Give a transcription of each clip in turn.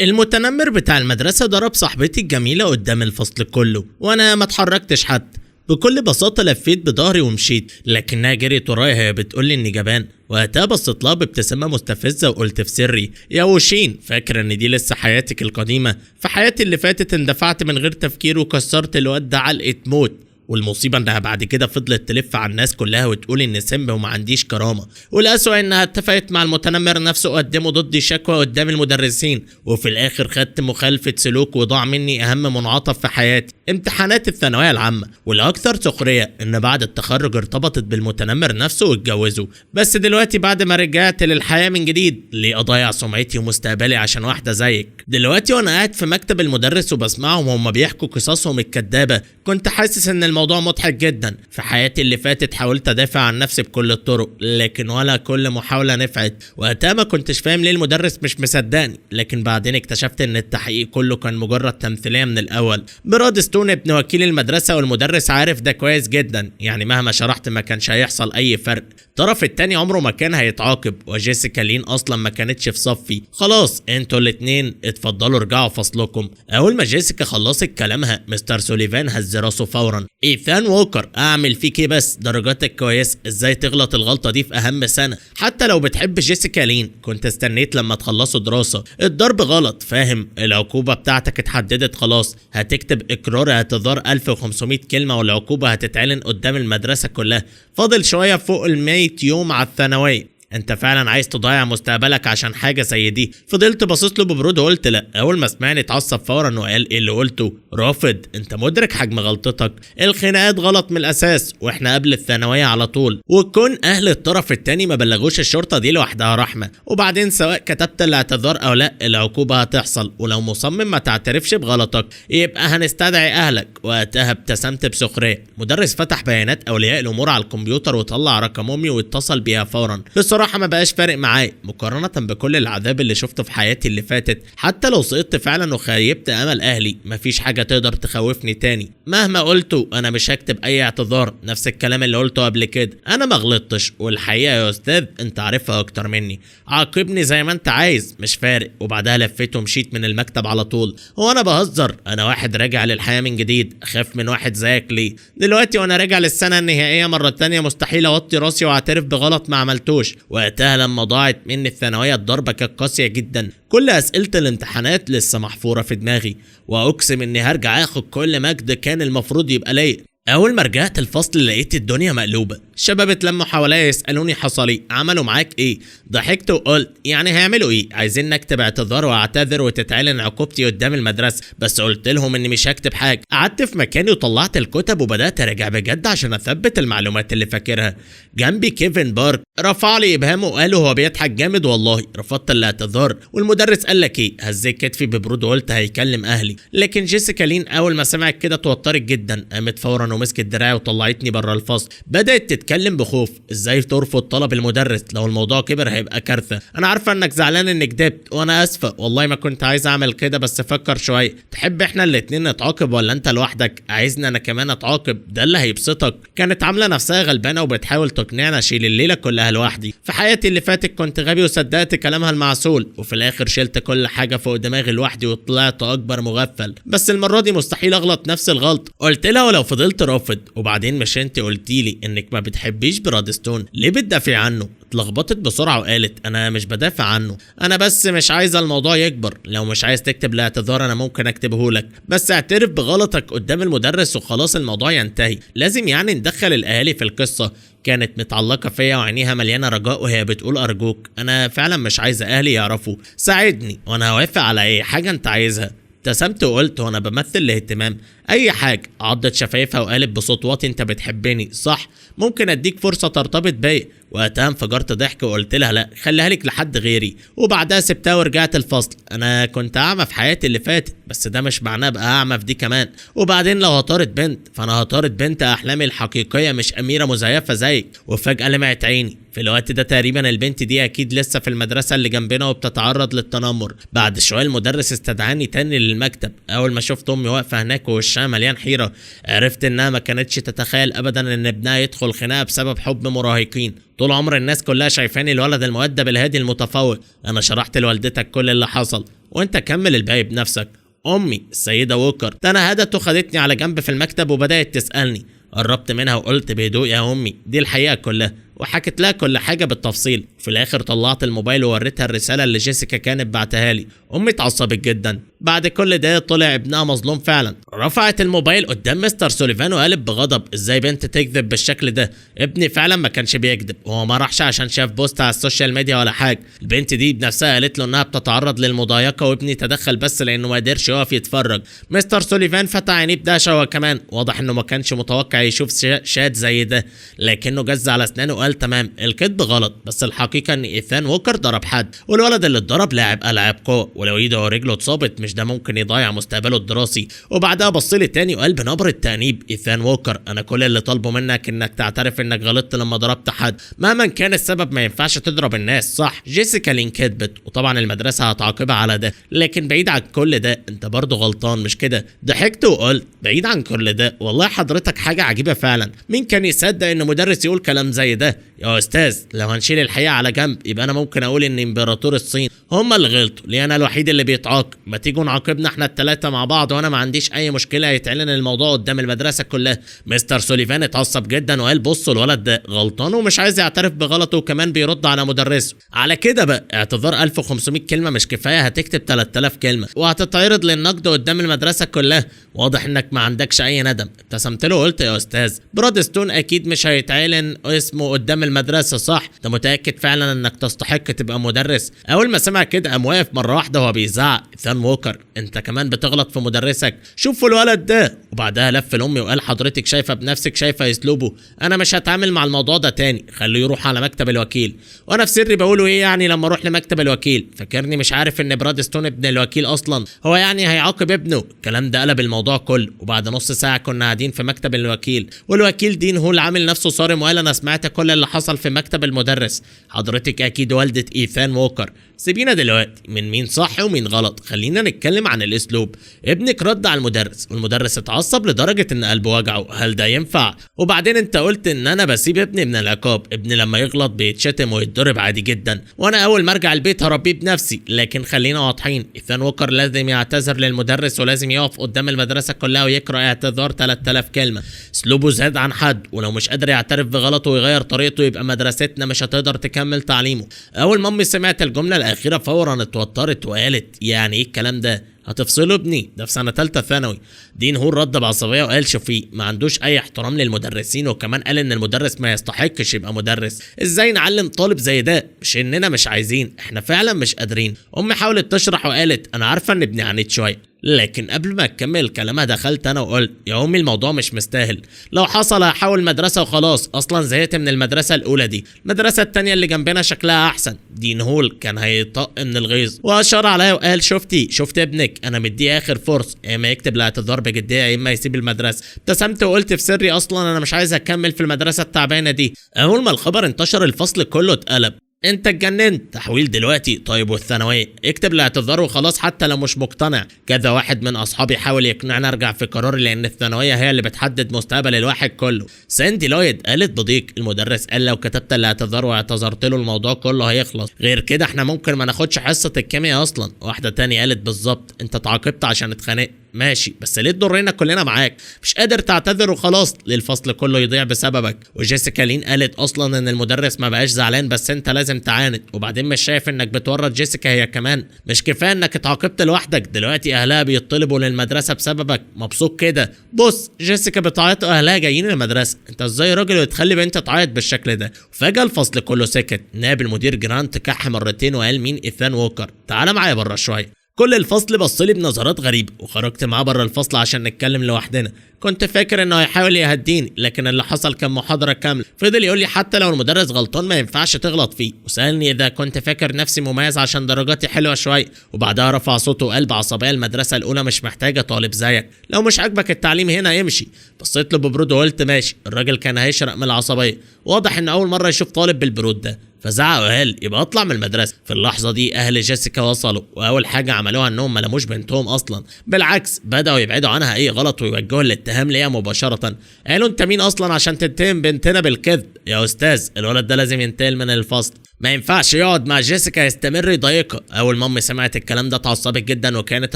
المتنمر بتاع المدرسة ضرب صاحبتي الجميلة قدام الفصل كله وانا ما اتحركتش حتى. بكل بساطة لفيت بظهري ومشيت، لكنها جريت ورايا هي بتقولي اني جبان. وقتها بصيت لها بابتسامة مستفزة وقلت في سري: يا وشين، فاكرة ان دي لسه حياتك القديمة؟ في حياتي اللي فاتت اندفعت من غير تفكير وكسرت الواد ده علقة موت. والمصيبة انها بعد كده فضلت تلف على الناس كلها وتقول ان سمب وما عنديش كرامة، والاسوأ انها اتفقت مع المتنمر نفسه وقدموا ضدي شكوى قدام المدرسين، وفي الاخر خدت مخالفة سلوك وضاع مني اهم منعطف في حياتي، امتحانات الثانوية العامة. والاكثر سخرية ان بعد التخرج ارتبطت بالمتنمر نفسه واتجوزوا. بس دلوقتي بعد ما رجعت للحياة من جديد، ليه اضيع سمعتي ومستقبلي عشان واحدة زيك؟ دلوقتي وانا قاعد في مكتب المدرس وبسمعهم وهم بيحكوا قصصهم الكدابة، كنت حاسس ان الموضوع مضحك جدا. في حياتي اللي فاتت حاولت ادافع عن نفسي بكل الطرق، لكن ولا كل محاولة نفعت. وقتها ما كنتش فاهم ليه المدرس مش مصدقني، لكن بعدين اكتشفت ان التحقيق كله كان مجرد تمثيلية من الاول. براد ستون ابن وكيل المدرسة والمدرس عارف ده كويس جدا، يعني مهما شرحت ما كانش هيحصل اي فرق. الطرف التاني عمره ما كان هيتعاقب، وجيسيكا لين اصلا ما كانتش في صفي. خلاص انتوا الاتنين اتفضلوا ارجعوا فصلكم. اول ما جيسيكا خلصت كلامها مستر سوليفان هز راسه فورا: ايثان ووكر، اعمل فيك ايه بس؟ درجاتك كويس، ازاي تغلط الغلطه دي في اهم سنه؟ حتى لو بتحب جيسيكا لين كنت استنيت لما تخلصوا دراسه. الضرب غلط، فاهم؟ العقوبه بتاعتك اتحددت خلاص، هتكتب اقرار اعتذار 1500 كلمه، والعقوبه هتتعلن قدام المدرسه كلها. فاضل شويه فوق ال100 يوم على الثانويه. انت فعلا عايز تضيع مستقبلك عشان حاجه زي دي؟ فضلت باصص له ببرود وقلت لا. اول ما سمعني اتعصب فورا وقال: ايه اللي قلته؟ رافض. انت مدرك حجم غلطتك؟ الخناقات غلط من الاساس، واحنا قبل الثانويه على طول، وكون اهل الطرف التاني ما بلغوش الشرطه دي لوحدها رحمه. وبعدين سواء كتبت الاعتذار او لا، العقوبه هتحصل، ولو مصمم ما تعترفش بغلطك يبقى هنستدعي اهلك. وقتها ابتسمت بسخريه. مدرس فتح بيانات اولياء الامور على الكمبيوتر وطلع رقم امي واتصل بيها فورا. بصراحه ما بقاش فارق معايا مقارنة بكل العذاب اللي شفته في حياتي اللي فاتت. حتى لو سقطت فعلا وخيبت امل اهلي، مفيش حاجة تقدر تخوفني تاني. مهما قلته انا مش هكتب اي اعتذار، نفس الكلام اللي قلته قبل كده. انا ما غلطتش، والحقيقة يا استاذ انت عارفها اكتر مني. عاقبني زي ما انت عايز، مش فارق. وبعدها لفيت ومشيت من المكتب على طول. هو انا بهزر؟ انا واحد راجع للحياة من جديد، اخاف من واحد زيك ليه؟ دلوقتي وانا راجع للسنة النهائية مرة تانية مستحيل اوطي راسي واعترف بغلط ما عملتوش. وقتها لما ضاعت مني الثانوية الضربة كانت قاسية جدا. كل أسئلة الامتحانات لسه محفورة في دماغي، وأقسم إني هرجع آخد كل مجد كان المفروض يبقى ليا. أول ما رجعت الفصل لقيت الدنيا مقلوبة. الشباب اتلموا حواليا يسألوني حصل ايه؟ عملوا معاك ايه؟ ضحكت وقلت يعني هيعملوا ايه؟ عايزين نكتب اعتذار واعتذر وتتعلن عقوبتي قدام المدرسة. بس قلت لهم اني مش هكتب حاجة. قعدت في مكاني وطلعت الكتب وبدأت اراجع بجد عشان اثبت المعلومات اللي فاكرها. جنبي كيفن بارك رفع لي ابهامه وقال هو بيضحك جامد. والله رفضت الاعتذار. والمدرس قال لك ايه؟ هزيت كتفي ببرود وقلت هيكلم اهلي. لكن جيسيكا لين اول ما سمعت كده اتوترت جدا، قامت فورا ومسكت دراعي وطلعتني بره الفصل. بدأت تتكلم بخوف: ازاي ترفض طلب المدرس؟ لو الموضوع كبر هيبقى كارثه. انا عارفه انك زعلان انك كدبت، وانا اسفه والله ما كنت عايز اعمل كده، بس فكر شويه. تحب احنا الاتنين نتعاقب ولا انت لوحدك؟ عايزني انا كمان اتعاقب؟ ده اللي هيبسطك؟ كانت عامله نفسها غلبانه وبتحاول تقنعني اشيل الليله كلها لوحدي. في حياتي اللي فاتت كنت غبي وصدقت كلامها المعسول، وفي الاخر شلت كل حاجه فوق دماغي لوحدي وطلعت اكبر مغفل. بس المره دي مستحيل اغلط نفس الغلط. قلت لها ولو فضلت رافض. وبعدين مش انت قلتي لي انك ما بتحبيش براد ستون؟ ليه بتدافعي عنه؟ اتلخبطت بسرعه وقالت انا مش بدافع عنه، انا بس مش عايزه الموضوع يكبر. لو مش عايز تكتب الاعتذار انا ممكن اكتبه لك، بس اعترف بغلطك قدام المدرس وخلاص الموضوع ينتهي. لازم يعني ندخل الاهالي في القصه؟ كانت متعلقه فيا وعينيها مليانه رجاء وهي بتقول ارجوك انا فعلا مش عايزه اهلي يعرفوا، ساعدني وانا هوافق على اي حاجه انت عايزها. ابتسمت وقلت وانا بمثل الاهتمام: اي حاجه. عضت شفايفها وقالت بصوت واطي: انت بتحبني صح؟ ممكن اديك فرصه ترتبط بيا. وقتها انفجرت ضحك وقلت لها لا، خليها لك لحد غيري. وبعدها سبتها ورجعت الفصل. انا كنت اعمى في حياتي اللي فاتت، بس ده مش معناه ابقى اعمى في دي كمان. وبعدين لو هطارد بنت فانا هطارد بنت احلامي الحقيقيه، مش اميره مزيفه زيك. وفجاه لمعت عيني. في الوقت ده تقريبا البنت دي اكيد لسه في المدرسه اللي جنبنا وبتتعرض للتنمر. بعد شويه المدرس استدعاني تاني للمكتب. اول ما شفت امي واقفه هناك ووشها مليان حيره، عرفت انها ما كانتش تتخيل ابدا ان ابنها يدخل خناقه بسبب حب مراهقين. طول عمر الناس كلها شايفاني الولد المؤدب الهادي المتفوق. انا شرحت لوالدتك كل اللي حصل. وانت كمل الباقي بنفسك. امي السيده ووكر تنهدت وخدتني على جنب في المكتب وبدات تسالني. قربت منها وقلت بهدوء يا امي دي الحقيقه كلها، وحكت لها كل حاجه بالتفصيل. في الاخر طلعت الموبايل ووريتها الرساله اللي جيسيكا كانت بعتها لي. امي اتعصبت جدا. بعد كل ده طلع ابنها مظلوم فعلا. رفعت الموبايل قدام مستر سوليفان وقالت بغضب ازاي بنت تكذب بالشكل ده؟ ابني فعلا ما كانش بيكذب، هو ما راحش عشان شاف بوست على السوشيال ميديا ولا حاجه. البنت دي بنفسها قالت له انها بتتعرض للمضايقه وابني تدخل بس لانه ما قدرش يقف يتفرج. مستر سوليفان فتح عينيه بدهشه هو كمان، واضح انه ما كانش متوقع يشوف شات زي ده، لكنه جز على اسنانه وقال تمام الكذب غلط، بس الحقيقه ان ايثان ووكر ضرب حد، والولد اللي اتضرب لاعب العاب قوه، ولو ايده ورجله اتصابت مش ده ممكن يضيع مستقبله الدراسي. وبعدها بص لي تاني وقال بنبره تانيب ايثان ووكر انا كل اللي طالبه منك انك تعترف انك غلطت لما ضربت حد، مهما كان السبب ما ينفعش تضرب الناس صح؟ جيسيكا لين كذبت وطبعا المدرسه هتعاقبها على ده، لكن بعيد عن كل ده انت برضه غلطان مش كده؟ ضحكت وقلت بعيد عن كل ده والله حضرتك حاجه عجيبه فعلا، مين كان يصدق ان مدرس يقول كلام زي ده؟ يا استاذ لو هنشيل الحقيقه على جنب يبقى انا ممكن اقول ان امبراطور الصين هم اللي غلطوا، ليه انا الوحيد اللي بيتعاقب؟ ما تيجوا نعاقبنا احنا الثلاثه مع بعض وانا ما عنديش اي مشكله يتعلن الموضوع قدام المدرسه كلها. مستر سوليفان اتعصب جدا وقال بصوا الولد ده غلطان ومش عايز يعترف بغلطه وكمان بيرد على مدرسه. على كده بقى اعتذار 1500 كلمه مش كفايه، هتكتب 3000 كلمه وهتتعرض للنقد قدام المدرسه كلها. واضح انك ما عندكش اي ندم. ابتسمت له وقلت يا استاذ برادستون اكيد مش هيتعلن اسمه قدام المدرسه صح؟ انت متاكد فعلا انك تستحق تبقى مدرس؟ اول ما سمع كده قام واقف مره واحده وهو بيزعق ايثان ووكر انت كمان بتغلط في مدرسك، شوفوا الولد ده. وبعدها لف لامي وقال حضرتك شايفه بنفسك شايفه اسلوبه، انا مش هتعامل مع الموضوع ده تاني، خليه يروح على مكتب الوكيل. وانا في سري بقوله ايه يعني لما اروح لمكتب الوكيل؟ فاكرني مش عارف ان برادستون ابن الوكيل اصلا؟ هو يعني هيعاقب ابنه؟ الكلام ده قلب الموضوع كله. وبعد نص ساعه كنا قاعدين في مكتب الوكيل، والوكيل دين هو اللي عامل نفسه صارم وقال انا سمعت كل اللي حصل في مكتب المدرس، حضرتك اكيد والده ايثان ووكر. سيبينا دلوقتي من مين صح ومين غلط، خلينا نتكلم عن الاسلوب. ابنك رد على المدرس والمدرس اتعصب لدرجه ان قلبه وجعه، هل ده ينفع؟ وبعدين انت قلت ان انا بسيب ابني من العقاب، ابني لما يغلط بيتشتم ويتضرب عادي جدا، وانا اول ما ارجع البيت هربيه بنفسي. لكن خلينا واضحين، ايثان ووكر لازم يعتذر للمدرس ولازم يقف قدام المدرسه كلها ويقرا اعتذار 3000 كلمه. اسلوبه زاد عن حد، ولو مش قادر يعترف بغلطه ويغير طريقته يبقى مدرستنا مش هتقدر تكمل تعليمه. اول ما امي سمعت الجمله الاخيره فورا اتوترت وقالت يعني ايه الكلام ده؟ هتفصلوا ابني ده في سنه ثالثه ثانوي. دين هور رد بعصبيه وقال شوفي ما عندوش اي احترام للمدرسين، وكمان قال ان المدرس ما يستحقش يبقى مدرس. ازاي نعلم طالب زي ده؟ مش اننا مش عايزين، احنا فعلا مش قادرين. امي حاولت تشرح وقالت انا عارفه ان ابني عنيد شويه، لكن قبل ما اكمل كلامها دخلت انا وقلت يا امي الموضوع مش مستاهل، لو حصل هحاول مدرسه وخلاص، اصلا زهقت من المدرسه الاولى دي، المدرسه الثانيه اللي جنبنا شكلها احسن. دين هول كان هيطق من الغيظ واشار عليا وقال شفت ابنك انا مديه اخر فرصه، يا اما يكتب الاعتذار بجديه يا اما يسيب المدرسه. ابتسمت وقلت في سري اصلا انا مش عايز اكمل في المدرسه التعبانه دي. اول ما الخبر انتشر الفصل كله اتقلب، انت اتجننت تحويل دلوقتي؟ طيب والثانويه؟ اكتب الاعتذار وخلاص حتى لو مش مقتنع. كذا واحد من اصحابي حاول يقنعني ارجع في قراري لان الثانويه هي اللي بتحدد مستقبل الواحد كله. ساندي لويد قالت بضيق المدرس قال لو كتبت الاعتذار واعتذرت له الموضوع كله هيخلص، غير كده احنا ممكن ما ناخدش حصه الكيمياء اصلا. واحده تاني قالت بالظبط انت اتعاقبت عشان اتخانقت، ماشي بس ليه تضرنا كلنا معاك؟ مش قادر تعتذر وخلاص ليه الفصل كله يضيع بسببك؟ وجيسيكا لين قالت اصلا ان المدرس ما بقاش زعلان بس انت لازم تعاند، وبعدين مش شايف انك بتورط جيسيكا هي كمان؟ مش كفايه انك اتعاقبت لوحدك، دلوقتي اهلها بيطلبوا للمدرسه بسببك، مبسوط كده؟ بص جيسيكا بتعيط واهلها جايين المدرسه، انت ازاي راجل وتخلي بنت تعيط بالشكل ده؟ وفجاه الفصل كله سكت. نائب المدير جرانت كح مرتين وقال مين؟ ايثان ووكر، تعالى معايا بره شويه. كل الفصل بصلي بنظرات غريبه وخرجت معاه بره الفصل عشان نتكلم لوحدنا. كنت فاكر انه هيحاول يهديني، لكن اللي حصل كان محاضره كامله. فضل يقول لي حتى لو المدرس غلطان ما ينفعش تغلط فيه، وسالني اذا كنت فاكر نفسي مميز عشان درجاتي حلوه شويه. وبعدها رفع صوته وقال بعصبيه المدرسه الاولى مش محتاجه طالب زيك، لو مش عاجبك التعليم هنا امشي. بصيت له ببرود وقلت ماشي. الراجل كان هيشرق من العصبيه، واضح ان اول مره يشوف طالب بالبرود ده، فزعق وقال يبقى اطلع من المدرسه. في اللحظه دي اهل جيسيكا وصلوا، واول حاجه عملوها انهم ما لموش بنتهم اصلا، بالعكس بداوا يبعدوا عنها اي غلط ويوجهوا الاتهام ليها مباشره. قالوا انت مين اصلا عشان تتهم بنتنا بالكذب؟ يا استاذ الولد ده لازم ينتقل من الفصل. ما ينفعش يقعد مع جيسيكا يستمر يضايقها. اول ما امي سمعت الكلام ده اتعصبت جدا وكانت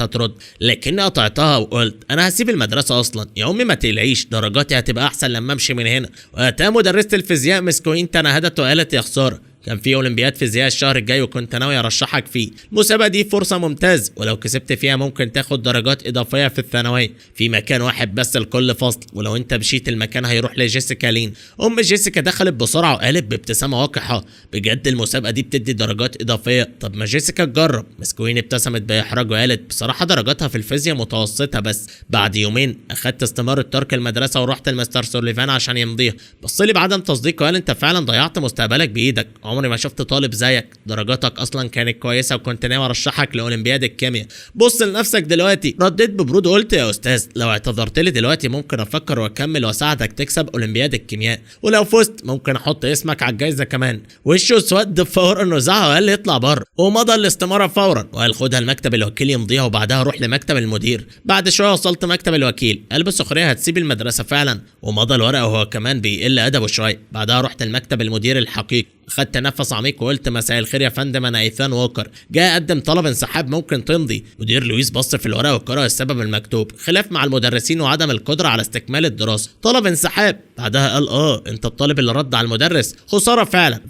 هترد، لكني قطعتها وقلت انا هسيب المدرسه اصلا يا امي، ما تقلقيش درجاتي هتبقى احسن لما امشي من هنا. وقتها مدرسه الفيزياء مس كوين تنهدت وقالت يا خساره، كان في اولمبياد فيزياء الشهر الجاي وكنت ناوي ارشحك فيه. المسابقه دي فرصه ممتازه، ولو كسبت فيها ممكن تاخد درجات اضافيه في الثانويه، في مكان واحد بس لكل فصل، ولو انت مشيت المكان هيروح لجيسيكا لين. ام جيسيكا دخلت بسرعه وقالت بابتسامه وقحه بجد المسابقه دي بتدي درجات اضافيه؟ طب ما جيسيكا تجرب. مس كوين ابتسمت باحراج وقالت بصراحه درجاتها في الفيزياء متوسطه، بس بعد يومين اخدت استماره ترك المدرسه ورحت لمستر سوليفان عشان يمضيها. بص لي بعدم تصديق وقال انت فعلا ضيعت مستقبلك بايدك، عمري ما شفت طالب زيك، درجاتك اصلا كانت كويسه وكنت ناوي ارشحك لاولمبياد الكيمياء، بص لنفسك دلوقتي. رديت ببرود وقلت يا استاذ لو اعتذرت لي دلوقتي ممكن افكر واكمل واساعدك تكسب اولمبياد الكيمياء، ولو فزت ممكن احط اسمك على الجايزه كمان. وشه اسود فورا وزعق وقال لي اطلع بره، ومضى الاستماره فورا وقال خدها لمكتب الوكيل يمضيها وبعدها روح لمكتب المدير. بعد شويه وصلت مكتب الوكيل، قال بسخريه هتسيب المدرسه فعلا، ومضى الورقه وهو كمان بيقل ادبه شويه. بعدها رحت لمكتب المدير الحقيقي، خدت نفس عميق وقلت مساء الخير يا فندم، انا ايثان ووكر، جاي اقدم طلب انسحاب ممكن تمضي. مدير لويس بص في الورقه وقرأ السبب المكتوب، خلاف مع المدرسين وعدم القدره على استكمال الدراسه، طلب انسحاب. بعدها قال انت الطالب اللي رد على المدرس، خساره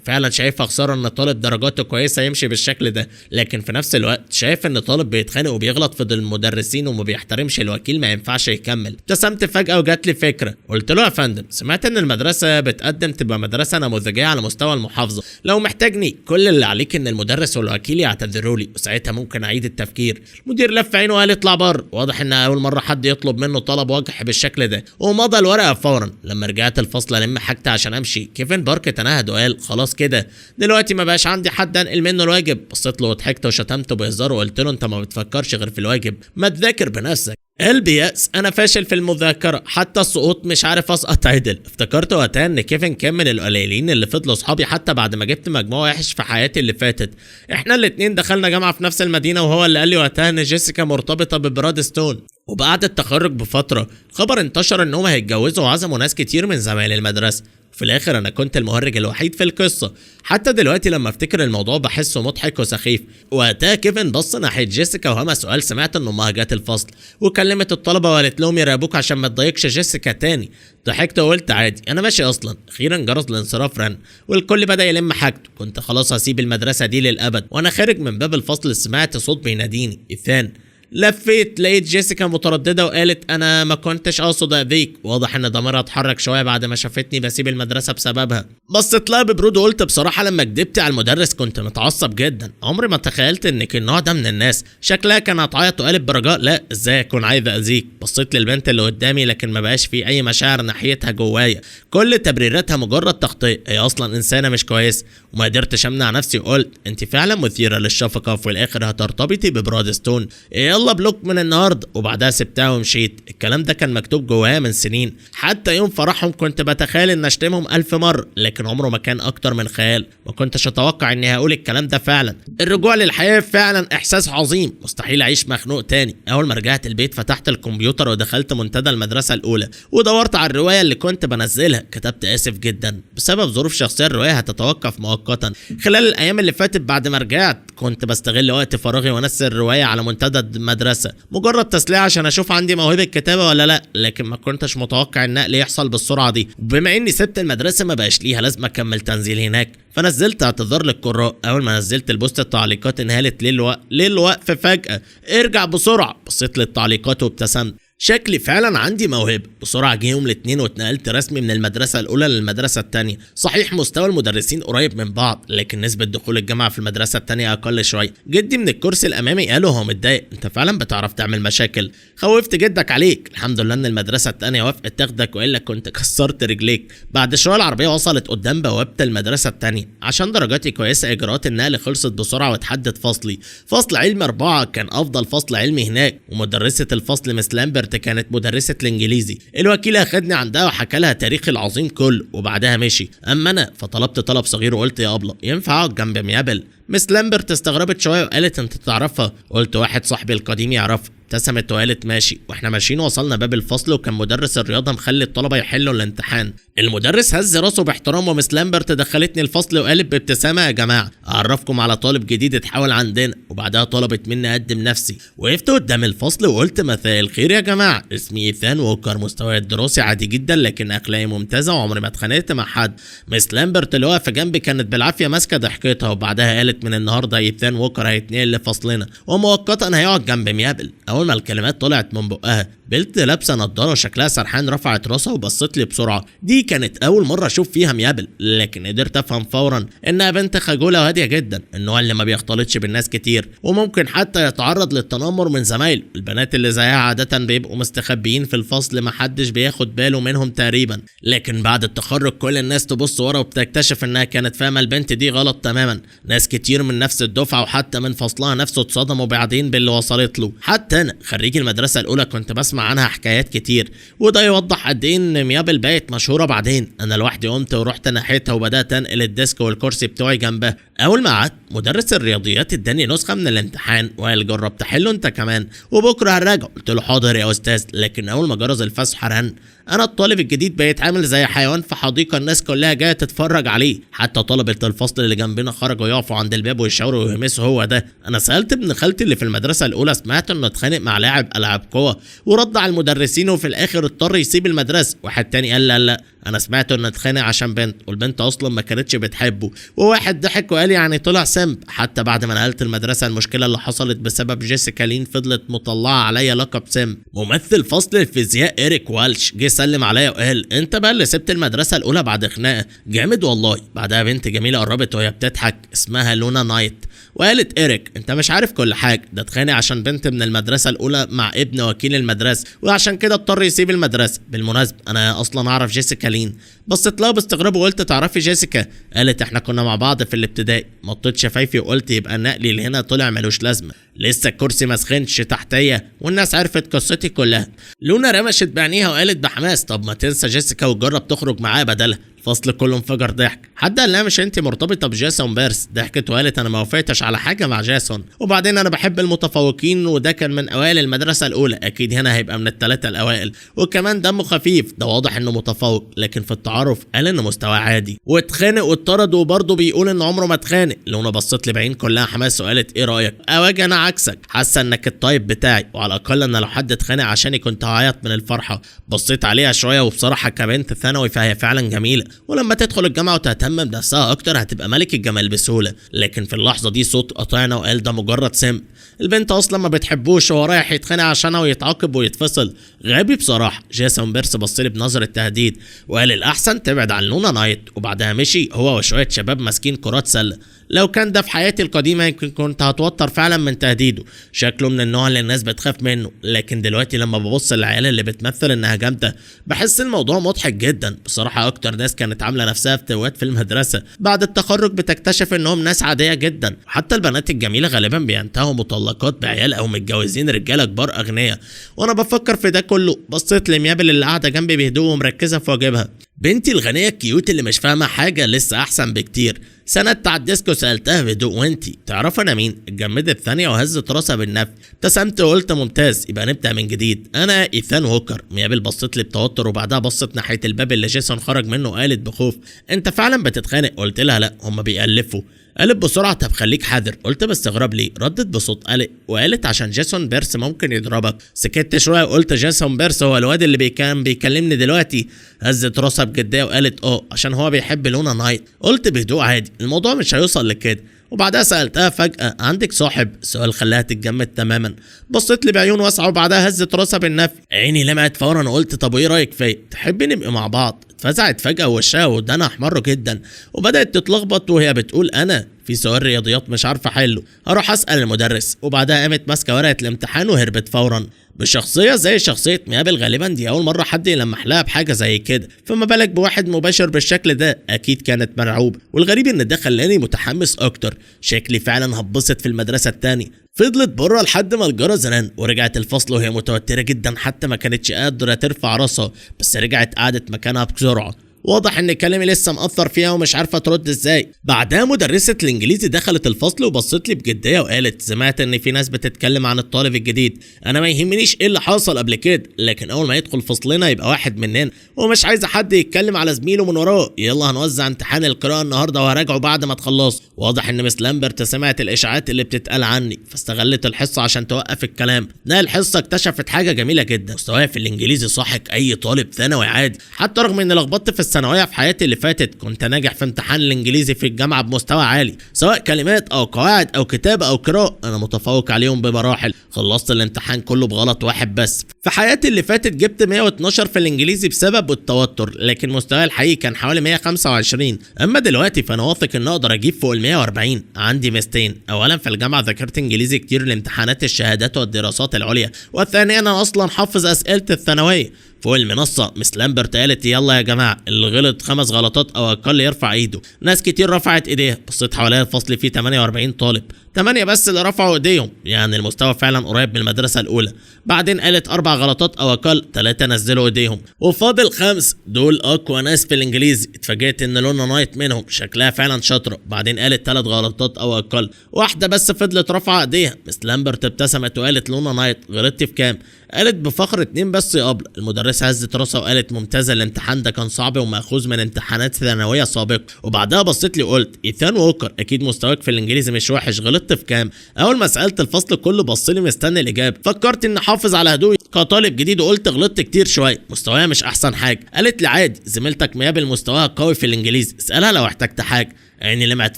فعلا شايفها خساره ان طالب درجاته كويسه يمشي بالشكل ده، لكن في نفس الوقت شايف ان طالب بيتخانق وبيغلط في المدرسين وما بيحترمش الوكيل ما ينفعش يكمل. ابتسمت فجاه وجات لي فكره، قلت له يا فندم سمعت ان المدرسه بتقدم تبقى مدرسه نموذجيه على مستوى المحافظه، لو محتاجني كل اللي عليك ان المدرس والوكيل يعتذروا لي وساعتها ممكن اعيد التفكير. المدير لف عينه وقال اطلع بره، واضح ان اول مره حد يطلب منه طلب وجح بالشكل ده، ومضى الورقه فورا. لما رجعت الفصل الم حاجتي عشان امشي، كيفن بارك تنهد وقال خلاص كده دلوقتي ما بقاش عندي حد انقل منه الواجب. بصيت له وضحكت وشتمته بهزار وقلت له انت ما بتفكرش غير في الواجب، ما تذاكر بنفسك. قلبي يأس، انا فاشل في المذاكره، حتى السقوط مش عارف اسقط عدل. افتكرت وقتها ان كيفن كان من القليلين اللي فضلوا صحابي حتى بعد ما جبت مجموع وحش في حياتي اللي فاتت. احنا الاتنين دخلنا جامعه في نفس المدينه، وهو اللي قال لي وقتها ان جيسيكا مرتبطه ببراد ستون. وبعد التخرج بفتره خبر انتشر انهم هيتجوزوا وعزموا ناس كتير من زمايل المدرسه. في الاخر انا كنت المهرج الوحيد في القصه، حتى دلوقتي لما افتكر الموضوع بحسه مضحك وسخيف. وقتها كيفن بص ناحيه جيسيكا وهما سؤال، سمعت ان امها جت الفصل وكلمت الطلبه وقالت لهم يراقبوك عشان ما تضايقش جيسيكا تاني. ضحكت وقلت عادي انا ماشي اصلا. اخيرا جرس الانصراف رن والكل بدا يلم حاجته، كنت خلاص هسيب المدرسه دي للابد. وانا خارج من باب الفصل سمعت صوت بيناديني ايثان. لفيت لقيت جيسيكا متردده وقالت انا ما كنتش اقصد اذيك، واضح ان ضميرها اتحرك شويه بعد ما شافتني بسيب المدرسه بسببها. بصيت لها ببرود وقلت بصراحه لما كدبتي على المدرس كنت متعصب جدا، عمري ما تخيلت انك النوع ده من الناس. شكلها كان هتعيط وقالت برجاء لا ازاي اكون عايزه اذيك. بصيت للبنت اللي قدامي لكن ما بقاش في اي مشاعر ناحيتها جوايا، كل تبريراتها مجرد تخطيط، هي اصلا انسانه مش كويسه. وما قدرتش امنع نفسي وقلت انت فعلا مثيره للشفقه وفي الاخر هترتبطي ببراد ستون، يلا بلوك من النهارده. وبعدها سبتها ومشيت. الكلام ده كان مكتوب جوايا من سنين، حتى يوم فرحهم كنت بتخيل ان اشتمهم 1000 مره، لكن عمره ما كان اكتر من خيال. ما كنتش اتوقع اني هقول الكلام ده فعلا. الرجوع للحياه فعلا احساس عظيم، مستحيل اعيش مخنوق تاني. اول ما رجعت البيت فتحت الكمبيوتر ودخلت منتدى المدرسه الاولى ودورت على الروايه اللي كنت بنزلها. كتبت اسف جدا بسبب ظروف شخصيه الروايه هتتوقف مؤقتا. خلال الايام اللي فاتت بعد ما رجعت كنت بستغل وقت فراغي وانزل الروايه على منتدى المدرسه، مجرد تسليه عشان اشوف عندي موهبه كتابه ولا لا، لكن ما كنتش متوقع النقل يحصل بالسرعه دي. وبما اني سبت المدرسه ما بقاش ليها لازم اكمل تنزيل هناك، فنزلت اعتذار للقراء. اول ما نزلت البوست التعليقات انهالت ليه الوقف فجاه، ارجع بسرعه. بصيت للتعليقات وابتسمت، شكلي فعلا عندي موهبه. بسرعه جه يوم الاثنين واتنقلت رسمي من المدرسه الاولى للمدرسه الثانيه. صحيح مستوى المدرسين قريب من بعض، لكن نسبه دخول الجامعه في المدرسه الثانيه اقل شويه. جدي من الكرسي الامامي قال هو متضايق، انت فعلا بتعرف تعمل مشاكل، خوفت جدك عليك. الحمد لله ان المدرسه الثانيه وافقت تاخدك والا كنت كسرت رجليك. بعد شويه العربيه وصلت قدام بوابه المدرسه الثانيه. عشان درجاتي كويسه اجراءات النقل خلصت بسرعه واتحدد فصلي. فصل علمي 4 كان افضل فصل علمي هناك، ومدرسه الفصل مس لامبرت كانت مدرسة الانجليزي. الوكيل اخدني عندها وحكى لها تاريخ العظيم كله وبعدها مشي. اما انا فطلبت طلب صغير وقلت يا ابله ينفع اقعد جنب ميابل؟ مس لامبرت استغربت شويه وقالت انت تعرفها؟ قلت واحد صاحبي القديم يعرفها. ابتسمت وقالت ماشي. واحنا ماشيين وصلنا باب الفصل وكان مدرس الرياضه مخلي الطلبه يحلوا الامتحان. المدرس هز راسه باحترام ومس لامبرت دخلتني الفصل وقالت بابتسامه: يا جماعه اعرفكم على طالب جديد اتحول عندنا. وبعدها طلبت مني اقدم نفسي. وقفت قدام الفصل وقلت: مساء الخير يا جماعه، اسمي ايثان ووكر، مستواي الدراسي عادي جدا لكن اخلاقي ممتازه وعمري ما اتخانقت مع حد. مس لامبرت اللي واقفه جنبي كانت بالعافيه ماسكه ضحكتها، وبعدها قالت: من النهارده ايثان ووكر هيتنقل لفصلنا ومؤقتا هيقعد جنب ميابل. اول ما الكلمات طلعت من بقها بنت لابسه نضاره شكلها سرحان رفعت راسها وبصت لي بسرعه. دي كانت اول مره اشوف فيها ميابل، لكن قدرت افهم فورا انها بنت خجوله وهاديه جدا، النوع اللي ما بيختلطش بالناس كتير وممكن حتى يتعرض للتنمر من زمايله. البنات اللي زيها عاده بيبقوا مستخبيين في الفصل، محدش بياخد باله منهم تقريبا، لكن بعد التخرج كل الناس تبص ورا وبتكتشف انها كانت فاهمه البنت دي غلط تماما. ناس كتير من نفس الدفعه وحتى من فصلها نفسه اتصدموا بعدين باللي وصلت له. حتى انا خريج المدرسه الاولى كنت بسمع عنها حكايات كتير، وده يوضح قد ايه ان ميابل بقت مشهوره. بعدين انا لوحدي قمت ورحت ناحيتها وبدات انقل الديسك والكرسي بتوعي جنبها. اول ما قعدت مدرس الرياضيات اداني نسخه من الامتحان وقال: جرب تحله انت كمان وبكره هنراجعه. قلت له: حاضر يا استاذ. لكن اول ما جرس الفسحه رن، انا الطالب الجديد بقيت عامل زي حيوان في حديقه، الناس كلها جايه تتفرج عليه، حتى طلبه الفصل اللي جنبنا خرجوا يقفوا عند الباب ويشاوروا ويهمسوا هو ده. انا سالت ابن خالتي اللي في المدرسه الاولى، سمعت انه اتخانق مع لاعب العاب قوه ورد على المدرسين وفي الاخر اضطر يسيب المدرسه. واحد تاني قال: لا انا سمعت انه اتخانق عشان بنت والبنت اصلا ما كانتش بتحبه. وواحد ضحك وقال يعني طلع سمب. حتى بعد ما نقلت المدرسه المشكله اللي حصلت بسبب جيسيكا لين فضلت مطلعه عليا لقب سمب. ممثل فصل الفيزياء إيريك والش جه سلم عليا وقال: انت بقى اللي سبت المدرسه الاولى بعد خناقه جامد والله. بعدها بنت جميله قربت وهي بتضحك اسمها لونا نايت وقالت: إيريك انت مش عارف كل حاجه، ده اتخانق عشان بنت من المدرسه الاولى مع ابن وكيل المدرسه وعشان كده اضطر يسيب المدرسه. بالمناسبه انا اصلا اعرف جيسيكا لين. بصيت لها باستغراب وقلت: تعرفي جيسيكا؟ قالت: احنا كنا مع بعض في الابتدائي. مطيت شفايفي وقلت يبقى نقلي اللي هنا طلع ملوش لازمه، لسه الكرسي ما سخنش تحتيا والناس عرفت قصتي كلها. لونا رمشت بعينيها وقالت بحماس: طب ما تنسى جيسيكا وتجرب تخرج معاها بدلها. الفصل كله انفجر ضحك. حد قال لها: مش انت مرتبطه بجاسون بيرس؟ ضحكت وقالت: انا ما وافقتش على حاجه مع جاسون، وبعدين انا بحب المتفوقين وده كان من اوائل المدرسه الاولى، اكيد هنا هيبقى من الثلاثه الاوائل، وكمان دمه خفيف، ده واضح انه متفوق. لكن في التعارف قال انه مستواه عادي، واتخانق واتطرد وبرضه بيقول ان عمره ما اتخانق. لونا بصت لي بعين كلها حماس وقالت: ايه رايك؟ اواجه انا عكسك، حاسه انك الطيب بتاعي، وعلى الاقل انا لو حد اتخانق عشاني كنت هعيط من الفرحه. بصيت عليها شويه وبصراحه كبنت ثانوي فهي فعلا جميله، ولما تدخل الجامعه وتهتم بنفسها اكتر هتبقى ملك الجمال بسهوله. لكن في اللحظه دي صوت قطعنا وقال: ده مجرد سم، البنت اصلا ما بتحبوش وهو رايح يتخانق عشانها ويتعاقب ويتفصل. غبي بصراحه. جاسون بيرس بصلي بنظره تهديد وقال: الاحسن تبعد عن لونا نايت. وبعدها مشي هو وشويه شباب ماسكين كرات سله. لو كان ده في حياتي القديمه يمكن كنت هتوتر فعلا من تهديده، شكله من النوع اللي الناس بتخاف منه. لكن دلوقتي لما ببص للعيال اللي بتمثل انها جامده بحس الموضوع مضحك جدا بصراحه. اكتر ناس كانت عامله نفسها فتوات في المدرسه بعد التخرج بتكتشف انهم ناس عاديه جدا. حتى البنات الجميله غالبا بينتهوا مطلقات بعيال او متجوزين رجاله كبار اغنياء. وانا بفكر في ده كله بصيت لميابل اللي قاعده جنبي بهدوء ومركزه في واجبها. بنتي الغنيه الكيوت اللي مش فاهمه حاجه لسه احسن بكتير. سندت على الديسك وسالتها بهدوء: وانتي تعرف انا مين؟ اتجمدت ثانيه وهزت راسها بالنفي. ابتسمت وقلت: ممتاز، يبقى نبدا من جديد، انا ايثان ووكر. ميابل بصت لي بتوتر وبعدها بصت ناحيه الباب اللي جيسون خرج منه وقالت بخوف: انت فعلا بتتخانق؟ قلت لها: لا هم بيألفوا. قالت بسرعه: طب خليك حذر. قلت باستغراب: ليه؟ ردت بصوت قلق وقالت: عشان جيسون بيرس ممكن يضربك. سكت شويه وقلت: جيسون بيرس هو الواد اللي كان بيكلمني دلوقتي؟ هزت راسها بجديه وقالت: عشان هو بيحب لونا نايت. قلت بهدوء: عادي، الموضوع مش هيوصل لكده. وبعدها سالتها فجاه: عندك صاحب؟ السؤال خلاها تتجمد تماما. بصيت لي بعيون واسعه وبعدها هزت راسها بالنفي. عيني لمعت فورا وقلت: طب وايه رايك فيا؟ تحبي نبقى مع بعض؟ اتفزعت فجاه ووشها ودانها احمر جدا وبدات تتلخبط وهي بتقول: انا في سؤال رياضيات مش عارفه احله، هروح اسال المدرس. وبعدها قامت ماسكه ورقه الامتحان وهربت فورا. بشخصيه زي شخصيه ميابل غالبا دي اول مره حد يلمح لها بحاجه زي كده، فما بالك بواحد مباشر بالشكل ده؟ اكيد كانت مرعوبه. والغريب ان ده خلاني متحمس اكتر، شكلي فعلا هتبسط في المدرسه التانيه. فضلت بره لحد ما الجرس رن ورجعت الفصل وهي متوتره جدا، حتى ما كانتش قادره ترفع راسها، بس رجعت قعدت مكانها بسرعه. واضح ان كلامي لسه مأثر فيها ومش عارفه ترد ازاي. بعدها مدرسه الانجليزي دخلت الفصل وبصت لي بجديه وقالت سمعت ان في ناس بتتكلم عن الطالب الجديد، انا ما يهمنيش ايه اللي حصل قبل كده، لكن اول ما يدخل فصلنا يبقى واحد مننا، ومش عايزه حد يتكلم على زميله من وراه. يلا هنوزع امتحان القراءه النهارده وهراجعه بعد ما تخلص. واضح ان مس لامبرت سمعت الاشاعات اللي بتتقال عني فاستغلت الحصه عشان توقف الكلام. اثناء الحصه اكتشفت حاجه جميله جدا، مستواي في الانجليزي صاحك اي طالب ثانوي عادي، حتى رغم اني لخبطت في الثانويه في حياتي اللي فاتت كنت ناجح في امتحان الانجليزي في الجامعه بمستوى عالي، سواء كلمات او قواعد او كتابه او قراءه انا متفوق عليهم بمراحل. خلصت الامتحان كله بغلط واحد بس. في حياتي اللي فاتت جبت 112 في الانجليزي بسبب التوتر، لكن مستواي الحقيقي كان حوالي 125. اما دلوقتي فانا واثق ان اقدر اجيب فوق ال 140. عندي ميزتين، اولا في الجامعه ذاكرت انجليزي كتير لامتحانات الشهادات والدراسات العليا، والثانيا انا اصلا حافظ اسئله الثانويه. فوق المنصه مس لامبرت قالت يلا يا جماعه اللي غلط 5 غلطات او اقل يرفع ايده. ناس كتير رفعت ايديها، بصيت حواليا الفصل فيه 48 طالب، 8 بس اللي رفعوا ايديهم، يعني المستوى فعلا قريب من المدرسه الاولى. بعدين قالت 4 غلطات او اقل، 3 نزلوا ايديهم، وفاضل 5 دول اقوى ناس في الانجليزي. اتفاجئت ان لونا نايت منهم، شكلها فعلا شاطره. بعدين قالت 3 غلطات او اقل، واحده بس فضلت رافعه ايديها. مس لامبرت ابتسمت وقالت لونا نايت غلطت في كام؟ قالت بفخر 2 بس يا ابله. المدرسه هزت راسها وقالت ممتازه، الامتحان ده كان صعب وماخوذ من امتحانات ثانويه سابقه. وبعدها بصيت لي وقلت ايثان ووكر اكيد مستواك في الانجليزي مش وحش، غلطت في كام؟ اول ما سالت الفصل كله بص لي مستني الاجابه. فكرت اني احافظ على هدوئي كطالب جديد وقلت غلطت كتير شويه، مستواي مش احسن حاجه. قالت لي عادي، زميلتك ميابل مستواها قوي في الانجليزي، اسالها لو احتجت حاجه. عيني لمعت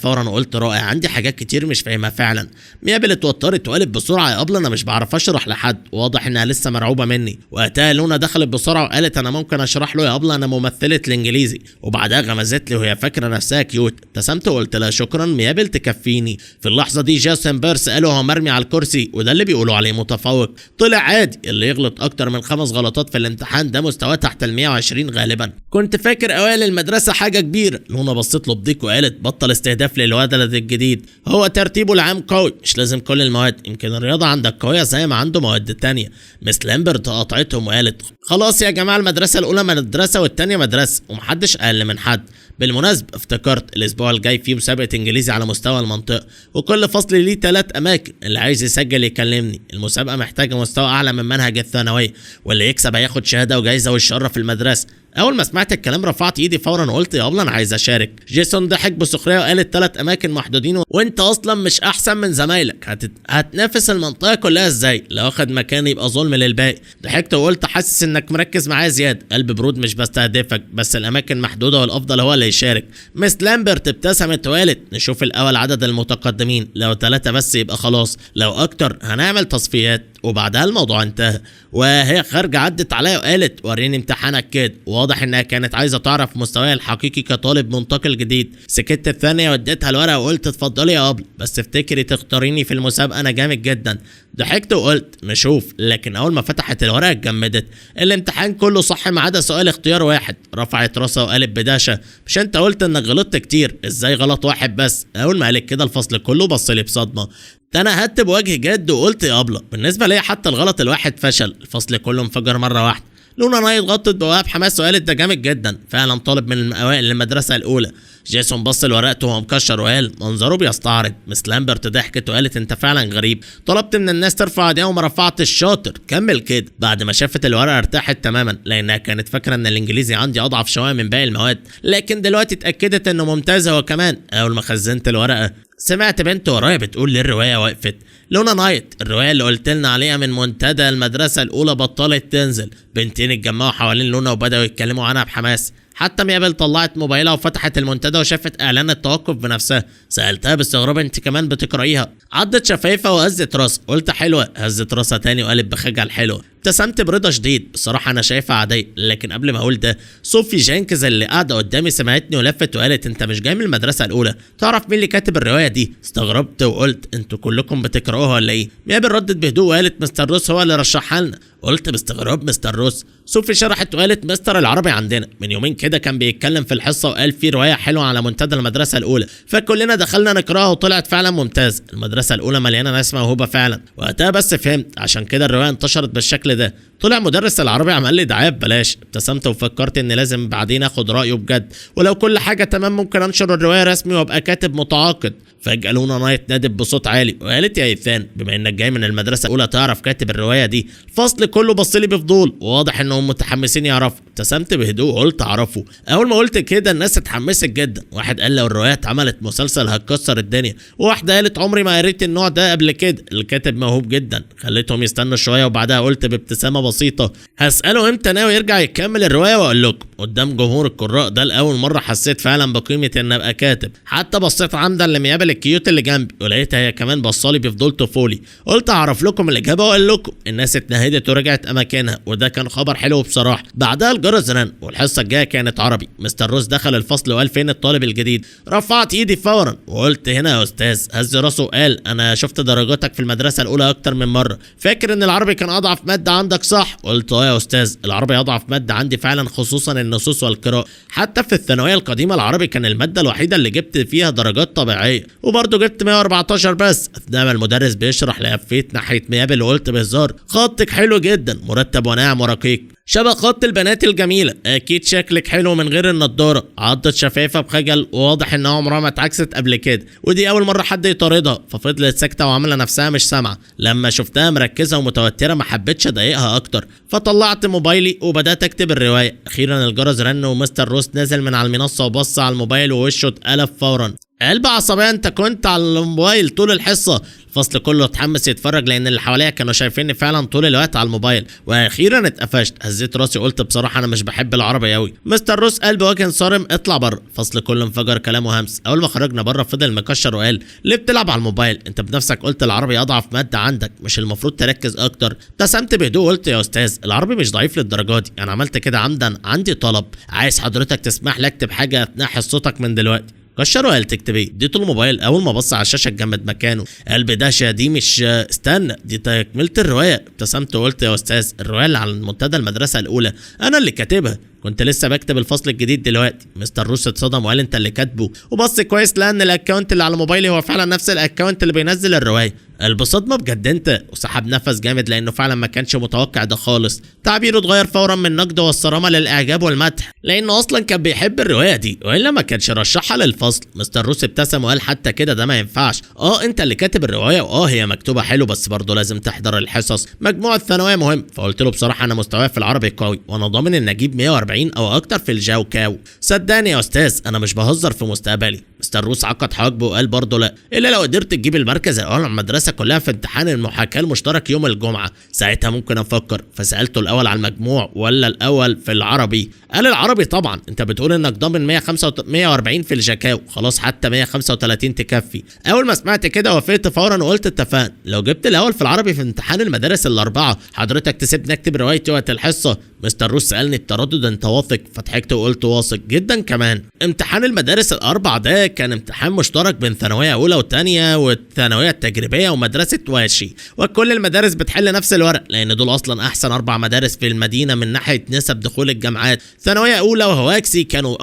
فورا وقلت رائع، عندي حاجات كتير مش فاهمها فعلا. ميابل اتوترت وقالت بسرعه يا ابله انا مش بعرف اشرح لحد، واضح انها لسه مرعوبه مني. وقتها لونا دخلت بسرعه وقالت انا ممكن اشرح له يا ابله، انا ممثله الانجليزي. وبعدها غمزت لي وهي فاكره نفسها كيوت. ابتسمت وقلت لها شكرا ميابل تكفيني. في اللحظه دي جاسون بيرس قالوا هو مرمي على الكرسي، وده اللي بيقولوا عليه متفوق. طلع عادي، اللي يغلط اكتر من 5 غلطات في الامتحان ده مستواه تحت ال 120 غالبا. كنت فاكر اوائل المدرسه حاجه كبيره. لونا بصت له بضيق وقالت بطل استهداف للولد الجديد، هو ترتيبه العام قوي، مش لازم كل المواد، يمكن الرياضه عندك قويه زي ما عنده مواد تانية. مس لامبرت قاطعتهم وقالت خلاص يا جماعه المدرسه الاولى مدرسه والتانية مدرسه ومحدش اقل من حد. بالمناسبة افتكرت الاسبوع الجاي فيه مسابقة انجليزي على مستوى المنطقة، وكل فصل ليه 3 اماكن، اللي عايز يسجل يكلمني. المسابقة محتاجة مستوى اعلى من منهج الثانوية، واللي يكسب هياخد شهادة وجايزة والشرف في المدرسة. اول ما سمعت الكلام رفعت ايدي فورا وقلت يا ابله انا عايز اشارك. جيسون ضحك بسخريه وقال 3 اماكن محدودين وانت اصلا مش احسن من زمايلك، هتنافس المنطقه كلها ازاي؟ لو اخد مكان يبقى ظلم للباقي. ضحكت وقلت حاسس انك مركز معايا زياده. قلب برود مش بستهدفك، بس الاماكن محدوده والافضل هو اللي يشارك. مس لامبرت ابتسمت وقالت نشوف الاول عدد المتقدمين، لو 3 بس يبقى خلاص، لو اكتر هنعمل تصفيات. وبعدها الموضوع انتهى. وهي خارجه عدت عليا وقالت وريني امتحانك كده. واضح انها كانت عايزه تعرف مستواي الحقيقي كطالب منتقل جديد. سكت الثانيه واديتها الورقه وقلت اتفضلي يا ابله، بس افتكري تختاريني في المسابقه انا جامد جدا. ضحكت وقلت نشوف، لكن اول ما فتحت الورقه اتجمدت. الامتحان كله صح ما عدا سؤال اختيار واحد. رفعت راسها وقالت بداشه مش انت قلت انك غلطت كتير؟ ازاي غلط واحد بس؟ اول ما قالت كده الفصل كله بص لي بصدمه. انا هدت بوجه جد وقلت يا ابله بالنسبه ليا حتى الغلط الواحد فشل. الفصل كله انفجر مره واحده. لونا نايت غطت بواب حماس وقالت ده جامد جدا، فعلا طالب من اوائل المدرسه الاولى. جيسون بص لورقته وهو مكشر وقال منظره بيستعرض. مس لامبرت ضحكت وقالت انت فعلا غريب، طلبت من الناس ترفع ايديها وما رفعتش، شاطر كمل كده. بعد ما شافت الورقه ارتاحت تماما، لانها كانت فاكره ان الانجليزي عندي اضعف شويه من باقي المواد، لكن دلوقتي اتاكدت انه ممتاز هو كمان. اول ما خزنت الورقه سمعت بنت ورايا بتقول لي الروايه وقفت. لونا نايت الروايه اللي قلت لنا عليها من منتدى المدرسه الاولى بطلت تنزل. بنتين اتجمعوا حوالين لونا وبداوا يتكلموا عنها بحماس. حتى ميابل طلعت موبايلها وفتحت المنتدى وشافت اعلان التوقف بنفسها. سالتها باستغراب انت كمان بتقرايها؟ عضت شفايفها وهزت راسها. قلت حلوه. هزت راسها تاني وقالت بخجل حلوه. ابتسمت برضا شديد. بصراحه انا شايفها عاديه، لكن قبل ما اقول ده صوفي جانكز اللي قاعده قدامي سمعتني ولفت وقالت انت مش جاي من المدرسه الاولى؟ تعرف مين اللي كاتب الروايه دي؟ استغربت وقلت انتوا كلكم بتقراوها ولا ايه؟ ميابل ردت بهدوء وقالت مستر روس هو اللي رشحها لنا. قلت باستغراب مستر روس؟ صوفي شرحت وقالت مستر العربي عندنا من يومين كده كان بيتكلم في الحصه وقال في روايه حلوه على منتدى المدرسه الاولى، فكلنا دخلنا نقراها وطلعت فعلا ممتاز. المدرسه الاولى مليانه ناس موهوبه فعلا. وقتها بس فهمت عشان كده الروايه انتشرت بالشكل بالشكل ده. طلع مدرس العربي عمل لي دعايه ببلاش. ابتسمت وفكرت ان لازم بعدين اخد رايه بجد، ولو كل حاجه تمام ممكن انشر الروايه رسمي وابقى كاتب متعاقد. فجأة لونا نايت نادت بصوت عالي وقالت يا ايثان بما انك جاي من المدرسه الاولى تعرف كاتب الروايه دي. الفصل كله بص لي بفضول وواضح انهم متحمسين يعرفوا. ابتسمت بهدوء وقلت اعرفه. اول ما قلت كده الناس اتحمست جدا. واحد قال لو الروايه اتعملت مسلسل هتكسر الدنيا، وواحده قالت عمري ما قريت النوع ده قبل كده، الكاتب موهوب جدا. خليتهم يستنوا شويه وبعدها قلت بابتسامه بسيطه هساله امتى ناوي يرجع يكمل الروايه واقول لكم. قدام جمهور القراء ده لاول مره حسيت فعلا بقيمه ان ابقى كاتب. حتى بصيت عمدا لميابل الكيوت اللي جنبي ولقيتها هي كمان بصالي بفضول طفولي. قلت اعرف لكم الاجابه واقول لكم. الناس اتنهدت ورجعت اماكنها وده كان خبر حلو بصراحه. بعدها الجرس رن والحصه الجايه كانت عربي. مستر روز دخل الفصل وقال فين الطالب الجديد. رفعت ايدي فورا وقلت هنا يا استاذ. هز راسه وقال انا شفت درجاتك في المدرسه الاولى اكتر من مره، فاكر ان العربي كان اضعف ماده عندك صح؟ قلت اه يا استاذ العربي اضعف ماده عندي فعلا، خصوصا النصوص والقراءه. حتى في الثانويه القديمه العربي كان الماده الوحيده اللي جبت فيها درجات طبيعيه وبرضه جبت 114 بس. اثناء ما المدرس بيشرح لفيت ناحيه ميابل وقلت بهزار خطك حلو جدا، مرتب وناعم ورقيق شبه خط البنات الجميله. اكيد شكلك حلو من غير النضاره. عضت شفايفها بخجل وواضح انها عمرها ما اتعكست قبل كده ودي اول مره حد يطاردها، ففضلت ساكته وعامله نفسها مش سامعه. لما شفتها مركزه ومتوتره ما حبيتش اضايقها اكتر فطلعت موبايلي وبدات اكتب الروايه. اخيرا الجرس رن ومستر روس نزل من على المنصه وبص على الموبايل ووشه اتقلب فورا. قلب عصبيه انت كنت على الموبايل طول الحصه. الفصل كله اتحمس يتفرج لان اللي حواليا كانوا شايفيني فعلا طول الوقت على الموبايل. واخيرا اتقفشت. هزيت راسي قلت بصراحه انا مش بحب العربي قوي. مستر روس قال بوجه صارم اطلع بره. الفصل كله انفجر كلامه همس. اول ما خرجنا بره فضل مكشر وقال ليه بتلعب على الموبايل؟ انت بنفسك قلت العربي اضعف ماده عندك، مش المفروض تركز اكتر؟ ابتسمت بهدوء قلت يا استاذ العربي مش ضعيف للدرجه دي، انا عملت كده عمدا. عندي طلب، عايز حضرتك تسمح لي اكتب حاجه اثناء حصتك من دلوقتي. كشر وقال تكتب ايه؟ اديته الموبايل. اول ما بص على الشاشه اتجمد مكانه. قلب دهشه دي مش استنى دي تكمله الروايه. ابتسمت وقلت يا استاذ الروايه اللي على منتدى المدرسه الاولى انا اللي كاتبها، كنت لسه بكتب الفصل الجديد دلوقتي. مستر روس اتصدم وقال انت اللي كاتبه، وبص كويس لان الاكونت اللي على موبايلي هو فعلا نفس الاكونت اللي بينزل الروايه. قلب صدمه بجد انت، وسحب نفس جامد لانه فعلا ما كانش متوقع ده خالص. تعبيره اتغير فورا من النقد والصرامه للاعجاب والمدح لانه اصلا كان بيحب الروايه دي والا ما كانش رشحها للفصل. مستر روس ابتسم وقال حتى كده ده ما ينفعش. انت اللي كاتب الروايه هي مكتوبه حلو بس برضه لازم تحضر الحصص، مجموع الثانويه مهم. فقلت له بصراحه انا مستواي في العربي قوي وانا ضامن ان اجيب 140 او اكتر في الجاوكاو. صدقني يا استاذ انا مش بهزر في مستقبلي. مستر روس عقد حواجبه وقال برضه لا الا لو قدرت تجيب المركز الاول على المدرسه كلها في امتحان المحاكاه المشترك يوم الجمعه، ساعتها ممكن افكر. فسالته الاول على المجموع ولا الاول في العربي؟ قال العربي طبعا، انت بتقول انك ضامن 145 في الجاكاو، خلاص حتى 135 تكفي. اول ما سمعت كده وافقت فورا وقلت اتفقنا. لو جبت الاول في العربي في امتحان المدارس الاربعه حضرتك تسيبني اكتب روايتي وقت الحصه؟ مستر روس سالني بتردد انت واثق؟ فضحكت وقلت واثق جدا كمان. امتحان المدارس الاربع ده كان امتحان مشترك بين ثانويه اولى وثانيه والثانويه التجريبيه ومدرسه واشي، وكل المدارس بتحل نفس الورق لان دول اصلا احسن 4 مدارس في المدينه من ناحيه نسب دخول الجامعات. ثانويه اولى وهواكسي كانوا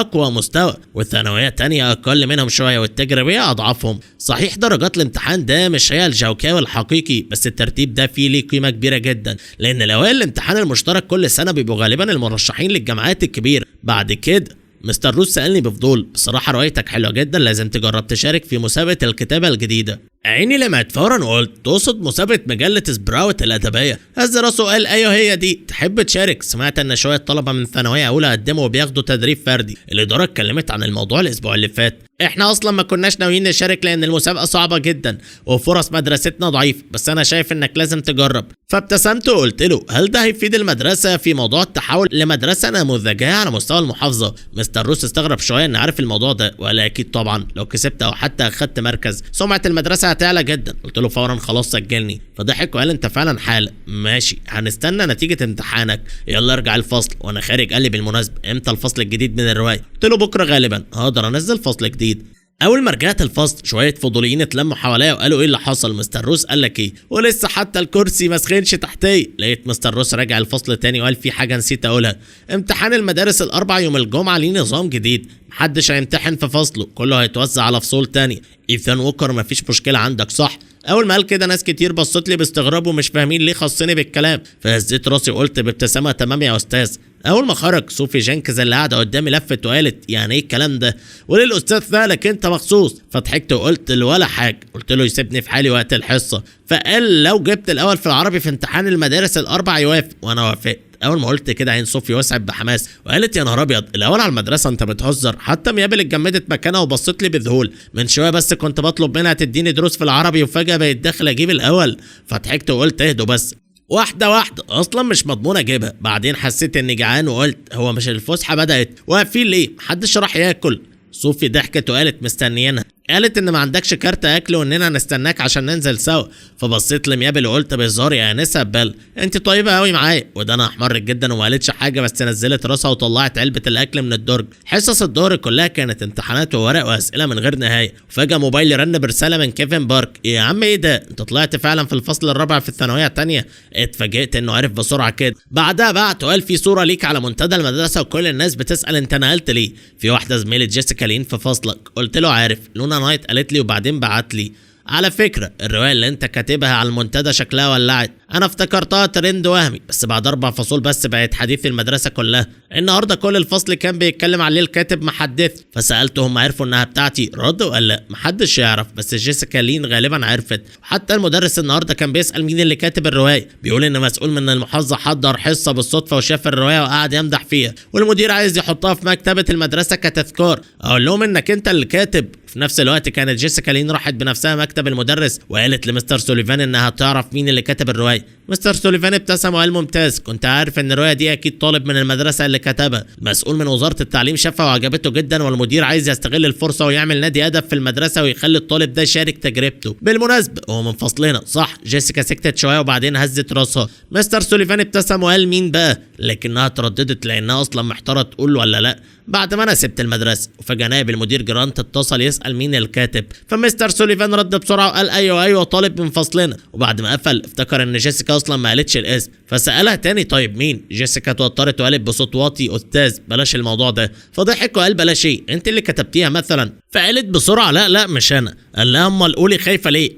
اقوى مستوى، والثانويه الثانيه اقل منهم شويه، والتجريبيه اضعفهم. صحيح درجات الامتحان ده مش هي الجوكاوي الحقيقي بس الترتيب ده فيه ليه قيمه كبيره جدا لان الاوائل الامتحان المشترك كل سنه بيبقوا غالبا المرشحين للجامعات الكبيره. بعد كده مستر روس سألني بفضول بصراحة روايتك حلوة جدا، لازم تجرب تشارك في مسابقة الكتابة الجديدة. عيني لمعت فورا وقلت تقصد مسابقة مجلة سبراوت الأدبية؟ هز راسه وقال ايوه هي دي، تحب تشارك؟ سمعت ان شوية طلبة من ثانوية أولى قدموا وبياخدوا تدريب فردي. الإدارة اتكلمت عن الموضوع الأسبوع اللي فات. احنا اصلا ما كناش ناويين نشارك لان المسابقه صعبه جدا وفرص مدرستنا ضعيفه، بس انا شايف انك لازم تجرب. فابتسمت وقلت له هل ده هيفيد المدرسه في موضوع التحول لمدرسه نموذجيه على مستوى المحافظه؟ مستر روس استغرب شويه ان عارف الموضوع ده وقال اكيد طبعا، لو كسبت او حتى اخدت مركز سمعه المدرسه هتعلى جدا. قلت له فورا خلاص سجلني. فضحك وقال انت فعلا حالة ماشي، هنستنى نتيجه امتحانك، يلا ارجع الفصل. وانا خارج قال لي بالمناسبه امتى الفصل الجديد من الروايه؟ قلت له بكره غالبا هقدر انزل فصل جديد. اول ما رجعت الفصل شويه فضوليين اتلموا حواليا وقالوا ايه اللي حصل؟ مستر روس قال لك ايه؟ ولسه حتى الكرسي ما سخنش تحتي. لقيت مستر روس راجع الفصل تاني وقال في حاجه نسيت اقولها، امتحان المدارس الاربع يوم الجمعه ليه نظام جديد، محدش هيمتحن في فصله، كله هيتوزع على فصول تاني. ايثان ووكر مفيش مشكله عندك صح؟ اول ما قال كده ناس كتير بصت لي باستغراب ومش فاهمين ليه خصني بالكلام، فهزيت راسي وقلت بابتسامه تمام يا استاذ. اول ما خرج صوفي جينكز اللي قاعده قدامي لفت وقالت يعني ايه الكلام ده، وليه الاستاذ ثالك انت مخصوص؟ فضحكت وقلت له ولا حاجه، قلت له يسيبني في حالي وقت الحصه، فقال لو جبت الاول في العربي في امتحان المدارس الاربع يوافق، وانا وافقت. اول ما قلت كده عين صوفي وسعت بحماس وقالت يا نهار ابيض الاول على المدرسه انت بتهزر؟ حتى ميابل اتجمدت مكانها وبصت لي بذهول، من شويه بس كنت بطلب منها تديني دروس في العربي وفجاه بقت داخله اجيب الاول. فضحكت وقلت اهدوا بس، واحدة واحدة اصلا مش مضمون اجيبها. بعدين حسيت اني جعان وقلت هو مش الفسحة بدأت واقفين ليه؟ محدش راح ياكل. صوفي ضحكت وقالت مستنيينها، قالت ان ما عندكش كارت اكل واننا نستناك عشان ننزل سوا. فبصيت لميابل وقلت بهزار يا انسه بل انت طيبه قوي معايا، وده انا احمرت جدا وما قالتش حاجه بس نزلت راسها وطلعت علبه الاكل من الدرج. حصص الظهر كلها كانت امتحانات وورق واسئله من غير نهايه، وفجاه موبايلي رن برساله من كيفن بارك. يا عم ايه ده؟ انت طلعت فعلا في الفصل الرابع في الثانويه الثانيه؟ اتفاجئت انه عرف بسرعه كده. بعدها بعت وقال في صوره ليك على منتدى المدرسه وكل الناس بتسال انت نقلت ليه، في واحده زميله جيسيكا لين في فصلك. قلت له عارف، لونا نايت قالت لي، وبعدين بعت لي على فكرة الرواية اللي انت كاتبها على المنتدى شكلها ولعت. انا افتكرتها ترند وهمي بس بعد 4 فصول بس بقت حديث المدرسة كلها. النهاردة كل الفصل كان بيتكلم عليه الكاتب محدث، فسألته هم عرفوا انها بتاعتي؟ رد وقال لا محدش يعرف بس جيسيكا لين غالبا عرفت. حتى المدرس النهاردة كان بيسأل مين اللي كاتب الرواية، بيقول ان مسؤول من المحافظة حضر حصة بالصدفة وشاف الرواية وقعد يمدح فيها، والمدير عايز يحطها في مكتبة المدرسة كتذكار. اقول لهم انك انت اللي كاتب. في نفس الوقت كانت جيسيكا لين راحت بنفسها مكتب المدرس وقالت لمستر سوليفان انها تعرف مين اللي كتب الروايه. مستر سوليفان ابتسم وقال ممتاز، كنت عارف ان الروايه دي اكيد طالب من المدرسه اللي كتبها. المسؤول من وزاره التعليم شافها وعجبته جدا، والمدير عايز يستغل الفرصه ويعمل نادي ادب في المدرسه ويخلي الطالب ده يشارك تجربته. بالمناسبه هو من فصلنا صح؟ جيسيكا سكتت شويه وبعدين هزت راسها. مستر سوليفان ابتسم وقال مين بقى، لكنها ترددت لانها اصلا محتاره تقول ولا لا. بعد ما انا سبت المدرسه وفجاه نائب المدير جرانت اتصل يسال مين الكاتب، فمستر سوليفان رد بسرعه وقال ايوه طالب من فصلنا. وبعد ما قفل افتكر ان جيسيكا اصلا ما قالتش الاسم، فسالها تاني طيب مين؟ جيسيكا توترت وقالت بصوت واطي استاذ بلاش الموضوع ده. فضحك وقال بلاش ايه، انت اللي كتبتيها مثلا؟ فقالت بسرعه لا مش انا. قال لها امال قولي خايفه ليه؟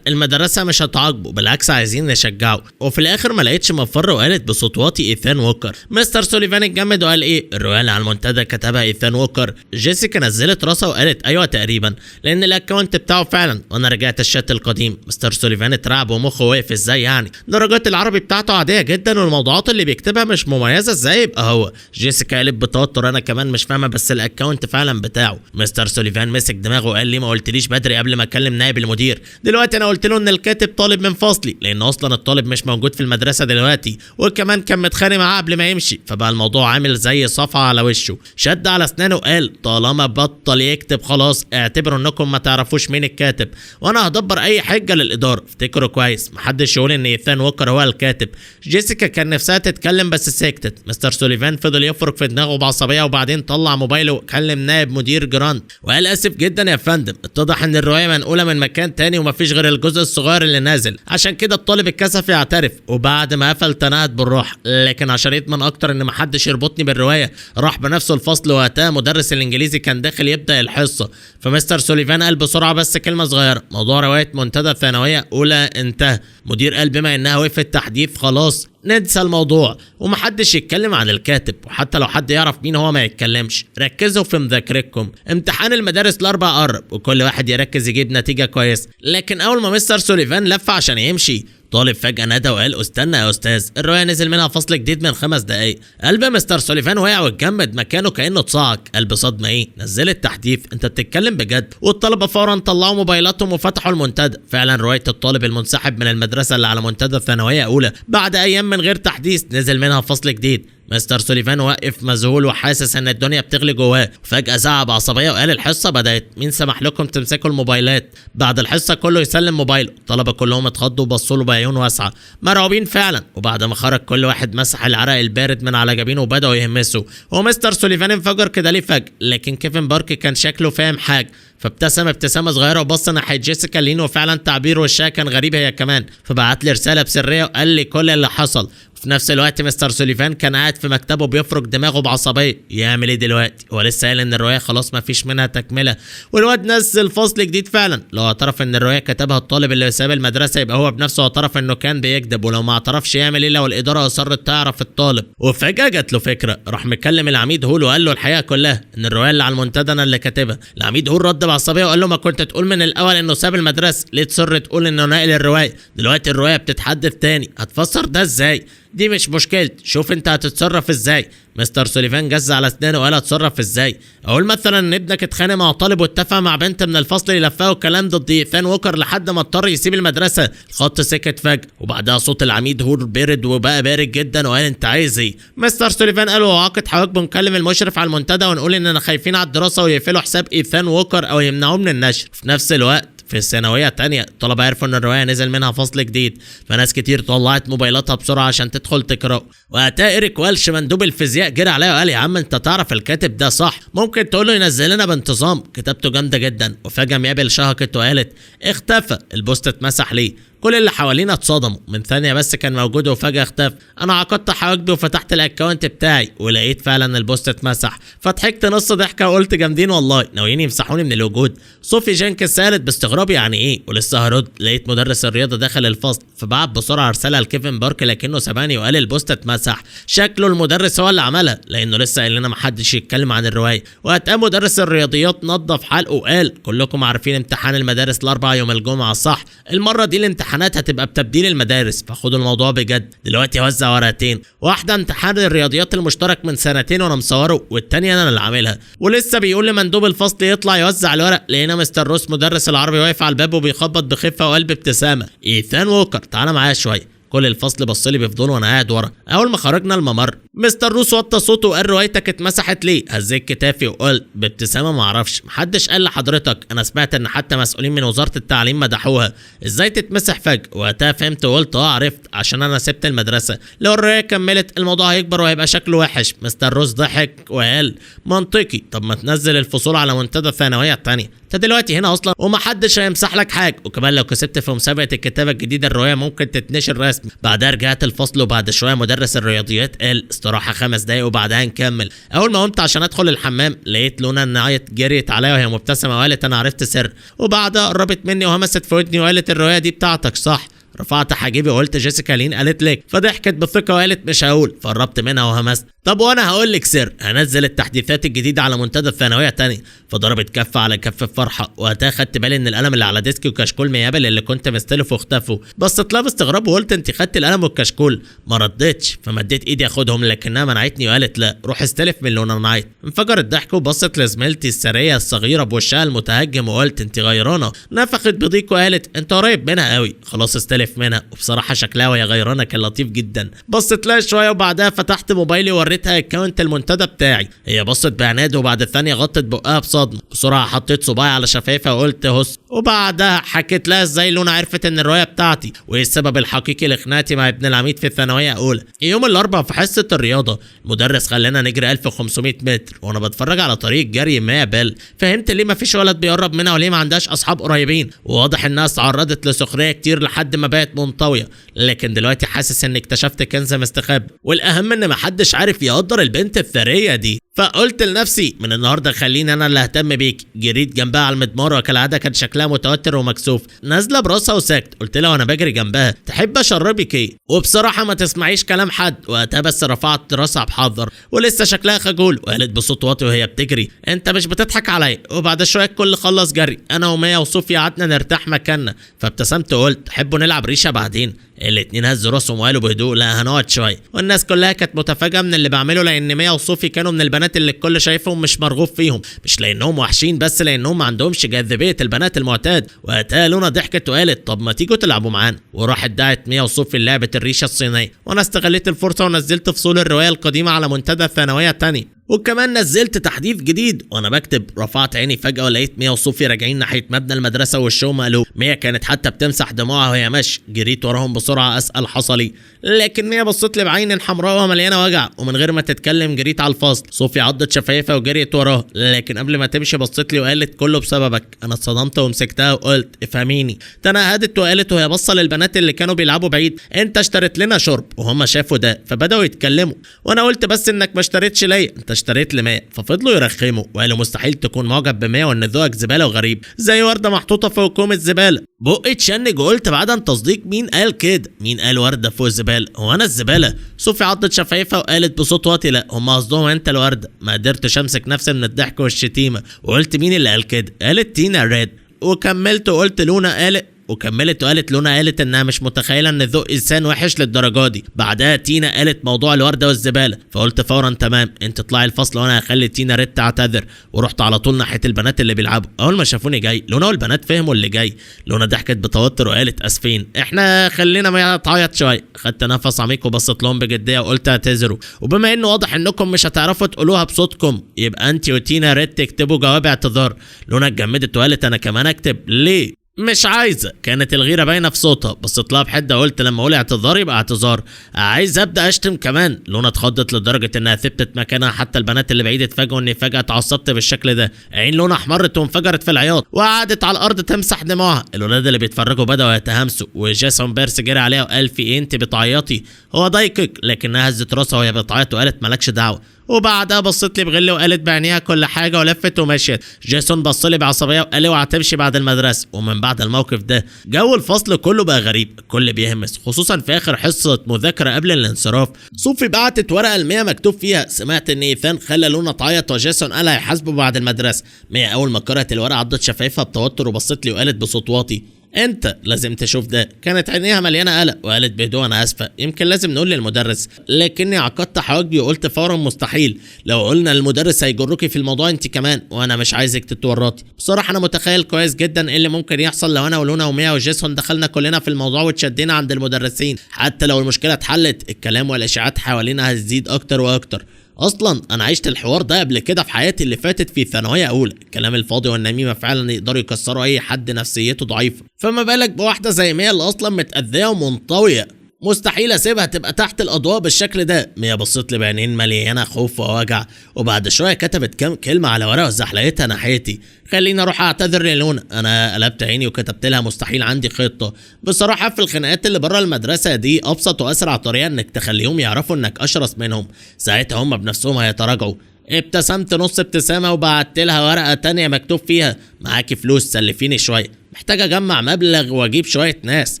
المدرسه مش هتعاقبه، بالعكس عايزين نشجعه. وفي الاخر ما لقيتش مفر وقالت بصوت واطي ايثان ووكر. مستر سوليفان اتجمد وقال ايه الروايه اللي على المنتدى كتبها ايثان ووكر؟ جيسيكا نزلت راسها وقالت ايوه تقريبا لان الاكونت بتاعه فعلا، وانا رجعت الشات القديم. مستر سوليفان اترعب ومخه وقف. ازاي يعني؟ درجات العربي بتاعته عاديه جدا والموضوعات اللي بيكتبها مش مميزه، ازاي يبقى هو؟ جيسيكا قالت بتوتر انا كمان مش فاهمه بس الاكونت فعلا بتاعه. مستر سوليفان مسك دماغه وقال لي ما قلتليش بدري قبل ما اكلم نائب المدير؟ دلوقتي انا قلت له ان الكاتب طالب من فصلي لان اصلا الطالب مش موجود في المدرسه دلوقتي، وكمان كان متخانق معاه قبل ما يمشي، فبقى الموضوع عامل زي صفعه على وشه. شد على اسنانه وقال طالما بطل يكتب خلاص اعتبروا انكم ما تعرفوش مين الكاتب، وانا هدبر اي حجه للاداره. افتكروا كويس محدش يقول ان ايثان ووكر هو الكاتب. جيسيكا كان نفسها تتكلم بس سكتت. مستر سوليفان فضل يفرك في دماغه بعصبيه وبعدين طلع موبايله وكلم نائب مدير جرانت وقال اسف جدا يا فندم، اتضح ان الروايه منقوله من مكان تاني ومفيش غير الجزء الصغير اللي نازل، عشان كده الطالب اتكسف يعترف. وبعد ما قفل تنهد بالراحه، لكن عشان يضمن اكتر ان محدش يربطني بالروايه راح بنفسه الفصل. وقتها مدرس الانجليزي كان داخل يبدا الحصه، فمستر سوليفان قال بسرعه بس كلمه صغيره موضوع روايه منتدى ثانويه اولى انتهى. مدير قال بما انها وقفت تحديث خلاص ننسى الموضوع ومحدش يتكلم عن الكاتب، وحتى لو حد يعرف مين هو ما يتكلمش. ركزوا في مذاكرتكم، امتحان المدارس الاربع قرب وكل واحد يركز يجيب نتيجه كويس. لكن اول ما مستر سوليفان لف عشان يمشي طالب فجأة نادى وقال استنى يا استاذ الرواية نزل منها فصل جديد من 5 دقايق. قلب مستر سوليفان وقع واتجمد مكانه كأنه اتصعق. قلب صدمة ايه؟ نزل التحديث؟ انت بتتكلم بجد؟ والطلبة فورا طلعوا موبايلاتهم وفتحوا المنتدى. فعلا رواية الطالب المنسحب من المدرسة اللي على منتدى الثانوية اولى بعد ايام من غير تحديث نزل منها فصل جديد. مستر سوليفان وقف مذهول وحاسس ان الدنيا بتغلي جواه. فجأة زعق بعصبية وقال الحصة بدأت، مين سمح لكم تمسكوا الموبايلات؟ بعد الحصة كله يسلم موبايله. الطلبة كلهم اتخضوا وبصوا له بعيون واسعة مرعوبين فعلا. وبعد ما خرج كل واحد مسح العرق البارد من على جبينه وبدأوا يهمسوا. ومستر سوليفان انفجر كده ليه فجأة، لكن كيفن بارك كان شكله فاهم حاجة فابتسم ابتسامه صغيره وبص ناحيه جيسيكا لين، وفعلا تعبير وشها كان غريب هي كمان، فبعت لي رساله بسريه وقال لي كل اللي حصل. في نفس الوقت مستر سوليفان كان قاعد في مكتبه بيفرك دماغه بعصبيه. يعمل ايه دلوقتي؟ هو لسه قال ان الروايه خلاص ما فيش منها تكمله، والواد نزل فصل جديد فعلا. لو اعترف ان الروايه كتبها الطالب اللي ساب المدرسه يبقى هو بنفسه اعترف انه كان بيكذب، ولو ما اعترفش يعمل ايه لو الاداره اصرت تعرف الطالب؟ وفجاه جات له فكره، راح مكلم العميد هول وقال له الحقيقه كلها، ان الروايه اللي على المنتدى انا اللي كاتبها. العميد هول رد بعصبيه وقال له ما كنت تقول من الاول انه ساب المدرسه؟ ليه تصر تقول انه ناقل الروايه؟ دلوقتي الروايه بتتحدث تاني، هتفسر ده ازاي؟ دي مش مشكلتي، شوف انت هتتصرف ازاي. مستر سوليفان جز على اسنانه وقال اتصرف ازاي؟ اقول مثلا ان ابنك اتخانق مع طالب واتفق مع بنت من الفصل يلفقوا الكلام ضد ايثان ووكر لحد ما اضطر يسيب المدرسه. الخط سكت فجاه، وبعدها صوت العميد هور برد وبقى بارد جدا وقال انت عايز ايه؟ مستر سوليفان قال له عقد حواجبه نكلم المشرف على المنتدى ونقول اننا خايفين على الدراسه ويقفلوا حساب ايثان ووكر او يمنعوه من النشر. في نفس الوقت في الثانويه الثانيه الطلبه عرفوا ان الروايه نزل منها فصل جديد، فناس كتير طلعت موبايلاتها بسرعه عشان تدخل تقرا. وقتها إيريك والش مندوب الفيزياء جرى عليا وقال يا عم انت تعرف الكاتب ده صح، ممكن تقول له ينزل لنا بانتظام، كتابته جامده جدا. وفجاه ميابل شهقت وقالت اختفى. البوست اتمسح ليه؟ كل اللي حوالينا اتصدموا، من ثانيه بس كان موجود وفجاه اختفى. انا عقدت حواجبي وفتحت الاكونت بتاعي ولقيت فعلا البوست اتمسح، فضحكت نص ضحكه وقلت جامدين والله، ناويين يمسحوني من الوجود. صوفي جينكس سالت باستغراب يعني ايه؟ ولسه هرد لقيت مدرس الرياضه دخل الفصل، فبعت بسرعه رساله لكيفن بارك لكنه سباني وقال البوست اتمسح. شكله المدرس هو اللي عملها لانه لسه قال لنا محدش يتكلم عن الروايه. وقتها مدرس الرياضيات نظف حلقه وقال كلكم عارفين امتحان المدارس الاربعاء يوم الجمعه صح؟ المره دي الامتحانات هتبقى بتبديل المدارس، فخدوا الموضوع بجد. دلوقتي وزع ورقتين، واحده امتحان الرياضيات المشترك من سنتين وانا مصوره، والتانيه انا اللي عاملها. ولسه بيقول لمندوب الفصل يطلع يوزع الورق، لقينا مستر روس مدرس العربي واقف على الباب وبيخبط بخفه وقلب ابتسامه. ايثان ووكر تعالى معايا شويه. كل الفصل بصلي بفضول وانا قاعد ورا. اول ما خرجنا الممر مستر روس وطى صوته وقال روايتك اتمسحت ليه؟ هزيت كتافي وقلت بابتسامه ما اعرفش، محدش قال لحضرتك، انا سمعت ان حتى مسؤولين من وزاره التعليم مدحوها، ازاي تتمسح فجاه؟ وقتها فهمت وقلت عرفت، عشان انا سبت المدرسه، لو الروايه كملت الموضوع هيكبر وهيبقى شكله وحش. مستر روس ضحك وقال منطقي، طب ما تنزل الفصول على منتدى الثانويه الثانيه، انت دلوقتي هنا اصلا ومحدش هيمسح لك حاجه، وكمان لو كسبت في مسابقه الكتابه الجديده الروايه ممكن تتنشر رسمي. بعدها رجعت الفصل وبعد شويه مدرس الرياضيات قال استراحه 5 دقايق وبعدها نكمل. اول ما قمت عشان ادخل الحمام لقيت لونا نعيت جريت عليا وهي مبتسمه وقالت انا عرفت سر، وبعدها قربت مني وهمست في ودني وقالت الروايه دي بتاعتك صح؟ رفعت حاجبي وقلت جيسيكا لين قالت لك، فضحكت بثقه وقالت مش هقول، فقربت منها وهمست طب وانا هقول لك سر، هنزل التحديثات الجديده على منتدى الثانويه الثانيه. فضربت كف على كف بفرحه، وقتها خدت بالي ان القلم اللي على ديسكي وكشكول ميابل اللي كنت مستلفه اختفوا. بصيت لها باستغراب وقلت انت خدت القلم والكشكول؟ ما ردتش، فمديت ايدي اخدهم لكنها منعتني وقالت لا روح استلف من لونا نايت. انفجرت ضحك وبصت لزميلتي السريه الصغيره بوشها المتهجم وقلت انت غيرانه. نفخت بضيق وقالت انت قريب منها قوي، خلاص استلف منها. وبصراحه شكلها وهي غيرانه كان لطيف جدا. بصت لها شويه وبعدها فتحت موبايلي ووريتها اكونت المنتدى بتاعي. هي بصت بعناد وبعد الثانيه غطت بقها بصدمه. بسرعه حطيت صباعي على شفايفها وقلت هس، وبعدها حكيت لها ازاي لونا عرفت ان الروايه بتاعتي وايه السبب الحقيقي لخناقتي مع ابن العميد في الثانويه الاولى. يوم الاربعاء في حصه الرياضه المدرس خلانا نجري 1500 متر، وانا بتفرج على طريق جري ميابل فهمت ليه مفيش ولد بيقرب منها وليه ما عندهاش اصحاب قريبين، وواضح انها اتعرضت لسخريه كتير لحد ما بقت منطويه. لكن دلوقتي حاسس اني اكتشفت كنز مستخبي، والاهم ان محدش عارف يقدر البنت الثريه دي. فقلت لنفسي من النهارده خليني انا اللي اهتم بيك. جريت جنبها على المدمار وكالعاده كان شكلها متوتر ومكسوف، نازله براسها وساكت. قلت لها وانا بجري جنبها تحب اشربك ايه؟ وبصراحه ما تسمعيش كلام حد. وقتها بس رفعت راسها بحذر ولسه شكلها خجول، وقالت بصوت واطي وهي بتجري انت مش بتضحك عليا؟ وبعد شويه الكل خلص جري، انا وميا وصوفيا قعدنا نرتاح مكاننا. فابتسمت وقلت تحبوا نلعب ريشه بعدين؟ الاتنين هزوا راسهم وقالوا بهدوء لا هنقعد شويه. والناس كلها كانت متفاجئه من اللي بعمله، لان ميا وصوفي كانوا من البنات اللي الكل شايفهم مش مرغوب فيهم، مش لانهم وحشين بس لانهم ما عندهمش جاذبيه البنات المعتاد. وقتها لونا ضحكت وقالت طب ما تيجوا تلعبوا معانا، وراحت دعت ميا وصوفي لعبه الريشه الصينيه، وانا استغليت الفرصه ونزلت فصول الروايه القديمه على منتدى الثانويه الثانيه. وكمان نزلت تحديث جديد. وانا بكتب رفعت عيني فجأة ولقيت ميا وصوفي راجعين ناحية مبنى المدرسة وشهم مقلوب. ميا كانت حتى بتمسح دموعها وهي ماشية. جريت وراهم بسرعة اسأل حصل ايه، لكن ميا بصت لي بعين حمراء ومليانة وجع، ومن غير ما تتكلم جريت على الفصل. صوفي عضت شفايفها وجريت وراها، لكن قبل ما تمشي بصت لي وقالت كله بسببك. انا اتصدمت ومسكتها وقلت افهميني. تنهدت وقالت وهي بصة للبنات اللي كانوا بيلعبوا بعيد انت اشتريت لنا شرب، وهم شافوا ده فبدأوا يتكلموا، وانا قلت بس انك ما اشتريتش ليا، انت اشتريت لميا. ففضلوا يرخموا وقالوا مستحيل تكون معجب بميا وان ذوقك زبالة وغريب زي وردة محطوطة فوق كوم الزبالة. بقي اتشنج وقلت بعد عن تصديق مين قال كده؟ مين قال وردة فوق الزبالة؟ هو انا الزبالة؟ صوفي عضت شفايفها وقالت بصوت واطي لا هم قصدهم انت الوردة. ما قدرتش امسك نفسي من الضحك والشتيمة وقلت مين اللي قال كده؟ قالت تينا ريد. وكملت وقلت لونا قالت وقالت لونا قالت انها مش متخيله ان ذوق انسان وحش للدرجه دي. بعدها تينا قالت موضوع الورده والزباله، فقلت فورا تمام انت اطلعي الفصل وانا هخلي تينا ريد تعتذر. ورحت على طول ناحيه البنات اللي بيلعبوا. اول ما شافوني جاي لونا والبنات فهموا اللي جاي. لونا ضحكت بتوتر وقالت اسفين احنا خلينا ما تعيط شويه. خدت نفس عميق وبصيت لهم بجديه وقلت اعتذروا، وبما انه واضح انكم مش هتعرفوا تقولوها بصوتكم يبقى انت وتينا ريد تكتبوا جواب اعتذار. لونا اتجمدت وقالت انا كمان اكتب. ليه؟ مش عايزه. كانت الغيره باينه في صوتها. بصيت لها بحده قلت لما اقول اعتذار يبقى اعتذار. عايز ابدا اشتم كمان. لونا اتخضت لدرجه انها ثبتت مكانها، حتى البنات اللي بعيد اتفاجئوا اني فجاه اتعصبت بالشكل ده. عين لونا احمرت وانفجرت في العياط وقعدت على الارض تمسح دموعها. الولاد اللي بيتفرجوا بداوا يتهامسوا، وجيسون بيرس جري عليها وقال في ايه انت بتعيطي؟ هو ضايقك؟ لكنها هزت راسها وهي بتعيط وقالت مالكش دعوه. وبعدها بصت لي بغل وقالت بعينيها كل حاجه ولفت ومشيت. جيسون بص لي بعصبيه وقال لي اوعى تمشي بعد المدرسه. ومن بعد الموقف ده جو الفصل كله بقى غريب، الكل بيهمس خصوصا في اخر حصه مذاكره قبل الانصراف. صوفي بعتت ورقه لميا مكتوب فيها سمعت ان ايثان خلى لونا تعيط وجيسون قال هيحاسبه بعد المدرسه. ميا اول ما قرأت الورقه عضت شفايفها بتوتر وبصت لي وقالت بصوت واطي انت لازم تشوف ده. كانت عينيها مليانه قلق وقالت بهدوء انا اسفه يمكن لازم نقول للمدرس. لكني عقدت حواجبي وقلت فورا مستحيل، لو قلنا للمدرس هيجركي في الموضوع انت كمان، وانا مش عايزك تتورطي. بصراحه انا متخيل كويس جدا ايه اللي ممكن يحصل لو انا ولونا وميا وجيسون دخلنا كلنا في الموضوع وتشدينا عند المدرسين. حتى لو المشكله اتحلت الكلام والاشاعات حوالينا هتزيد اكتر واكتر. اصلا انا عشت الحوار ده قبل كده في حياتي اللي فاتت في ثانويه اولى. الكلام الفاضي والنميمه فعلا يقدروا يكسروا اي حد نفسيته ضعيفه، فما بالك بواحده زي ميا اللي اصلا متاذيه ومنطويه. مستحيل اسيبها تبقى تحت الاضواء بالشكل ده. ميا بصت لي بعينين مليانه خوف ووجع، وبعد شويه كتبت كام كلمه على ورقه وزحلقتها ناحيتي. خليني اروح اعتذر للونا. انا قلبت عيني وكتبت لها مستحيل عندي خطه. بصراحه في الخناقات اللي بره المدرسه دي ابسط واسرع طريقه انك تخليهم يعرفوا انك اشرس منهم، ساعتها هم بنفسهم هيتراجعوا. ابتسمت نص ابتسامه وبعت لها ورقه تانية مكتوب فيها معاكي فلوس سلفيني شويه، محتاج اجمع مبلغ واجيب شويه ناس.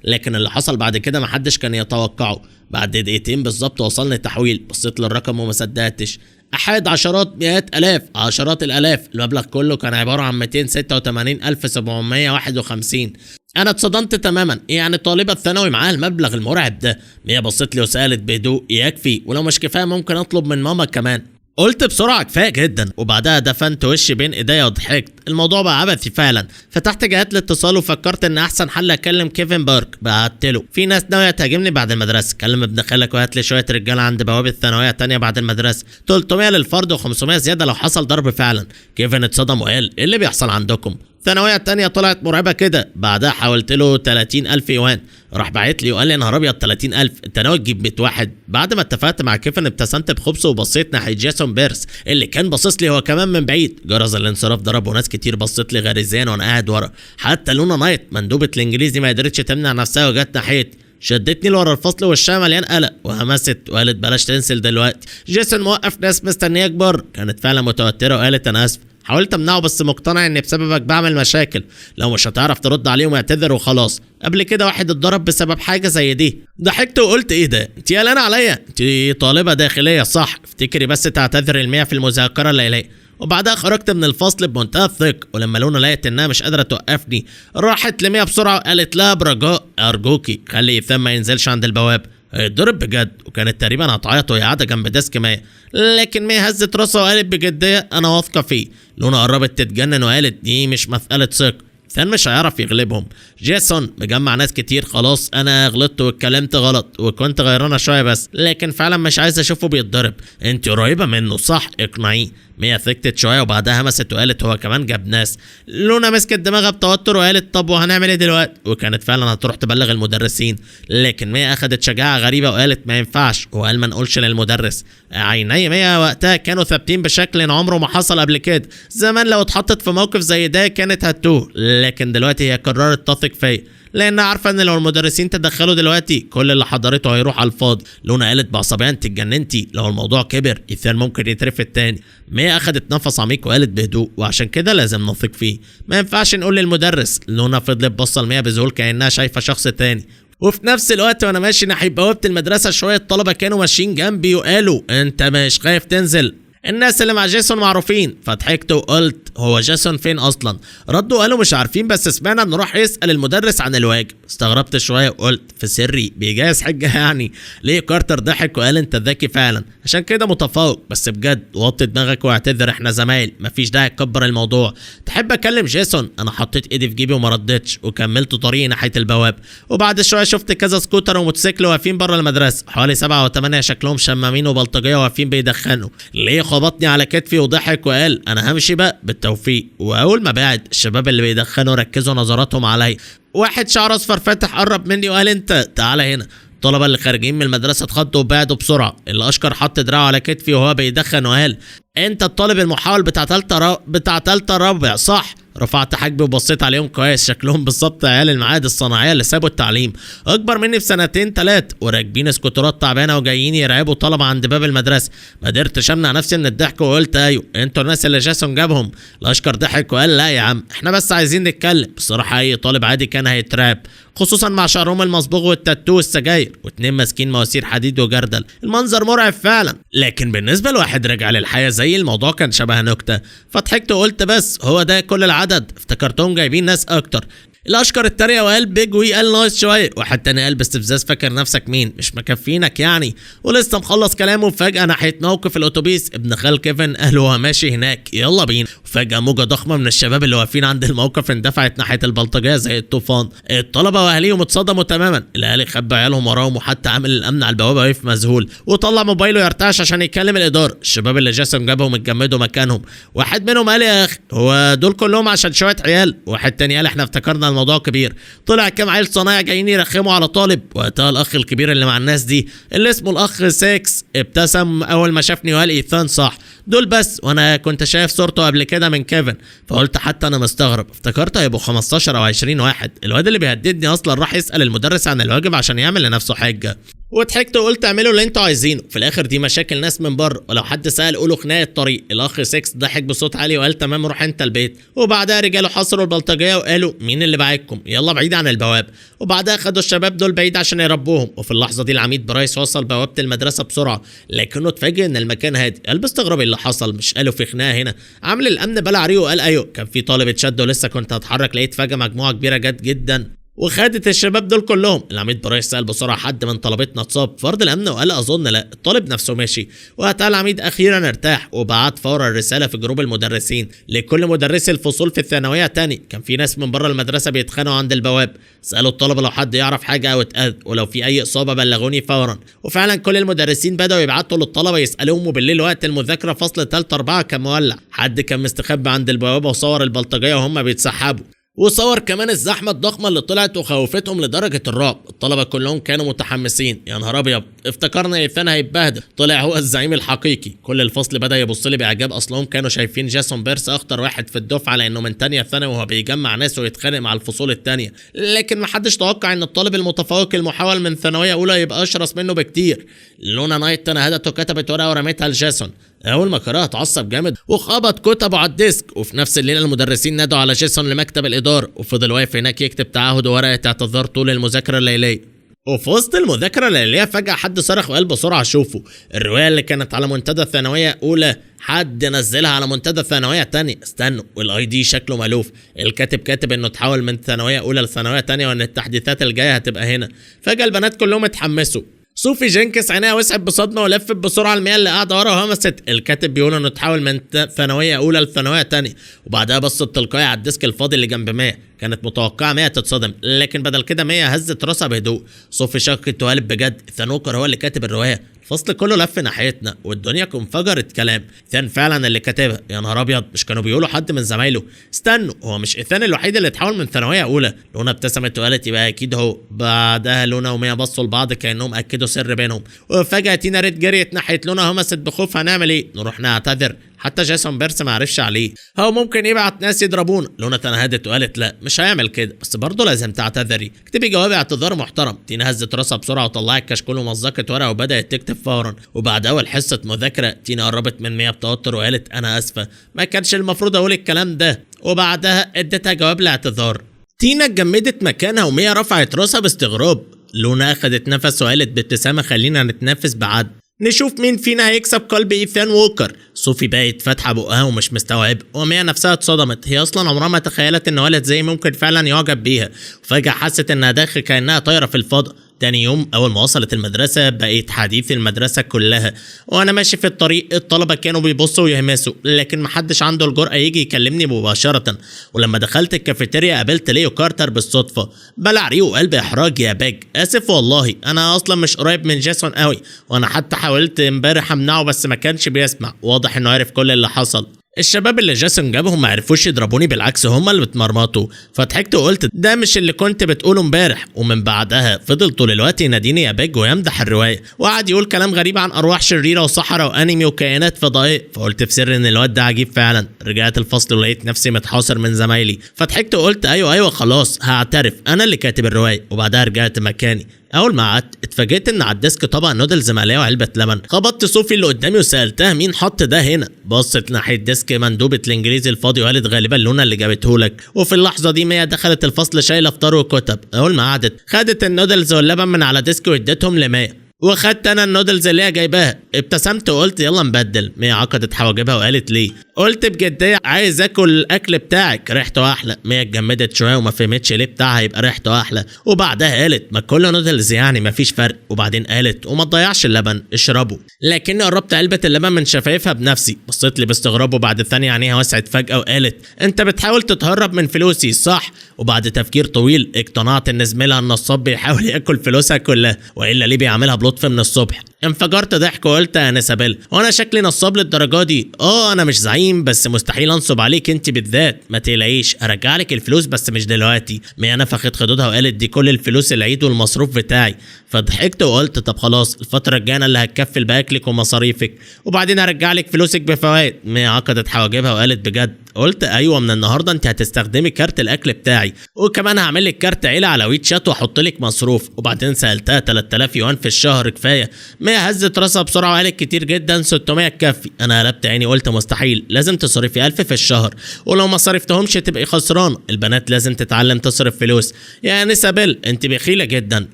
لكن اللي حصل بعد كده محدش كان يتوقعه. بعد دقيقتين بالظبط وصلني التحويل. بصيت للرقم وما صدقتش. احاد عشرات مئات الاف عشرات الالاف. المبلغ كله كان عباره عن 286,751. انا اتصدمت تماما. يعني الطالبه الثانوي معاها المبلغ المرعب ده؟ ميا بصت لي وسالت بهدوء يكفي؟ ولو مش كفايه ممكن اطلب من ماما كمان. قلت بسرعه كفايه جدا، وبعدها دفنت وشي بين ايديا وضحكت. الموضوع بقى عبثي فعلا. فتحت جهات الاتصال وفكرت ان احسن حل اكلم كيفن بارك. بعت له في ناس ناويه تهاجمني بعد المدرسه، كلم ابن خالك وهات لي شويه رجاله عند بوابه الثانويه الثانيه بعد المدرسه، 300 للفرد و500 زياده لو حصل ضرب فعلا. كيفن اتصدم وقال ايه اللي بيحصل عندكم؟ الثانويه الثانيه طلعت مرعبه كده. بعدها حاولت له 30,000 يوان. راح باعت لي وقال لي نهار ابيض 30,000 انت ناوي تجيب 100 واحد؟ بعد ما اتفقت مع كيفن ابتسمت بخبث وبصيت ناحيه جيسون بيرس اللي كان باصص لي هو كمان من بعيد. جرس الانصراف ضرب وناس كتير بصت لي غريزيا وانا قاعد ورا. حتى لونا نايت مندوبه الانجليزي ما قدرتش تمنع نفسها وجت ناحيتي، شدتني لورا الفصل وشها مليان قلق وهمست وقالت بلاش تنسل دلوقتي. جيسون موقف ناس مستنياك بره. كانت فعلا متوتره وقالت انا اسف. حاولت امنعه بس مقتنع ان بسببك بعمل مشاكل. لو مش هتعرف ترد عليهم اعتذر وخلاص. قبل كده واحد اتضرب بسبب حاجه زي دي. ضحكت وقلت ايه ده؟ انت قلقانه عليا؟ انت طالبه داخليه صح؟ افتكري بس تعتذر المية في المذاكره الليليه. وبعدها خرجت من الفصل بمنتهى الثقه. ولما لونا لقيت انها مش قادره توقفني راحت لمية بسرعه وقالت لها برجاء ارجوكي خلي ايثان ما ينزلش عند البواب هيتضرب بجد. وكانت تقريبا هتعيط وهي قاعده جنب ديسك مية، لكن مية هزت راسها وقالت بجديه انا واثقه فيه. لونا قربت تتجنن وقالت دي مش مساله ثقه، ثان مش هيعرف يغلبهم. جيسون مجمع ناس كتير، خلاص انا غلطت واتكلمت غلط وكنت غيرانه شويه بس، لكن فعلا مش عايز اشوفه بيتضرب. انت قريبه منه صح، اقنعيه. ميا سكتت شويه وبعدها همست وقالت هو كمان جاب ناس. لونا مسكت دماغها بتوتر وقالت طب وهنعمل ايه دلوقتي، وكانت فعلا هتروح تبلغ المدرسين، لكن ميا اخدت شجاعه غريبه وقالت ما ينفعش، وقال ما نقولش للمدرس. عيني ميا وقتها كانوا ثابتين بشكل عمره ما حصل قبل كده. زمان لو اتحطت في موقف زي ده كانت هتوه، لكن دلوقتي هي قررت تثق فيا لان عارفه ان لو المدرسين تدخلوا دلوقتي كل اللي حضرته هيروح على الفاضي. لونا قالت بعصبيه انت اتجننتي، لو الموضوع كبر ايثان ممكن يترفد تاني. ميا اخدت نفس عميق وقالت بهدوء وعشان كده لازم نثق فيه، ما ينفعش نقول للمدرس. لونا فضلت بصه لميا بذهول كانها شايفه شخص تاني. وفي نفس الوقت وانا ماشي ناحيه بوابه المدرسه شويه طلبه كانوا ماشيين جنبي وقالوا انت مش خايف تنزل؟ الناس اللي مع جيسون معروفين. فضحكت وقلت هو جيسون فين اصلا؟ ردوا قالوا مش عارفين بس سمعنا انه راح يسال المدرس عن الواجب. استغربت شويه وقلت في سري بيجهز حجه يعني. ليه كارتر ضحك وقال انت ذكي فعلا عشان كده متفوق، بس بجد وطي دماغك واعتذر احنا زمايل، مفيش داعي تكبر الموضوع. تحب اكلم جيسون؟ انا حطيت ايدي في جيبي وما ردتش وكملت طريقي ناحيه البوابه. وبعد شويه شفت كذا سكوتر وموتوسيكل واقفين بره المدرسه، حوالي 7 أو 8 شكلهم شمامين وبلطجيه واقفين بيدخنوا. ليه خبطني على كتفي وضحك وقال انا همشي بقى بالتوفيق. واول ما بعد الشباب اللي بيدخنوا ركزوا نظراتهم عليا. واحد شعر اصفر فاتح قرب مني وقال انت تعالى هنا. الطلبه اللي خارجين من المدرسه اتخضوا وبعدوا بسرعه. الاشقر حط دراعه على كتفي وهو بيدخن وقال انت الطالب المحاول بتاع تالتة رابع صح؟ رفعت حاجبي وبصيت عليهم كويس، شكلهم بالظبط عيال المعاهد الصناعيه اللي سابوا التعليم، اكبر مني بسنتين 3 وراكبين سكوترات تعبانه وجايين يرعبوا طلبه عند باب المدرسه. ما قدرتش امنع نفسي من الضحك وقلت ايوه انتوا الناس اللي جاسون جابهم. الاشقر ضحك وقال لا يا عم احنا بس عايزين نتكلم. بصراحه اي طالب عادي كان هيترعب، خصوصا مع شعرهم المصبوغ والتاتو والسجاير واتنين ماسكين مواسير حديد وجردل. المنظر مرعب فعلا، لكن بالنسبه لواحد رجع للحياه زي الموضوع كان شبه نكته. فضحكت وقلت بس هو ده كل العدد؟ افتكرتهم جايبين ناس اكتر. الاشقر اتريق وقال بيج وي قال نايس شويه، واحد تاني قال باستفزاز فاكر نفسك مين مش مكفينك يعني. ولسه مخلص كلامه فجاه ناحيه موقف الاتوبيس ابن خال كيفن قال وهو ماشي هناك يلا بينا. وفجاه موجه ضخمه من الشباب اللي واقفين عند الموقف اندفعت ناحيه البلطجيه زي الطوفان. الطلبه واهاليهم اتصدموا تماما، الاهالي خبوا عيالهم وراهم وحتى عامل الامن على البوابه وقف مذهول وطلع موبايله يرتعش عشان يكلم الاداره. الشباب اللي جاسم جابهم اتجمدوا مكانهم. واحد منهم قال يا اخي هو دول كلهم عشان شويه عيال؟ واحد تاني قال احنا افتكرنا الموضوع كبير، طلع كام عيل صنايع جايين يرخموا على طالب. وقتها الاخ الكبير اللي مع الناس دي اللي اسمه الاخ 6 ابتسم اول ما شافني وقال ايثان صح دول بس، وانا كنت شايف صورته قبل كده من كيفن. فقلت حتى انا مستغرب، افتكرت هيبقوا 15 او 20 واحد. الواد اللي بيهددني اصلا راح يسال المدرس عن الواجب عشان يعمل لنفسه حجه. وضحكت وقلت اعملوا اللي انتوا عايزينه، في الاخر دي مشاكل ناس من بره ولو حد سال قولوا خناقه طريق. الاخ 6 ضحك بصوت عالي وقال تمام روح انت البيت. وبعدها رجالوا حصروا البلطجيه وقالوا مين اللي بعتكم يلا بعيد عن البوابه. وبعدها خدوا الشباب دول بعيد عشان يربوهم. وفي اللحظه دي العميد برايس وصل بوابه المدرسه بسرعه، لكنه اتفاجئ ان المكان هادي. قال باستغراب اللي حصل، مش قالوا في خناقه هنا؟ عامل الامن بلع ريقه وقال ايوه كان في طالب اتشد ولسه كنت هتحرك لقيت فجاه مجموعه كبيره جت جدا وخدت الشباب دول كلهم. العميد برايس سأل بسرعه حد من طلبتنا اتصاب؟ فرد الامن وقال اظن لا، الطالب نفسه ماشي. وقتها العميد اخيرا ارتاح وبعت فورا رساله في جروب المدرسين لكل مدرسي الفصول في الثانويه تاني. كان في ناس من بره المدرسه بيتخانقوا عند البواب، سالوا الطلبه لو حد يعرف حاجه او اتاذى ولو في اي اصابه بلغوني فورا. وفعلا كل المدرسين بداوا يبعتوا للطلبه يسالوهم، وبالليل وقت المذاكره فصل 3 4 كان مولع. حد كان مستخبي عند البوابه وصور البلطجيه وهم بيتسحبوا، وصور كمان الزحمه الضخمه اللي طلعت وخوفتهم لدرجه الرعب. الطلبه كلهم كانوا متحمسين. يا نهار ابيض افتكرنا ايثان هيتبهدل، طلع هو الزعيم الحقيقي. كل الفصل بدا يبص لي باعجاب، اصلهم كانوا شايفين جاسون بيرس اخطر واحد في الدفعه لانه من تانية ثانوي وهو بيجمع ناس ويتخانق مع الفصول التانية. لكن محدش توقع ان الطالب المتفوق المحاول من ثانويه اولى يبقى اشرس منه بكتير. لونا نايت تنهدت وكتبت ورقه ورميتها لجاسون. اول ما قراها اتعصب جامد وخبط كتبه على الديسك. وفي نفس الليله المدرسين نادوا على جيسون لمكتب الاداره، وفضل واقف هناك يكتب تعهد وورقه اعتذار طول المذاكره الليليه. وفي وسط المذاكره الليليه فجاه حد صرخ وقال بسرعه شوفوا الروايه اللي كانت على منتدى الثانويه اولى حد نزلها على منتدى الثانويه تانية. استنوا، والاي دي شكله مالوف. الكاتب كاتب انه تحول من ثانويه اولى لثانويه تانية وان التحديثات الجايه هتبقى هنا. فجاه البنات كلهم اتحمسوا. صوفي جينكس عينيها وسعت بصدمه ولفت بسرعه المياه اللي قاعده ورا وهمست. الكاتب بيقول انه تحول من ثانويه اولى لثانويه ثانيه. وبعدها بصت تلقائي على الديسك الفاضي اللي جنب مياه. كانت متوقعه ميا تتصدم، لكن بدل كده ميا هزت راسها بهدوء. صوفي شكت وقالت بجد ثانوكر هو اللي كاتب الروايه؟ الفصل كله لف ناحيتنا والدنيا انفجرت كلام. إيثان فعلا اللي كاتبها؟ يا نهار ابيض، مش كانوا بيقولوا حد من زمايله؟ استنوا، هو مش إيثان الوحيد اللي اتحول من ثانويه اولى؟ لونا ابتسمت وقالت يبقى اكيد هو. بعدها لونا وميا بصوا لبعض كانهم اكدوا سر بينهم، وفجاه تينا ريد جريت ناحيه لونا همست بخوف. هنعمل ايه؟ نروح نعتذر؟ حتى جيسون بيرس ما عرفش عليه، هو ممكن يبعت ناس يضربونا. لونا تنهدت وقالت لا مش هيعمل كده، بس برضه لازم تعتذري، اكتبي جواب اعتذار محترم. تينا هزت راسها بسرعه وطلعت كشكول ومزقت ورقه وبدات تكتب فورا. وبعد اول حصه مذاكره تينا قربت من ميا بتوتر وقالت انا اسفه، ما كانش المفروض اقول الكلام ده. وبعدها اديتها جواب الاعتذار. تينا اتجمدت مكانها وميا رفعت راسها باستغراب. لونا اخدت نفس وقالت بابتسامه خلينا نتنافس بعد، نشوف مين فينا هيكسب قلب إيثان ووكر. صوفي بقت فاتحه بقها ومش مستوعب، وميا نفسها اتصدمت، هي اصلا عمرها ما تخيلت ان ولد زي ممكن فعلا يعجب بيها. وفجاه حست انها داخل كانها طايره في الفضاء. تاني يوم اول ما وصلت المدرسه بقيت حديث المدرسه كلها. وانا ماشي في الطريق الطلبه كانوا بيبصوا ويهمسوا، لكن محدش عنده الجرأه يجي يكلمني مباشره. ولما دخلت الكافيتيريا قابلت ليو كارتر بالصدفه، بلع ريقه قلب احراج يا باج. اسف والله، انا اصلا مش قريب من جيسون قوي، وانا حتى حاولت امبارح امنعه بس ما كانش بيسمع. واضح انه عارف كل اللي حصل. الشباب اللي جيسون جابهم ما عرفوش يضربوني، بالعكس هم اللي بتمرمطوا. فضحكت وقلت ده مش اللي كنت بتقوله امبارح. ومن بعدها فضل طول الوقت يناديني يا بيج ويمدح الروايه، وقعد يقول كلام غريب عن ارواح شريره وصحراء وانمي وكائنات فضائيه. فقلت في سر ان الواد ده عجيب فعلا. رجعت الفصل ولقيت نفسي متحاصر من زمايلي، فضحكت وقلت ايوه خلاص هعترف انا اللي كاتب الروايه. وبعدها رجعت مكاني. اول ما قعدت اتفاجئت ان على الديسك طبق نودلز مقليه وعلبه لبن. خبطت صوفي اللي قدامي وسالتها مين حط ده هنا. بصت ناحيه ديسك مندوبه الانجليزي الفاضي وقالت غالبا لونا اللي جابته لك. وفي اللحظه دي ميا دخلت الفصل شايله فطار وكتب. اول ما قعدت خدت النودلز واللبن من على ديسك واديتهم لميا، وخدت انا النودلز اللي هي جايباها. ابتسمت وقلت يلا نبدل. ميا عقدت حواجبها وقالت ليه؟ قلت بجديه عايز اكل الاكل بتاعك، ريحته احلى. ميا اتجمدت شويه وما فهمتش ليه بتاعها يبقى ريحته احلى. وبعدها قالت ما كل نودلز يعني مفيش فرق. وبعدين قالت وما تضيعش اللبن اشربه. لكني قربت علبه اللبن من شفايفها بنفسي. بصيت لي باستغراب وبعد ثانيه عينيها وسعت فجاه وقالت انت بتحاول تتهرب من فلوسي صح؟ وبعد تفكير طويل اقتنعت ان زميلها النصاب بيحاول ياكل فلوسها كلها، والا ليه بيعملها بلطف من الصبح. انفجرت ضحك وقلت يا نسابيل وانا شكلي نصاب للدرجه دي؟ انا مش زعيم بس مستحيل انصب عليك انت بالذات. ما تقلقيش هرجع لك الفلوس بس مش دلوقتي. ميا نفخت خدودها وقالت دي كل الفلوس العيد والمصروف بتاعي. فضحكت وقلت طب خلاص الفتره الجايه انا اللي هتكفل باكلك ومصاريفك وبعدين هرجع لك فلوسك بفوائد. ميا عقدت حواجبها وقالت بجد؟ قلت ايوه من النهارده انت هتستخدمي كارت الاكل بتاعي، وكمان هعمل لك كارت عيله على ويتشات واحط لك مصروف. وبعدين سالتها 3000 يوان في الشهر كفايه؟ ميا هزت راسها بسرعه وقالت كتير جدا 600 تكفي. انا قلبت عيني قلت مستحيل، لازم تصرفي 1000 في الشهر، ولو ما صرفتهمش تبقي خسرانه. البنات لازم تتعلم تصرف فلوس. يا نسابيل انت بخيله جدا.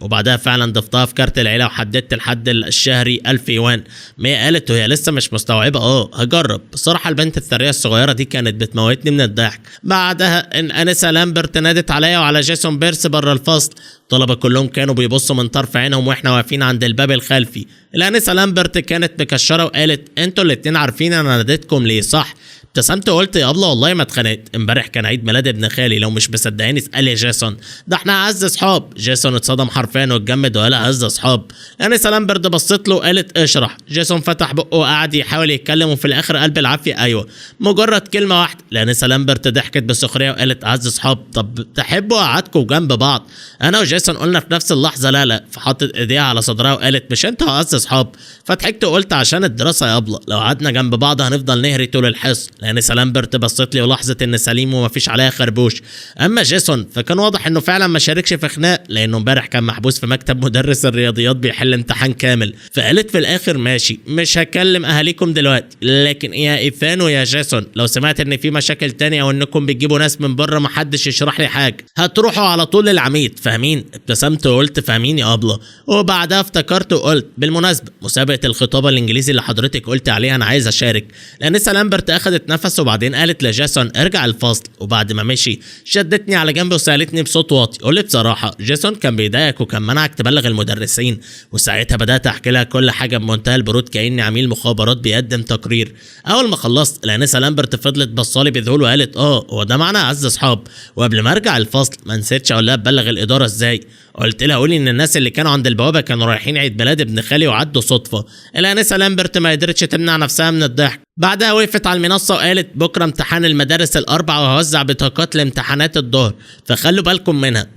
وبعدها فعلا ضفتها في كارت العيله وحددت الحد الشهري 1000 يوان. ميا قالت وهي لسه مش مستوعبه هجرب. بصراحه البنت الثريه الصغيره دي كانت بتموتني من الضحك. بعدها ان انسه لامبرت نادت عليا وعلى جيسون بيرس بره الفصل. الطلبه كلهم كانوا بيبصوا من طرف عينهم واحنا واقفين عند الباب الخلفي. الانسه لامبرت كانت مكشره وقالت انتوا الاتنين عارفين انا ناديتكم ليه صح؟ ابتسمت وقلت يا ابله والله ما اتخانقت، امبارح كان عيد ميلاد ابن خالي، لو مش مصدقاني اسالي جيسون، ده احنا اعز اصحاب. جيسون اتصدم حرفيا واتجمد وقال اعز اصحاب. انسه لامبرت بصت له وقالت اشرح. جيسون فتح بقه وقعد يحاول يتكلم وفي الاخر قال بالعافيه ايوه مجرد كلمه واحده. الانسه لامبرت ضحكت بسخريه وقالت اعز اصحاب؟ طب تحبوا قعدكم جنب بعض؟ انا وجيسون قلنا في نفس اللحظه لا. فحطت ايديها على صدرها وقالت مش انت اعز اصحاب؟ فضحكت وقلت عشان الدراسه يا ابله، لو قعدنا جنب بعض هنفضل نهري طول الحصه. الانسه لامبرت بصت لي ولاحظت ان سليم ومفيش عليها خربوش. اما جيسون فكان واضح انه فعلا ما شاركش في خناق، لانه امبارح كان محبوس في مكتب مدرس الرياضيات بيحل امتحان كامل. فقالت في الاخر ماشي مش هكلم اهاليكم دلوقتي، لكن يا ايثان ويا جيسون لو سمعت ان في مشاكل تانية او انكم بتجيبوا ناس من بره محدش يشرح لي حاجه هتروحوا على طول للعميد، فاهمين؟ ابتسمت وقلت فاهمين يا ابله. وبعدها افتكرت وقلت بالمناسبه مسابقه الخطابه الانجليزي اللي حضرتك قلت عليها انا عايز اشارك. الانسه لامبرت اخذت نفس وبعدين قالت لجيسون ارجع الفصل. وبعد ما مشي شدتني على جنب وسالتني بصوت واطي قول لي بصراحه جيسون كان بيضايقك وكان منعك تبلغ المدرسين؟ وساعتها بدات احكي لها كل حاجه بمنتهى البرود كاني عميل مخابرات بيقدم تقرير. اول ما خلصت الانسه لامبرت فضلت بصالي بذهول وقالت هو ده معنى اعز اصحاب. وقبل ما ارجع الفصل ما نسيتش اقول لها تبلغ الاداره ازاي. قلت لها قولي ان الناس اللي كانوا عند البوابه كانوا رايحين عيد ميلاد ابن خالي وعدوا صدفه. الانسه لامبرت ما قدرتش تمنع نفسها من الضحك. بعدها وقفت على المنصه وقالت بكره امتحان المدارس الاربع وهوزع بطاقات لامتحانات الظهر فخلوا بالكم منها.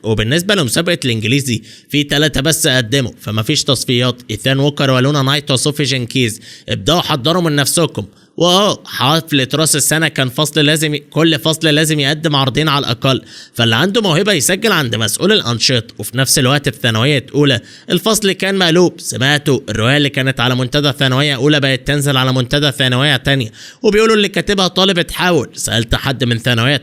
وبالنسبه لمسابقه الانجليزي في 3 بس قدموا فما فيش تصفيات، ايثان ووكر ولونا نايت وصوفي جنكيز. ابداوا حضروا من نفسكم. حفلة راس السنة كان كل فصل لازم يقدم عرضين على الأقل، فاللي عنده موهبة يسجل عند مسؤول الأنشطة. وفي نفس الوقت في ثانوية أولى الفصل كان مقلوب. سمعتوا الرواية اللي كانت على منتدى ثانوية أولى بقت تنزل على منتدى ثانوية تانية وبيقولوا اللي كاتبها طالب اتحول. سألت حد من ثانوية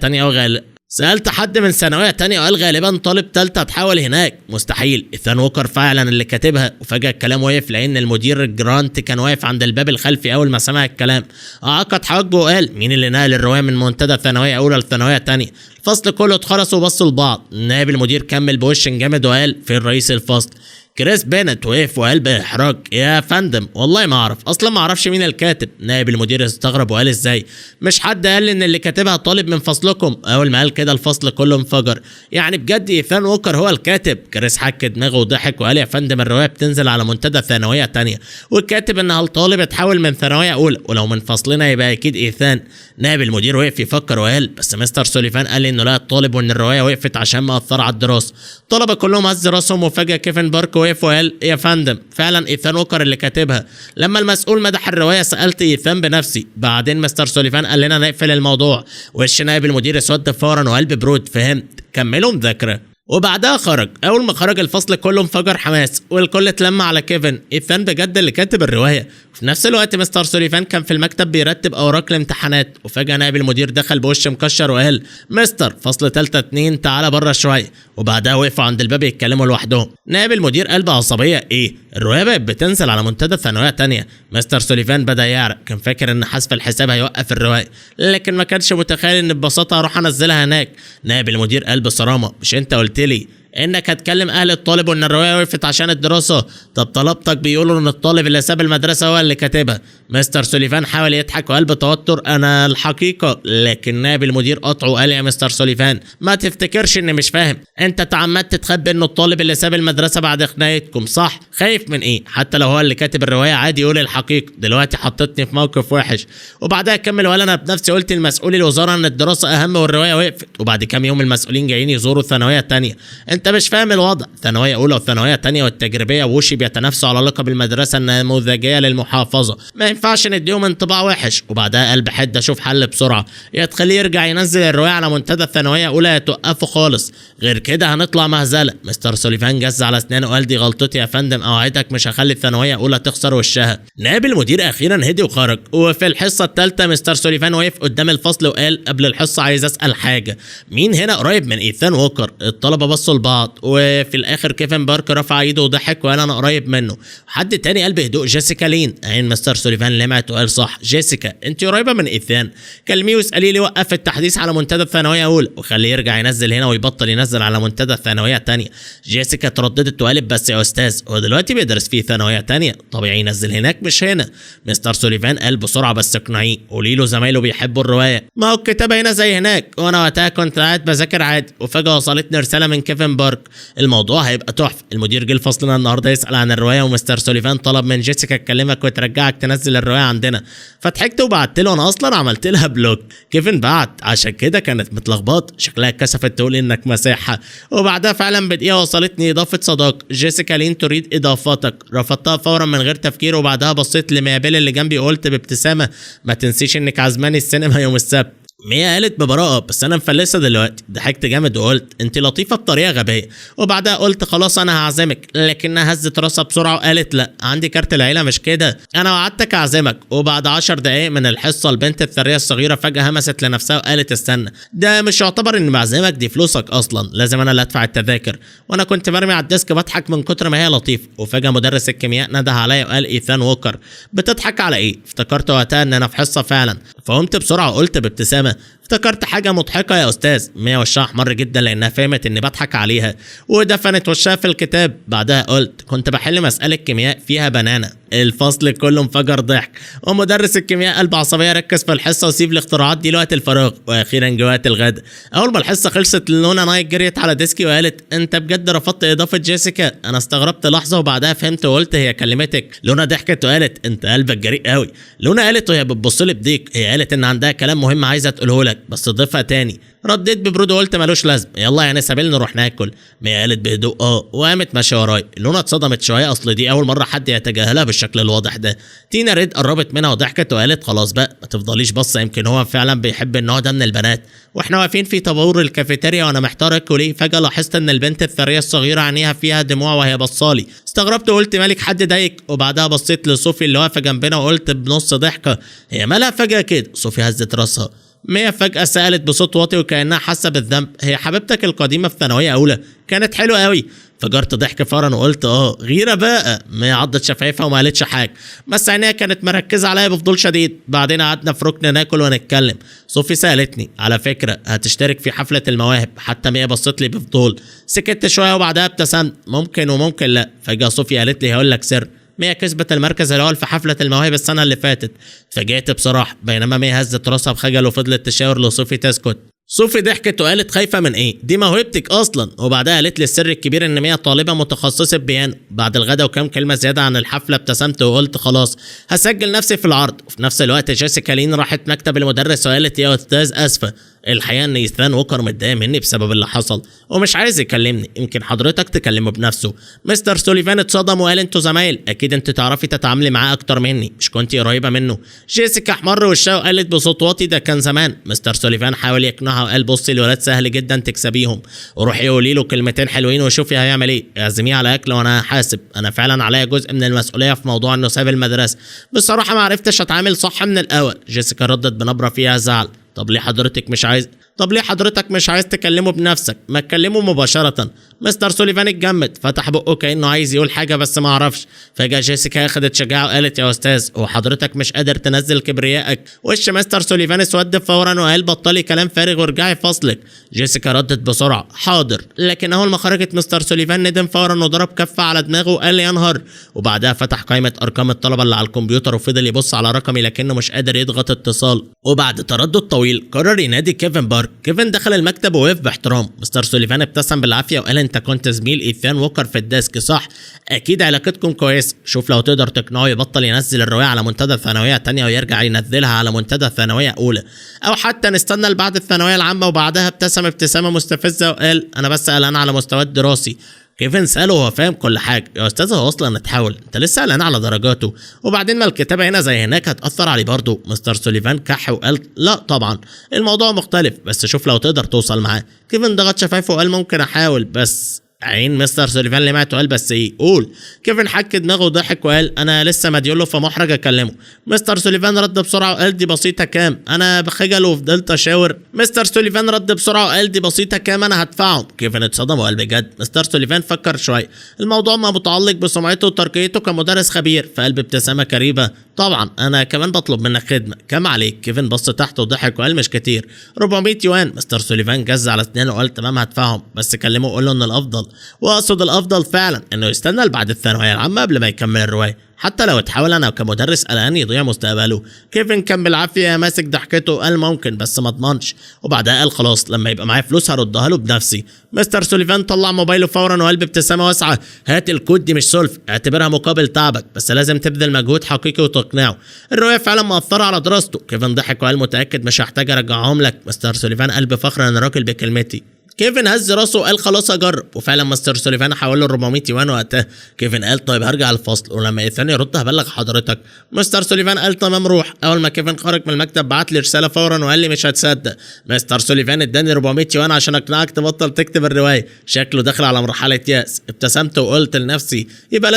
تانية وقال غالبا طالب تالتة اتحول هناك. مستحيل، ايثان ووكر فعلا اللي كاتبها. وفجأة الكلام وقف لأن المدير جرانت كان واقف عند الباب الخلفي أول ما سمع الكلام. عقد حجه وقال مين اللي نقل الرواية من منتدى ثانوية أولى لثانوية تانية؟ الفصل كله اتخرس وبصوا لبعض. نائب المدير كمل بوش جامد وقال فين رئيس الفصل؟ كريس بينت وقف وقال باحراج يا فندم والله ما اعرف، اصلا ما اعرفش مين الكاتب. نائب المدير استغرب وقال ازاي مش حد قال ان اللي كاتبها طالب من فصلكم؟ اول ما قال كده الفصل كله انفجر. يعني بجد ايثان ووكر هو الكاتب؟ كريس حك دماغه وضحك وقال يا فندم الروايه بتنزل على منتدى ثانويه تانية والكاتب انها الطالب اتحول من ثانويه اولى ولو من فصلنا يبقى اكيد ايثان. نائب المدير وقف يفكر وقال بس مستر سوليفان قال انه لا الطالب وان الروايه وقفت عشان مأثره على الدراسه. الطلبه كلهم هز راسهم وفجاه كيفن بارك وقف وقال يا فندم فعلا ايثان ووكر اللي كاتبها. لما المسؤول مدح الروايه سالت ايثان بنفسي. بعدين مستر سوليفان قال لنا نقفل الموضوع. وش نائب المدير اسود فورا وقلب برود فهمت كملوا مذاكره. وبعدها خرج. اول ما خرج الفصل كله انفجر حماس والكل اتلم على كيفن. ايثان بجد اللي كاتب الروايه. وفي نفس الوقت مستر سوليفان كان في المكتب بيرتب اوراق الامتحانات وفجاه نائب المدير دخل بوش مكشر وقال مستر فصل 3-2 تعالى بره شويه. وبعدها وقفوا عند الباب يتكلموا لوحدهم. نائب المدير قال بعصبيه ايه الروايه بقت بتنزل على منتدى ثانويه تانية. مستر سوليفان بدا يعرق. كان فاكر ان حذف الحساب هيوقف الروايه لكن ما كانش متخيل ان ببساطه هروح انزلها هناك. نائب المدير قال بصرامه مش انت قلت لي انك هتكلم اهل الطالب وان الروايه وقفت عشان الدراسه؟ طب طلبتك بيقولوا ان الطالب اللي ساب المدرسه هو اللي كاتبها. مستر سوليفان حاول يضحك وقال بتوتر انا الحقيقه. لكن نائب المدير قطعه وقال يا مستر سوليفان ما تفتكرش اني مش فاهم. انت تعمدت تخبي انه الطالب اللي ساب المدرسه بعد خناقتكم صح؟ خايف من ايه؟ حتى لو هو اللي كاتب الروايه عادي يقول الحقيقه. دلوقتي حطيتني في موقف وحش. وبعدها كمل وقال انا بنفسي قلت لمسؤول الوزاره ان الدراسه اهم والروايه وقفت. وبعد كام يوم المسؤولين جايين يزوروا ثانويه تانية. انت مش فاهم الوضع. ثانويه اولى وثانويه تانية والتجريبيه ووشي بيتنافسوا على لقب المدرسه النموذجيه للمحافظه. ما ينفعش نديهم انطباع وحش. وبعدها قال بحده شوف حل بسرعه يا تخليه يرجع ينزل الروايه على منتدى الثانويه اولى يا توقفه خالص غير كده هنطلع مهزله. مستر سوليفان جز على اسنانه وقال دي غلطتي يا فندم اوعدك مش هخلي الثانويه اولى تخسر وشها. نائب المدير اخيرا هدي وخرج. وفي الحصه الثالثه مستر سوليفان وقف قدام الفصل وقال قبل الحصه عايز اسال حاجه مين هنا قريب من ايثان ووكر؟ الطلبه بصوا لبعض وفي الاخر كيفن بارك رفع ايده وضحك وقال انا قريب منه. حد تاني قال بهدوء جيسيكا لين. عين مستر سوليفان لمعت وقال صح جيسيكا انت قريبه من ايثان. كلميه واساليه لي وقف التحديث على منتدى الثانويه اولى وخليه يرجع ينزل هنا ويبطل ينزل على منتدى الثانويه تانية. جيسيكا ترددت وقالت بس يا استاذ هو دلوقتي بيدرس في ثانويه تانية طبيعي ينزل هناك مش هنا. مستر سوليفان قال بسرعه بس اقنعيه قولي له زمايله بيحبوا الروايه ما هو الكتابه هنا زي هناك. وانا وقتها كنت قاعد بذاكر عادي وفجاه وصلتني رساله من كيفن بارك الموضوع هيبقى تحفه. المدير جه لفصلنا النهارده يسال عن الروايه ومستر سوليفان طلب من جيسيكا تكلمك وترجعك تنزل الروايه عندنا. فضحكت وبعت له انا اصلا عملت لها بلوك. كيفن بعت عشان كده كانت متلخبطه شكلها اتكسفت تقول انك مساحه. وبعدها فعلا بدقيقه وصلتني اضافه صداقه جيسيكا لين تريد اضافتك. رفضتها فورا من غير تفكير وبعدها بصيت لميابيل اللي جنبي وقلت بابتسامه ما تنسيش انك عزماني السينما يوم السبت. ميا قالت ببراءة بس انا مفلسة دلوقتي. ضحكت جامد وقلت انت لطيفة بطريقة غبية، وبعدها قلت خلاص انا هعزمك، لكنها هزت راسها بسرعة وقالت لا عندي كارت العيلة مش كده، انا وعدتك اعزمك. وبعد 10 دقايق من الحصة البنت الثرية الصغيرة فجأة همست لنفسها وقالت استنى، ده مش يعتبر اني بعزمك، دي فلوسك اصلا، لازم انا اللي ادفع التذاكر. وانا كنت برمي على الديسك بضحك من كتر ما هي لطيفة. وفجأة مدرس الكيمياء نده عليا وقال ايثان ووكر. بتضحك على ايه؟ افتكرت وقتها ان انا في حصة فعلا، فقمت بسرعة وقلت بابتسامة افتكرت حاجة مضحكة يا أستاذ. ميا وشها أحمر جدا لأنها فهمت إني بضحك عليها ودفنت وشها في الكتاب. بعدها قلت كنت بحل مسألة كيمياء فيها بنانة. الفصل كله انفجر ضحك، ومدرس الكيمياء قلب عصبية ركز في الحصة وسيب الاختراعات دي لوقت الفراغ. وأخيرا جه وقت الغداء. أول ما الحصة خلصت لونا نايت جريت على ديسكي وقالت أنت بجد رفضت إضافة جيسيكا؟ أنا استغربت لحظة وبعدها فهمت وقلت هي كلمتك. لونا ضحكت وقالت أنت قلبك جريء قوي. لونا قالت وهي بتبص لي بضيق هي قالت إن عندها كلام مهم عايزة تقوله لك بس ضيفها تاني. رديت ببرود وقلت ملوش لازمه، يلا يا نسابيل نروح ناكل. ميا قالت بهدوء وقامت ماشيه ورايا. لونا اتصدمت شويه اصل دي اول مره حد يتجاهلها بالشكل الواضح ده. تينا ريد قربت منها وضحكت وقالت خلاص بقى ما تفضليش بصه، يمكن هو فعلا بيحب النوع ده من البنات. واحنا واقفين في طابور الكافيتيريا وانا محتار اكل ايه، فجاه لاحظت ان البنت الثريه الصغيره عينيها فيها دموع وهي بصالي. استغربت وقلت مالك حد ضايقك؟ وبعدها بصيت لصوفي اللي واقفه جنبنا وقلت بنص ضحكه هي مالها فجاه كده؟ صوفي هزت راسها. ميا فجأة سألت بصوت واطي وكأنها حاسة بالذنب هي حبيبتك القديمة في ثانوية أولى كانت حلوة قوي. فجرت ضحك فورا وقلت غيرة بقى. ميا عضت شفايفها وما قالتش حاجة بس عينيها كانت مركزة عليا بفضول شديد. بعدين قعدنا في ركن ناكل ونتكلم. صوفي سألتني على فكرة هتشترك في حفلة المواهب؟ حتى ميا بصت لي بفضول. سكت شوية وبعدها ابتسمت ممكن وممكن لا. فجأة صوفي قالت لي هقول لك سر، ميا كسبت المركز الاول في حفله المواهب السنه اللي فاتت. اتفاجئت بصراحه بينما ميا هزت راسها بخجل وفضلت تشاور لصوفي تسكت. صوفي ضحكت وقالت خايفه من ايه؟ دي موهبتك اصلا. وبعدها قالت لي السر الكبير ان ميا طالبه متخصصه بيانو. بعد الغداء وكم كلمه زياده عن الحفله ابتسمت وقلت خلاص هسجل نفسي في العرض. وفي نفس الوقت جيسيكا لين راحت مكتب المدرس وقالت يا استاذ اسفه، الحقيقه ان ايثان ووكر متضايق مني بسبب اللي حصل ومش عايز يكلمني، يمكن حضرتك تكلمه بنفسه. مستر سوليفان اتصدم وقال انتوا زمايل اكيد انت تعرفي تتعاملي معاه اكتر مني، مش كنتي قريبه منه؟ جيسيكا احمر وشها وقالت بصوت واطي ده كان زمان. مستر سوليفان حاول يقنعها وقال بصي الولاد سهل جدا تكسبيهم، وروحي قولي له كلمتين حلوين وشوفي هيعمل ايه، اعزميه على اكل وانا هحاسب. انا فعلا عليا جزء من المسؤوليه في موضوع انه ساب المدرسه، بصراحه ما عرفتش اتعامل صح من الاول. جيسيكا ردت بنبره فيها زعل. طب ليه حضرتك مش عايز تكلمه بنفسك؟ ما تكلمه مباشرة. مستر سوليفان اتجمد فتح بقه كأنه عايز يقول حاجة بس ما عرفش. فجأة جيسيكا اخدت شجاعة وقالت يا استاذ هو حضرتك مش قادر تنزل كبريائك؟ وش مستر سوليفان اسود فورا وقال بطلي كلام فارغ وارجعي فصلك. جيسيكا ردت بسرعة حاضر، لكن اول ما خرجت مستر سوليفان ندم فورا وضرب كفة على دماغه وقال يا نهار. وبعدها فتح قائمة ارقام الطلبة اللي على الكمبيوتر وفضل يبص على رقمي لكنه مش قادر يضغط اتصال. وبعد تردد طويل قرر ينادي كيفن بارك. كيفن دخل المكتب ووقف باحترام. مستر سوليفان ابتسم بالعافيه وقال انت كنت زميل ايثان ووكر في الديسك صح؟ اكيد علاقتكم كويسه. شوف لو تقدر تقنعه يبطل ينزل الروايه على منتدى ثانويه تانية ويرجع ينزلها على منتدى ثانويه اولى، او حتى نستنى لبعد الثانويه العامه. وبعدها ابتسم ابتسامه مستفزه وقال انا بس قلقان على مستواه الدراسي. كيفن سأله وهو فاهم كل حاجة يا أستاذ هو أصلا اتحول، أنت لسه قلقان على درجاته؟ وبعدين ما الكتابة هنا زي هناك هتأثر عليه برضه. مستر سوليفان كح وقال لا طبعا الموضوع مختلف بس شوف لو تقدر توصل معاه. كيفن ضغط شفايفه وقال ممكن أحاول بس عين مستر سوليفان لمعت وقال بس ايه قول. كيفن حك دماغه وضحك وقال انا لسه مديوله فمحرج اكلمه. مستر سوليفان رد بسرعه وقال دي بسيطه كام؟ انا بخجل وفضلت اشاور. مستر سوليفان رد بسرعه وقال دي بسيطه كام انا هدفعهم. كيفن اتصدم وقال بجد؟ مستر سوليفان فكر شويه، الموضوع ما متعلق بسمعته وترقيته كمدرس خبير. فقلب ابتسامه كريمه طبعا انا كمان بطلب منك خدمه، كام عليك؟ كيفن بص تحت وضحك وقال مش كتير 400 يوان. مستر سوليفان جز على اسنانه وقال تمام هدفعهم بس كلمه وقول له ان الافضل، واقصد الافضل فعلا، انه يستنى لبعد الثانويه العامه قبل ما يكمل الروايه، حتى لو اتحاول انا كمدرس قلقان يضيع مستقبله. كيفن كان بالعافيه ماسك ضحكته وقال ممكن بس ما اضمنش. وبعدها قال خلاص لما يبقى معايا فلوس هردها له بنفسي. مستر سوليفان طلع موبايله فورا وقال بابتسامه واسعه هات الكود دي مش سلف، اعتبرها مقابل تعبك بس لازم تبذل مجهود حقيقي وتقنعه. الروايه فعلا مأثره على دراسته. كيفن ضحك وقال متاكد مش هحتاج ارجعهم لك. مستر سوليفان قال بفخر انا راجل بكلمتي. كيفن هز راسه وقال خلاص اجرب، وفعلا مستر سوليفان حول له 400 يوان وقتها. كيفن قال طيب هرجع الفصل، ولما ايثان يرد هبلغ حضرتك. مستر سوليفان قال تمام روح. اول ما كيفن خرج من المكتب بعت لي رساله فورا وقال لي مش هتصدق، مستر سوليفان اداني 400 يوان عشان اقنعك تبطل تكتب الروايه. شكله داخل على مرحله يأس. ابتسمت وقلت لنفسي يبقى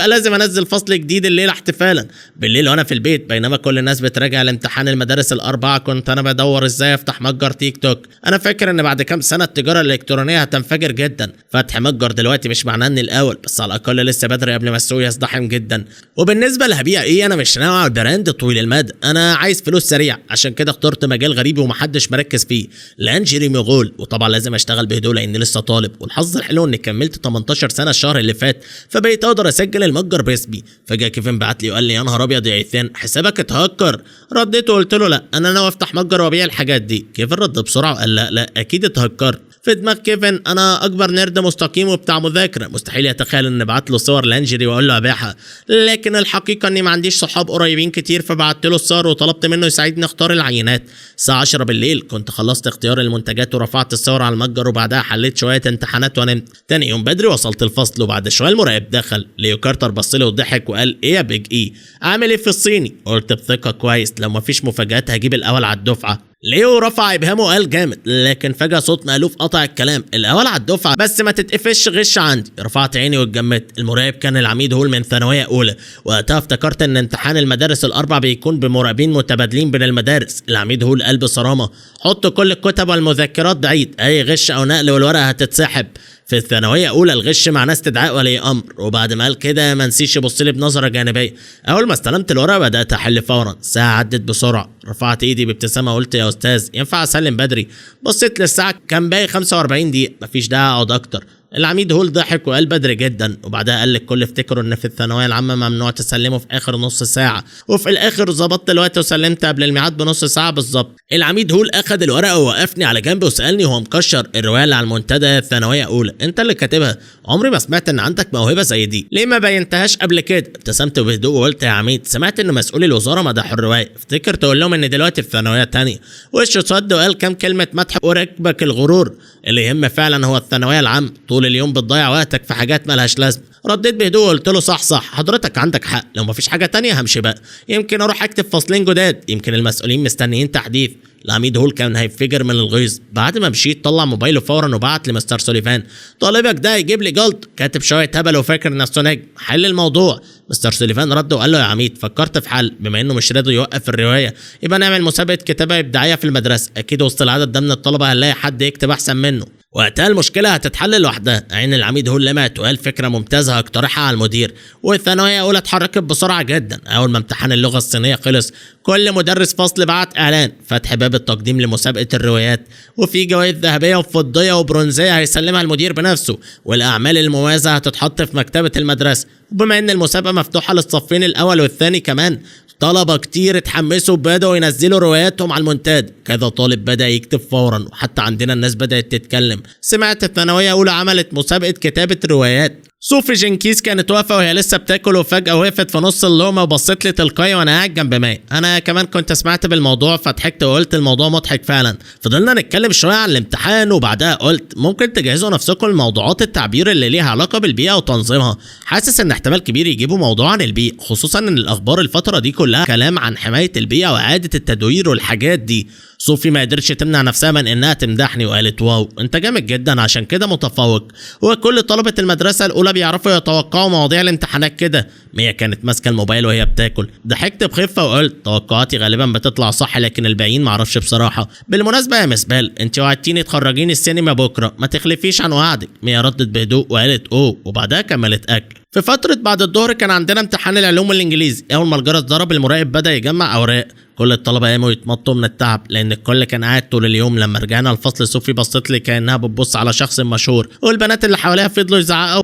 لازم انزل فصل جديد الليله احتفالا. بالليل وانا في البيت بينما كل الناس بتراجع لامتحان المدارس الاربعه كنت انا بدور ازاي افتح متجر تيك توك. انا فاكر ان بعد كام سنه التجاره الالكترونيه هتنفجر جدا. فتح متجر دلوقتي مش معناه اني الاول، بس على الاقل لسه بدري قبل ما السوق يزدحم جدا. وبالنسبه لهبيع ايه، انا مش ناوي على البراند طويل المدى، انا عايز فلوس سريع. عشان كده اخترت مجال غريب ومحدش مركز فيه، لانجري مغول. وطبعا لازم اشتغل بهدوء لاني لسه طالب، والحظ الحلو اني كملت 18 سنه الشهر اللي فات، فبقيت اقدر اسجل المتجر باسمي. فجاه كيفن بعت لي وقال لي يا نهار ابيض يا ايثان حسابك اتهكر. رديت وقلت له لا انا ناوي افتح متجر وابيع الحاجات دي. كيفن رد بسرعه وقال لا اكيد اتهكرت. في دماغ كيفن انا اكبر نيرد مستقيم وبتاع مذاكره، مستحيل يتخيل ان ابعت له صور لانجري واقول له ابيعها. لكن الحقيقه اني ما عنديش صحاب قريبين كتير، فبعت له الصور وطلبت منه يساعدني اختار العينات. الساعه 10 بالليل كنت خلصت اختيار المنتجات ورفعت الصور على المتجر، وبعدها حليت شويه امتحانات ونمت. تاني يوم بدري وصلت الفصل، وبعد شويه المراقب دخل. ليو كارتر بص لي وضحك وقال ايه يا بيج اي عامل ايه في الصيني؟ قلت بثقه كويس، لو مفيش مفاجات هجيب الاول على الدفعه. ليو رفع ابهامه وقال جامد، لكن فجاه صوت مألوف قطع الكلام. الاول على الدفعه بس ما تتقفش غش عندي. رفعت عيني واتجمدت. المراقب كان العميد هول من ثانويه اولى. وقتها افتكرت ان امتحان المدارس الاربع بيكون بمراقبين متبادلين بين المدارس. العميد هول قال بصرامه حط كل الكتب والمذكرات بعيد، اي غش او نقل والورقه هتتسحب. في الثانويه اولى الغش معناه استدعاء ولي امر. وبعد ما قال كده ما نسيش يبص لي بنظره جانبيه. اول ما استلمت الورقه بدات احل فورا. الساعه عدت بسرعه. رفعت ايدي بابتسامه وقلت يا استاذ ينفع اسلم بدري؟ بصيت للساعه كان باقي 45 دقيقه، مفيش داعي اقعد اكتر. العميد هول ضحك وقال بدري جدا، وبعدها قال للكل افتكروا ان في الثانويه العامه ممنوع تسلموا في اخر نص ساعه، وفي الاخر ظبطت الوقت وسلمت قبل الميعاد بنص ساعه بالظبط. العميد هول اخذ الورقه ووقفني على جنب وسالني وهو مكشر الروايه اللي على المنتدى الثانويه اولى انت اللي كاتبها؟ عمري ما سمعت ان عندك موهبه زي دي، ليه ما بينتهاش قبل كده؟ ابتسمت بهدوء وقلت يا عميد سمعت ان مسؤول الوزاره مدحوا الروايه، افتكر تقول لهم ان دلوقتي في ثانويه تانية. وشه صد وقال كام كلمه مدح وركبك الغرور، اللي يهم فعلا هو الثانويه العامه، طول اليوم بتضيع وقتك في حاجات مالهاش لازمه. رديت بهدوء وقلت له صح حضرتك عندك حق، لو مفيش حاجه تانية همشي بقى، يمكن اروح اكتب فصلين جداد، يمكن المسؤولين مستنيين تحديث. العميد هول كان هيفجر من الغيظ. بعد ما مشيت طلع موبايله فورا وبعت لمستر سوليفان طالبك ده يجيب لي جلط، كاتب شويه هبل وفاكر نفسه نجم، حل الموضوع. مستر سوليفان رد وقال له يا عميد فكرت في حل، بما انه مش راضي يوقف الروايه يبقى نعمل مسابقه كتابه ابداعيه في المدرسه، اكيد وسط العدد ده من الطلبه هنلاقي حد يكتب احسن منه، وقتها المشكله هتتحل لوحدها. عين العميد هول لمعت وقال فكره ممتازه هقترحها على المدير. والثانويه اولى اتحركت بسرعه جدا. اول ما امتحان اللغه الصينيه خلص كل مدرس فصل بعت اعلان فتح باب التقديم لمسابقه الروايات، وفي جوائز ذهبيه وفضيه وبرونزيه هيسلمها المدير بنفسه، والاعمال المميزه هتتحط في مكتبه المدرسه. وبما ان المسابقه مفتوحه للصفين الاول والثاني كمان، طلبة كتير اتحمسوا وبدأوا ينزلوا رواياتهم على المنتدى، كذا طالب بدأ يكتب فورا، وحتى عندنا الناس بدأت تتكلم. سمعت الثانوية أولى عملت مسابقة كتابة روايات. صوفي جنكيز كانت واقفه وهي لسه بتاكل، وفجاه وقفت في نص اللقمه وبصت لي تلقائي وانا قاعد جنب ماء. انا كمان كنت سمعت بالموضوع فضحكت وقلت الموضوع مضحك فعلا. فضلنا نتكلم شويه عن الامتحان، وبعدها قلت ممكن تجهزوا نفسكم لموضوعات التعبير اللي ليها علاقه بالبيئه وتنظيمها. حاسس ان احتمال كبير يجيبوا موضوع عن البيئه، خصوصا ان الاخبار الفتره دي كلها كلام عن حمايه البيئه واعاده التدوير والحاجات دي. صوفي ما قدرتش تمنع نفسها من انها تمدحني وقالت واو انت جامد جدا عشان كده متفوق. وكل طلبه المدرسه الاولى بيعرفوا يتوقعوا مواضيع الامتحانات كده. ميا كانت ماسكه الموبايل وهي بتاكل. ضحكت بخفه وقلت توقعاتي غالبا بتطلع صح لكن الباقيين معرفش بصراحه. بالمناسبه يا مسبال انت وعدتيني تخرجيني السينما بكره، ما تخلفيش عن وعدك. ميا ردت بهدوء وقالت اوه، وبعدها كملت اكل. في فترة بعد الظهر كان عندنا امتحان العلوم والانجليزي. اول ما الجرس ضرب المراقب بدأ يجمع اوراق. كل الطلبه قاموا يتمطوا من التعب لان الكل كان قاعد طول اليوم. لما رجعنا الفصل صوفي بصت لي كانها بتبص على شخص مشهور، والبنات اللي حواليها فضلوا يزعقوا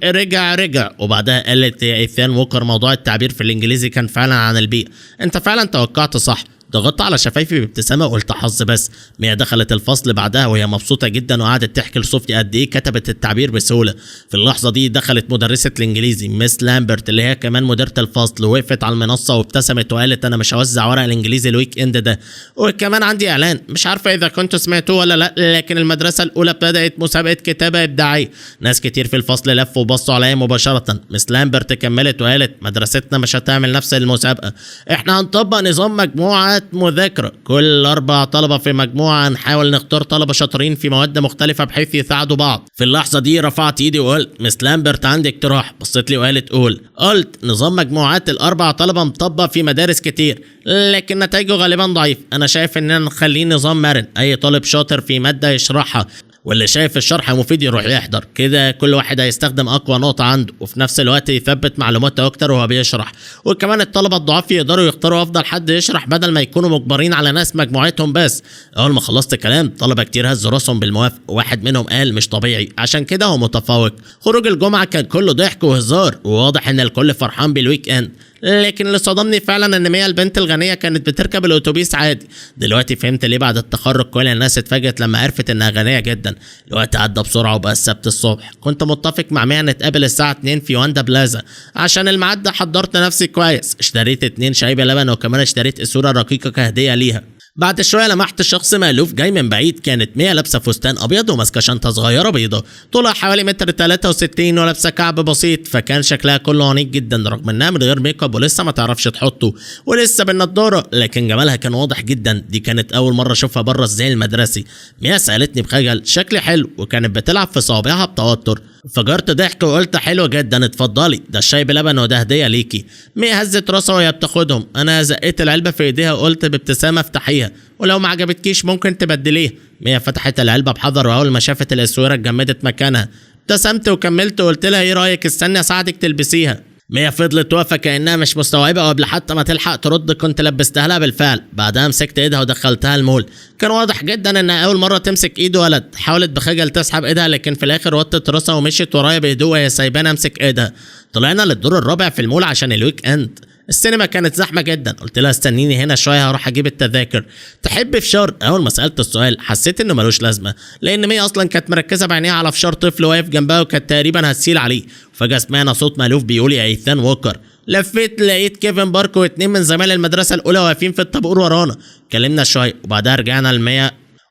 رجع. وبعدها قالت يا ايثان ووكر موضوع التعبير في الانجليزي كان فعلا عن البيئه، انت فعلا توقعت صح. ضغطت على شفايفي بابتسامه وقلت حظ بس. ميا دخلت الفصل بعدها وهي مبسوطه جدا وقعدت تحكي لصوفي قد ايه كتبت التعبير بسهوله. في اللحظه دي دخلت مدرسه الانجليزي مس لامبرت اللي هي كمان مديره الفصل، ووقفت على المنصه وابتسمت وقالت انا مش هوزع ورق الانجليزي الويك اند ده، وكمان عندي اعلان مش عارفه اذا كنتوا سمعتوه ولا لا، لكن المدرسه الاولى بدات مسابقه كتابه ابداعيه. ناس كتير في الفصل لفوا وبصوا عليا مباشره. مس لامبرت كملت وقالت مدرستنا مش هتعمل نفس المسابقه، احنا هنطبق نظام مجموعه مذاكره، كل 4 طلبه في مجموعه هنحاول نختار طلبه شاطرين في مواد مختلفه بحيث يساعدوا بعض. في اللحظه دي رفعت ايدي وقلت مس لامبرت عندي اقتراح. بصيت لي وقالت قلت نظام مجموعات ال4 طلبه مطبق في مدارس كتير لكن نتائجه غالبا ضعيف، انا شايف اننا نخليه نظام مرن، اي طالب شاطر في ماده يشرحها واللي شايف الشرح مفيد يروح يحضر، كده كل واحد هيستخدم اقوى نقطه عنده وفي نفس الوقت يثبت معلوماته اكتر وهو بيشرح. وكمان الطلبه الضعاف يقدروا يختاروا افضل حد يشرح بدل ما يكونوا مجبرين على ناس مجموعتهم بس. اول ما خلصت كلام طلبه كتير هزوا راسهم بالموافق، واحد منهم قال مش طبيعي عشان كده هو متفوق. خروج الجمعه كان كله ضحك وهزار وواضح ان الكل فرحان بالويك اند، لكن اللي صدمني فعلا ان ميا البنت الغنيه كانت بتركب الاتوبيس عادي. دلوقتي فهمت ليه بعد التخرج كل الناس اتفاجئت لما عرفت انها غنيه جدا. الوقت عدى بسرعه وبقى السبت الصبح. كنت متفق مع ميا نتقابل الساعه 2 في واندا بلازا. عشان الميعاد ده حضرت نفسي كويس، اشتريت 2 شاي بلبن وكمان اشتريت اسوره رقيقه كهديه ليها. بعد شويه لمحت شخص مألوف جاي من بعيد. كانت ميا لابسه فستان ابيض وماسكه شنطه صغيره بيضه طولها حوالي 1.63 متر ولابسه كعب بسيط، فكان شكلها كله عنيق جدا رغم انها من غير ميك اب ولسه ما تعرفش تحطه ولسه بالنضاره، لكن جمالها كان واضح جدا. دي كانت اول مره اشوفها بره الزي المدرسي. ميا سالتني بخجل شكلي حلو وكانت بتلعب في صوابعها بتوتر. فجرت ضحك وقلت حلو جدا اتفضلي، ده الشاي بلبن وده هديه ليكي. ميا هزت راسها وهي بتاخدهم. انا زقيت العلبه في ايديها وقلت بابتسامه افتحيها ولو ما عجبتكيش ممكن تبدليه. ميا فتحت العلبه بحذر واول ما شافت الاسوره اتجمدت مكانها. ابتسمت وكملت وقلت لها ايه رايك استني اساعدك تلبسيها. ميا فضلت واقفه كانها مش مستوعبه وقبل حتى ما تلحق ترد كنت لبستها لها بالفعل. بعدها مسكت ايدها ودخلتها المول. كان واضح جدا انها اول مره تمسك ايد ولد. حاولت بخجل تسحب ايدها لكن في الاخر وطت راسها ومشيت ورايا بهدوء وهي سايباني امسك ايدها. طلعنا للدور الرابع في المول عشان الويك اند. السينما كانت زحمه جدا. قلت لها استنيني هنا شويه هروح اجيب التذاكر. تحب فشار؟ اول ما سالت السؤال حسيت انه ملوش لازمه لان ميا اصلا كانت مركزه بعينيها على فشار طفل واقف جنبها وكانت تقريبا هتسيل عليه. فجاه سمعنا صوت مألوف بيقول يا ايثان ووكر. لفيت لقيت كيفن بارك واتنين من زمايل المدرسه الاولى واقفين في الطابور ورانا. كلمنا شويه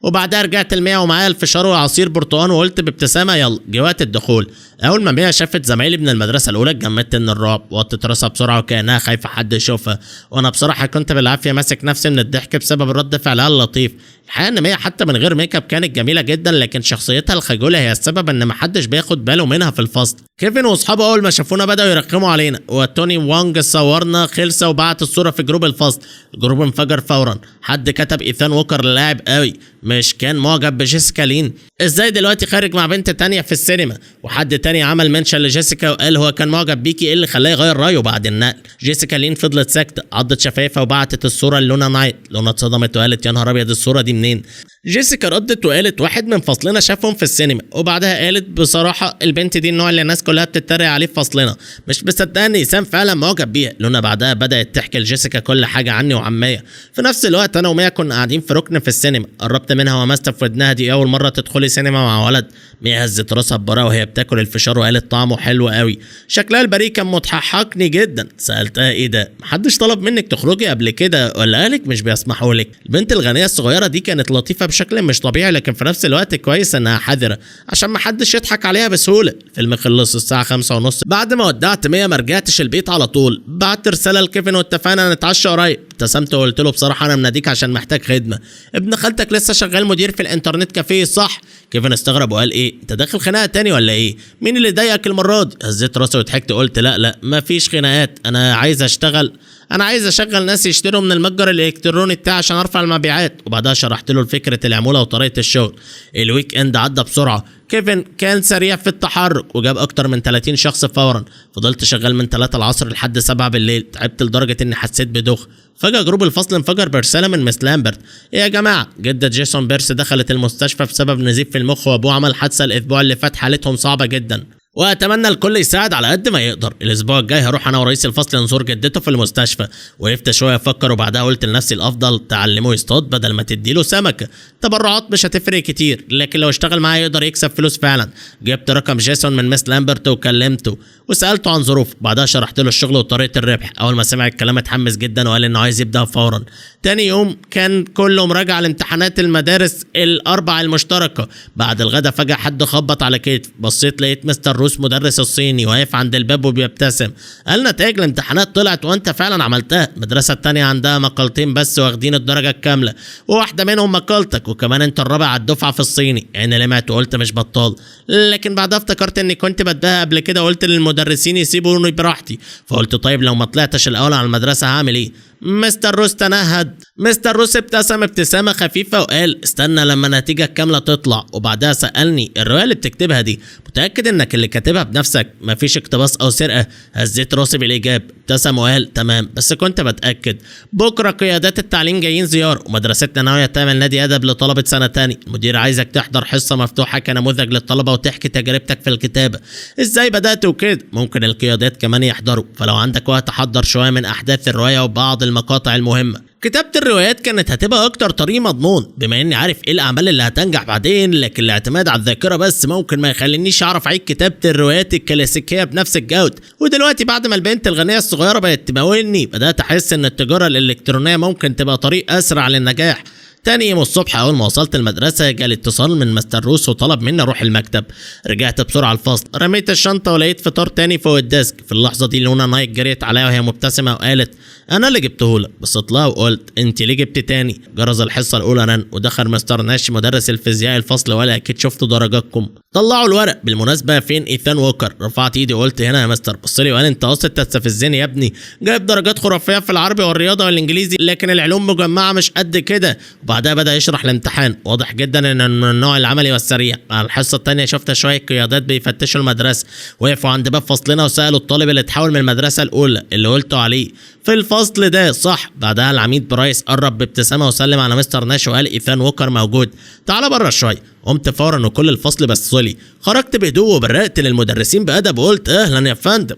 وبعدها رجعت الميا ومعايا الفشار وعصير برتقان وقلت بابتسامه يلا جوات الدخول. اول ما ميا شافت زمايلي من المدرسه الاولى اتجمدت من الرعب وطت راسها بسرعه وكانها خايفه حد يشوفها، وانا بصراحه كنت بالعافيه ماسك نفسي من الضحك بسبب رد فعلها اللطيف. الحقيقه ان ميا حتى من غير ميك اب كانت جميله جدا لكن شخصيتها الخجوله هي السبب ان محدش بياخد باله منها في الفصل. كيفن واصحابه اول ما شافونا بداوا يرخموا علينا وتوني وانج صورنا خلصه وبعت الصوره في جروب الفصل. الجروب انفجر فورا. حد كتب ايثان ووكر لاعب قوي مش كان معجب بجيسيكا لين، ازاي دلوقتي خارج مع بنت تانية في السينما. وحد تاني عمل منشن لجيسيكا وقال هو كان معجب بيكي ايه اللي خلاه يغير رايه بعد النقل. جيسيكا لين فضلت ساكته عضت شفايفها وبعتت الصوره للونا نايت. لونا اتصدمت وقالت يا نهار ابيض الصوره دي منين. جيسيكا ردت وقالت واحد من فصلنا شافهم في السينما. وبعدها قالت بصراحه البنت دي النوع اللي الناس كلها بتتريق عليه في فصلنا، مش مصدقه ان ايثان فعلا معجب بيها. لونا بعدها بدات تحكي لجيسيكا كل حاجه عني وعن ميا. في نفس الوقت انا وميا كنا قاعدين في ركن في السينما. قربت منها ومست في ودنها دي اول مره تدخلي سينما مع ولد. ميا هزت راسها ببراءه وهي بتاكل الفشار وقالت طعمه حلو قوي. شكلها البريء كان مضحكني جدا. سالتها ايه ده محدش طلب منك تخرجي قبل كده ولا قالك مش بيسمحوا لك. البنت الغنيه الصغيره دي كانت لطيفه بشكل مش طبيعي لكن في نفس الوقت كويس انها حذره عشان محدش يضحك عليها بسهوله. الفيلم خلص الساعه 5:30. بعد ما ودعت ميا ما رجعتش البيت على طول. بعت رساله لكيفن واتفقنا نتعشى قريب. ابتسمت وقلت له بصراحه انا مناديك عشان محتاج خدمه. ابن خالتك لسه شغال مدير في الانترنت كافيه صح؟ كيفن استغرب وقال ايه انت داخل خناقه تاني ولا ايه؟ مين اللي ضايقك المره دي؟ هزيت راسي وضحكت قلت لا مفيش خناقات، انا عايز اشغل ناس يشتروا من المتجر الالكتروني بتاعي عشان ارفع المبيعات. وبعدها شرحت له فكره العموله وطريقه الشغل. الويك اند عدى بسرعه. كيفن كان سريع في التحرك وجاب اكتر من 30 شخص فورا. فضلت شغال من 3 العصر لحد 7 بالليل. تعبت لدرجه اني حسيت بدوخ. فجأة جروب الفصل انفجر برسالة من مس لامبرت. ايه يا جماعة جدة جيسون بيرس دخلت المستشفى بسبب نزيف في المخ وابوه عمل حادثة الاسبوع اللي فات حالتهم صعبة جدا. واتمنى الكل يساعد على قد ما يقدر. الاسبوع الجاي هروح انا ورئيس الفصل نزور جدته في المستشفى. وقفت شويه افكر وبعدها قلت لنفسي الافضل تعلمه يصطاد بدل ما تديله سمكه. تبرعات مش هتفرق كتير، لكن لو اشتغل معايا يقدر يكسب فلوس فعلا. جبت رقم جيسون من مس لامبرت وكلمته وسالته عن ظروفه، بعدها شرحت له الشغل وطريقه الربح. اول ما سمع الكلام اتحمس جدا وقال انه عايز يبدا فورا. تاني يوم كان كله مراجعه لامتحانات المدارس الاربع المشتركه. بعد الغدا فجاه حد خبط على كتفي، بصيت لقيت مستر روس مدرس الصيني واقف عند الباب وبيبتسم. قال نتائج الامتحانات طلعت وانت فعلا عملتها. المدرسه التانيه عندها مقالتين بس واخدين الدرجه الكامله، وواحده منهم مقالتك، وكمان انت الرابع على الدفعه في الصيني. يعني لمعت وقلت مش بطال، لكن بعدها افتكرت اني كنت بديها قبل كده وقلت للمدرسين يسيبوني براحتي. فقلت طيب لو ما طلعتش الاول على المدرسه هعمل ايه؟ مستر روس تنهد. مستر روس ابتسم ابتسامه خفيفه وقال استنى لما النتيجه الكامله تطلع. وبعدها سالني الروايه اللي بتكتبها دي متاكد انك اللي كاتبها بنفسك مفيش اقتباس او سرقه؟ هزيت راسي بالاجاب. ابتسم وقال تمام بس كنت بتاكد. بكره قيادات التعليم جايين زياره ومدرستنا ناويه تعمل نادي ادب لطلبه سنه تاني. المدير عايزك تحضر حصه مفتوحه كنموذج للطلبه وتحكي تجربتك في الكتابه، ازاي بدات وكده. ممكن القيادات كمان يحضروا، فلو عندك وقت حضر شويه من احداث الروايه وبعض المقاطع المهمه. كتابة الروايات كانت هتبقى اكتر طريق مضمون بما اني عارف ايه الاعمال اللي هتنجح بعدين، لكن الاعتماد على الذاكره بس ممكن ما يخلينيش اعرف اعيد كتابة الروايات الكلاسيكيه بنفس الجوده. ودلوقتي بعد ما البنت الغنيه الصغيره بقت تمولني بدات احس ان التجاره الالكترونيه ممكن تبقى طريق اسرع للنجاح. تاني يوم الصبح اول ما وصلت المدرسه جالي اتصال من مستر روس وطلب مني اروح المكتب. رجعت بسرعه الفصل، رميت الشنطه ولقيت فطار تاني فوق الديسك. في اللحظه دي لونا نايك جريت عليا وهي مبتسمه وقالت انا اللي جبتهولك. بصيت لها وقلت انت ليه جبت تاني؟ جرس الحصه الاولى رن ودخل مستر ناش مدرس الفيزياء الفصل وقال اكيد شفتوا درجاتكم. طلعوا الورق. بالمناسبه فين ايثان ووكر؟ رفعت ايدي وقلت هنا يا مستر. بص لي وقال انت قاصد تستفزني يا ابني؟ جايب درجات خرافيه في العربي والرياضه والانجليزي لكن العلوم مجمعه مش قد كده. وبعدها بدا يشرح الامتحان. واضح جدا ان من النوع العملي والسريع. على الحصه الثانيه شفت شويه قيادات بيفتشوا المدرسه، وقفوا عند باب فصلنا وسالوا الطالب اللي اتحول من المدرسه الاولى اللي قلته عليه في الفصل ده صح. بعدها العميد برايس قرب بابتسامه وسلم على مستر ناش وقال ايثان ووكر موجود، تعال بره شويه. قمت فورا وكل الفصل بص لي. خرجت بهدوء وبرقت للمدرسين بادب وقلت اهلا يا فندم.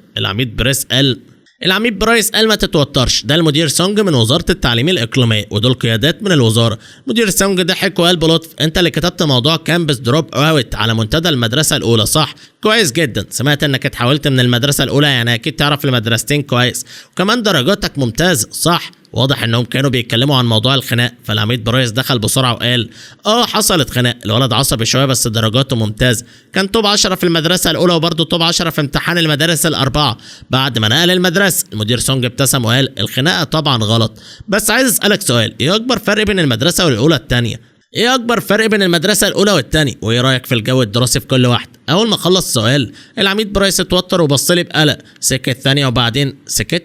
العميد برايس قال ما تتوترش، ده المدير سونج من وزاره التعليم الاقليميه ودول قيادات من الوزاره. مدير سونج ضحك وقال بلطف انت اللي كتبت موضوع كامبس دروب اوت على منتدى المدرسه الاولى صح؟ كويس جدا. سمعت انك اتحولت من المدرسه الاولى يعني اكيد تعرف المدرستين كويس، وكمان درجاتك ممتازه صح؟ واضح انهم كانوا بيتكلموا عن موضوع الخناق. فالعميد برايس دخل بسرعه وقال حصلت خناق، الولد عصبي شويه بس درجاته ممتازه، كان توب 10 في المدرسه الاولى وبرضه توب 10 في امتحان المدارس الاربعه بعد ما نقل المدرسه. المدير سونج ابتسم وقال الخناقه طبعا غلط، بس عايز اسالك سؤال، ايه اكبر فرق بين المدرسه والاولى الثانيه؟ وايه رايك في الجو الدراسي في كل واحده؟ اول ما خلص السؤال العميد برايس اتوتر وبص لي بقلق. سكت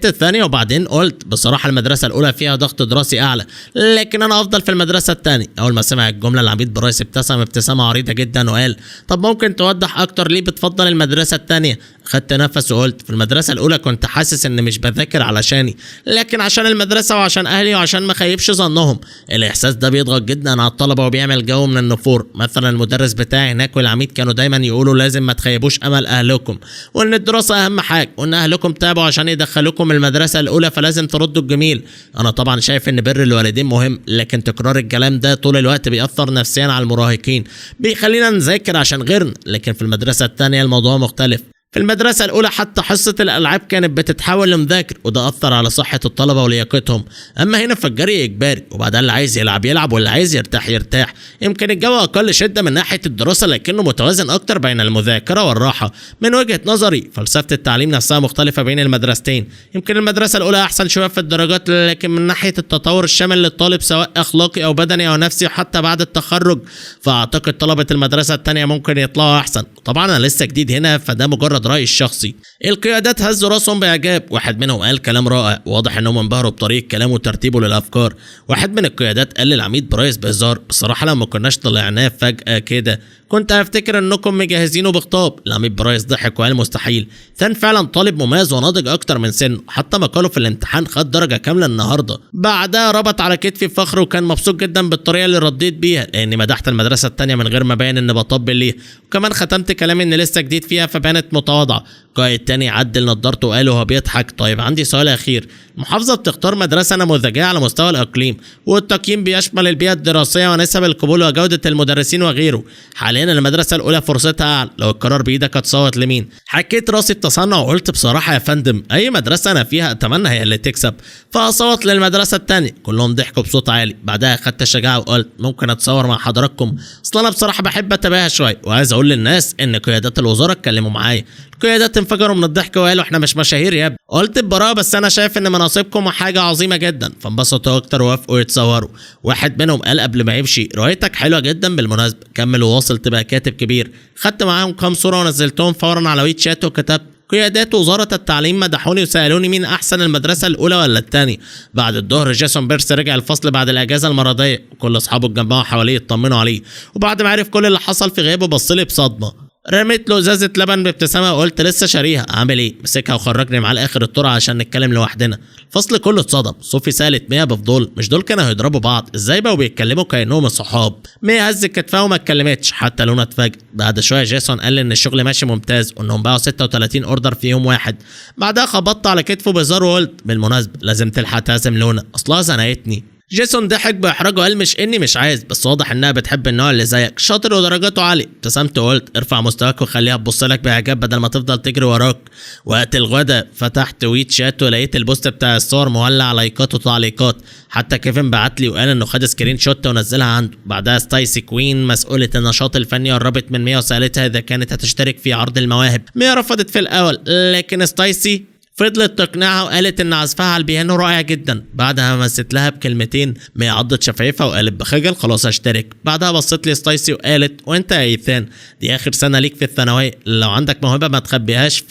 الثانيه وبعدين قلت بصراحه المدرسه الاولى فيها ضغط دراسي اعلى، لكن انا افضل في المدرسه الثانيه. اول ما سمع الجمله العميد برايس ابتسم ابتسامه عريضه جدا وقال طب ممكن توضح اكتر ليه بتفضل المدرسه الثانيه؟ خدت نفس وقلت في المدرسه الاولى كنت حاسس ان مش بذاكر علشاني، لكن عشان المدرسه وعشان اهلي وعشان ما خيبش ظنهم. الاحساس ده بيضغط جدا على الطلبه وبيعمل جو من النفور. مثلا المدرس بتاعي هناك والعميد كانوا دايما يقولوا لازم ما تخيبوش امل اهلكم، وان الدراسه اهم حاجه، وان اهلكم تعبوا عشان يدخلوكم المدرسه الاولى فلازم تردوا الجميل. انا طبعا شايف ان بر الوالدين مهم، لكن تكرار الكلام ده طول الوقت بيأثر نفسيا على المراهقين، بيخلينا نذاكر عشان غيرنا. لكن في المدرسه الثانيه الموضوع مختلف. في المدرسة الأولى حتى حصة الألعاب كانت بتتحول لمذاكرة، وده أثر على صحة الطلبة ولياقتهم. أما هنا فالجري إجباري، وبعدها اللي عايز يلعب واللي عايز يرتاح. يمكن الجو أقل شدة من ناحية الدراسة لكنه متوازن أكتر بين المذاكرة والراحة. من وجهة نظري فلسفة التعليم نفسها مختلفة بين المدرستين. يمكن المدرسة الأولى أحسن شوية في الدرجات، لكن من ناحية التطور الشامل للطالب سواء أخلاقي أو بدني أو نفسي حتى بعد التخرج، فأعتقد طلبة المدرسة الثانية ممكن يطلعوا أحسن. طبعا أنا لسه جديد هنا فده مجرد رأيي الشخصي. القيادات هزوا راسهم باعجاب، واحد منهم قال كلام رائع، واضح انهم انبهروا بطريقه كلامه وترتيبه للافكار. واحد من القيادات قال للعميد برايس بهزار بصراحه لو ما كناش طلعناه فجاه كده كنت هفتكر انكم مجهزينه بخطاب. العميد برايس ضحك وقال مستحيل، ثان فعلا طالب مميز وناضج اكتر من سنه، حتى مقاله في الامتحان خد درجه كامله النهارده. بعدها ربط على كتفي بفخر وكان مبسوط جدا بالطريقه اللي رديت بيها، لاني مدحت المدرسه الثانيه من غير ما ابين اني بطبل ليها، وكمان ختمت قلت كلامي ان لسه جديد فيها فبانت متواضعه. قائد تاني عدل نضارته وقال وهو بيضحك طيب عندي سؤال اخير. المحافظه بتختار مدرسه نموذجيه على مستوى الاقليم والتقييم بيشمل البيئه الدراسيه ونسب القبول وجوده المدرسين وغيره. حاليا المدرسه الاولى فرصتها اعلى، لو القرار بايدك هتصوت لمين؟ حكيت راسي بتصنع وقلت بصراحه يا فندم اي مدرسه انا فيها اتمنى هي اللي تكسب، فاصوت للمدرسه الثانيه. كلهم ضحكوا بصوت عالي. بعدها خدت الشجاعه وقلت ممكن اتصور مع حضراتكم؟ اصل انا بصراحه بحب اتابعها شويه وعايز اقول للناس ان قيادات الوزاره اتكلموا معايا. القيادات انفجروا من الضحك وقالوا احنا مش مشاهير يا ابني. قلت ببراءه بس انا شايف ان مناصبكم حاجه عظيمه جدا، فانبسطوا اكتر ووافقوا يتصوروا. واحد منهم قال قبل ما يمشي روايتك حلوه جدا بالمناسبه، كمل وواصل تبقى كاتب كبير. خدت معاهم كام صوره ونزلتهم فورا على ويت شات وكتبت قيادات وزارة التعليم مدحوني وسألوني مين أحسن المدرسة الأولى ولا الثانية. بعد الظهر جيسون بيرس رجع الفصل بعد الأجازة المرضية وكل أصحابه اتجمعوا حواليه يطمنوا عليه، وبعد ما عرف كل اللي حصل في غيابه بصلي بصدمة. رميت له ازازه لبن بابتسامه وقلت لسه شاريها عامل ايه؟ مسكها وخرجني معاه لاخر الطرقه عشان نتكلم لوحدنا. الفصل كله اتصدم. صوفي سالت ميا بفضول مش دول كانوا هيضربوا بعض ازاي بقوا بيتكلموا كانهم صحاب؟ ميا هزت كتفها وما اتكلمتش حتى لونا اتفاجئ. بعد شويه جيسون قال ان الشغل ماشي ممتاز وانهم باعوا 36 اوردر في يوم واحد. بعدها خبطت على كتفه بهزار وقلت بالمناسبه لازم تلحق تعزم لونا اصلها زنقتني. جيسون ضحك باحراج وقال مش اني مش عايز بس واضح انها بتحب النوع اللي زيك شاطر ودرجاته عاليه. ابتسمت وقلت ارفع مستواك وخليها تبص لك باعجاب بدل ما تفضل تجري وراك. وقت الغدا فتحت ويت شات ولقيت البوست بتاع الصور مولع لايكات وتعليقات. حتى كيفن بعت لي وقال انه خد سكرين شوت ونزلها عنده. بعدها ستايسي كوين مسؤوله النشاط الفني قربت من ميا وسالتها اذا كانت هتشترك في عرض المواهب. ميا رفضت في الاول لكن ستايسي فضلت تقنعها وقالت ان عزفها على البيانو رائع جدا. بعدها مست لها بكلمتين. ميا عضت شفايفها وقالت بخجل خلاص اشترك. بعدها بصت لي ستايسي وقالت وانت يا ايثان دي اخر سنه ليك في الثانويه لو عندك موهبه ما تخبيهاش.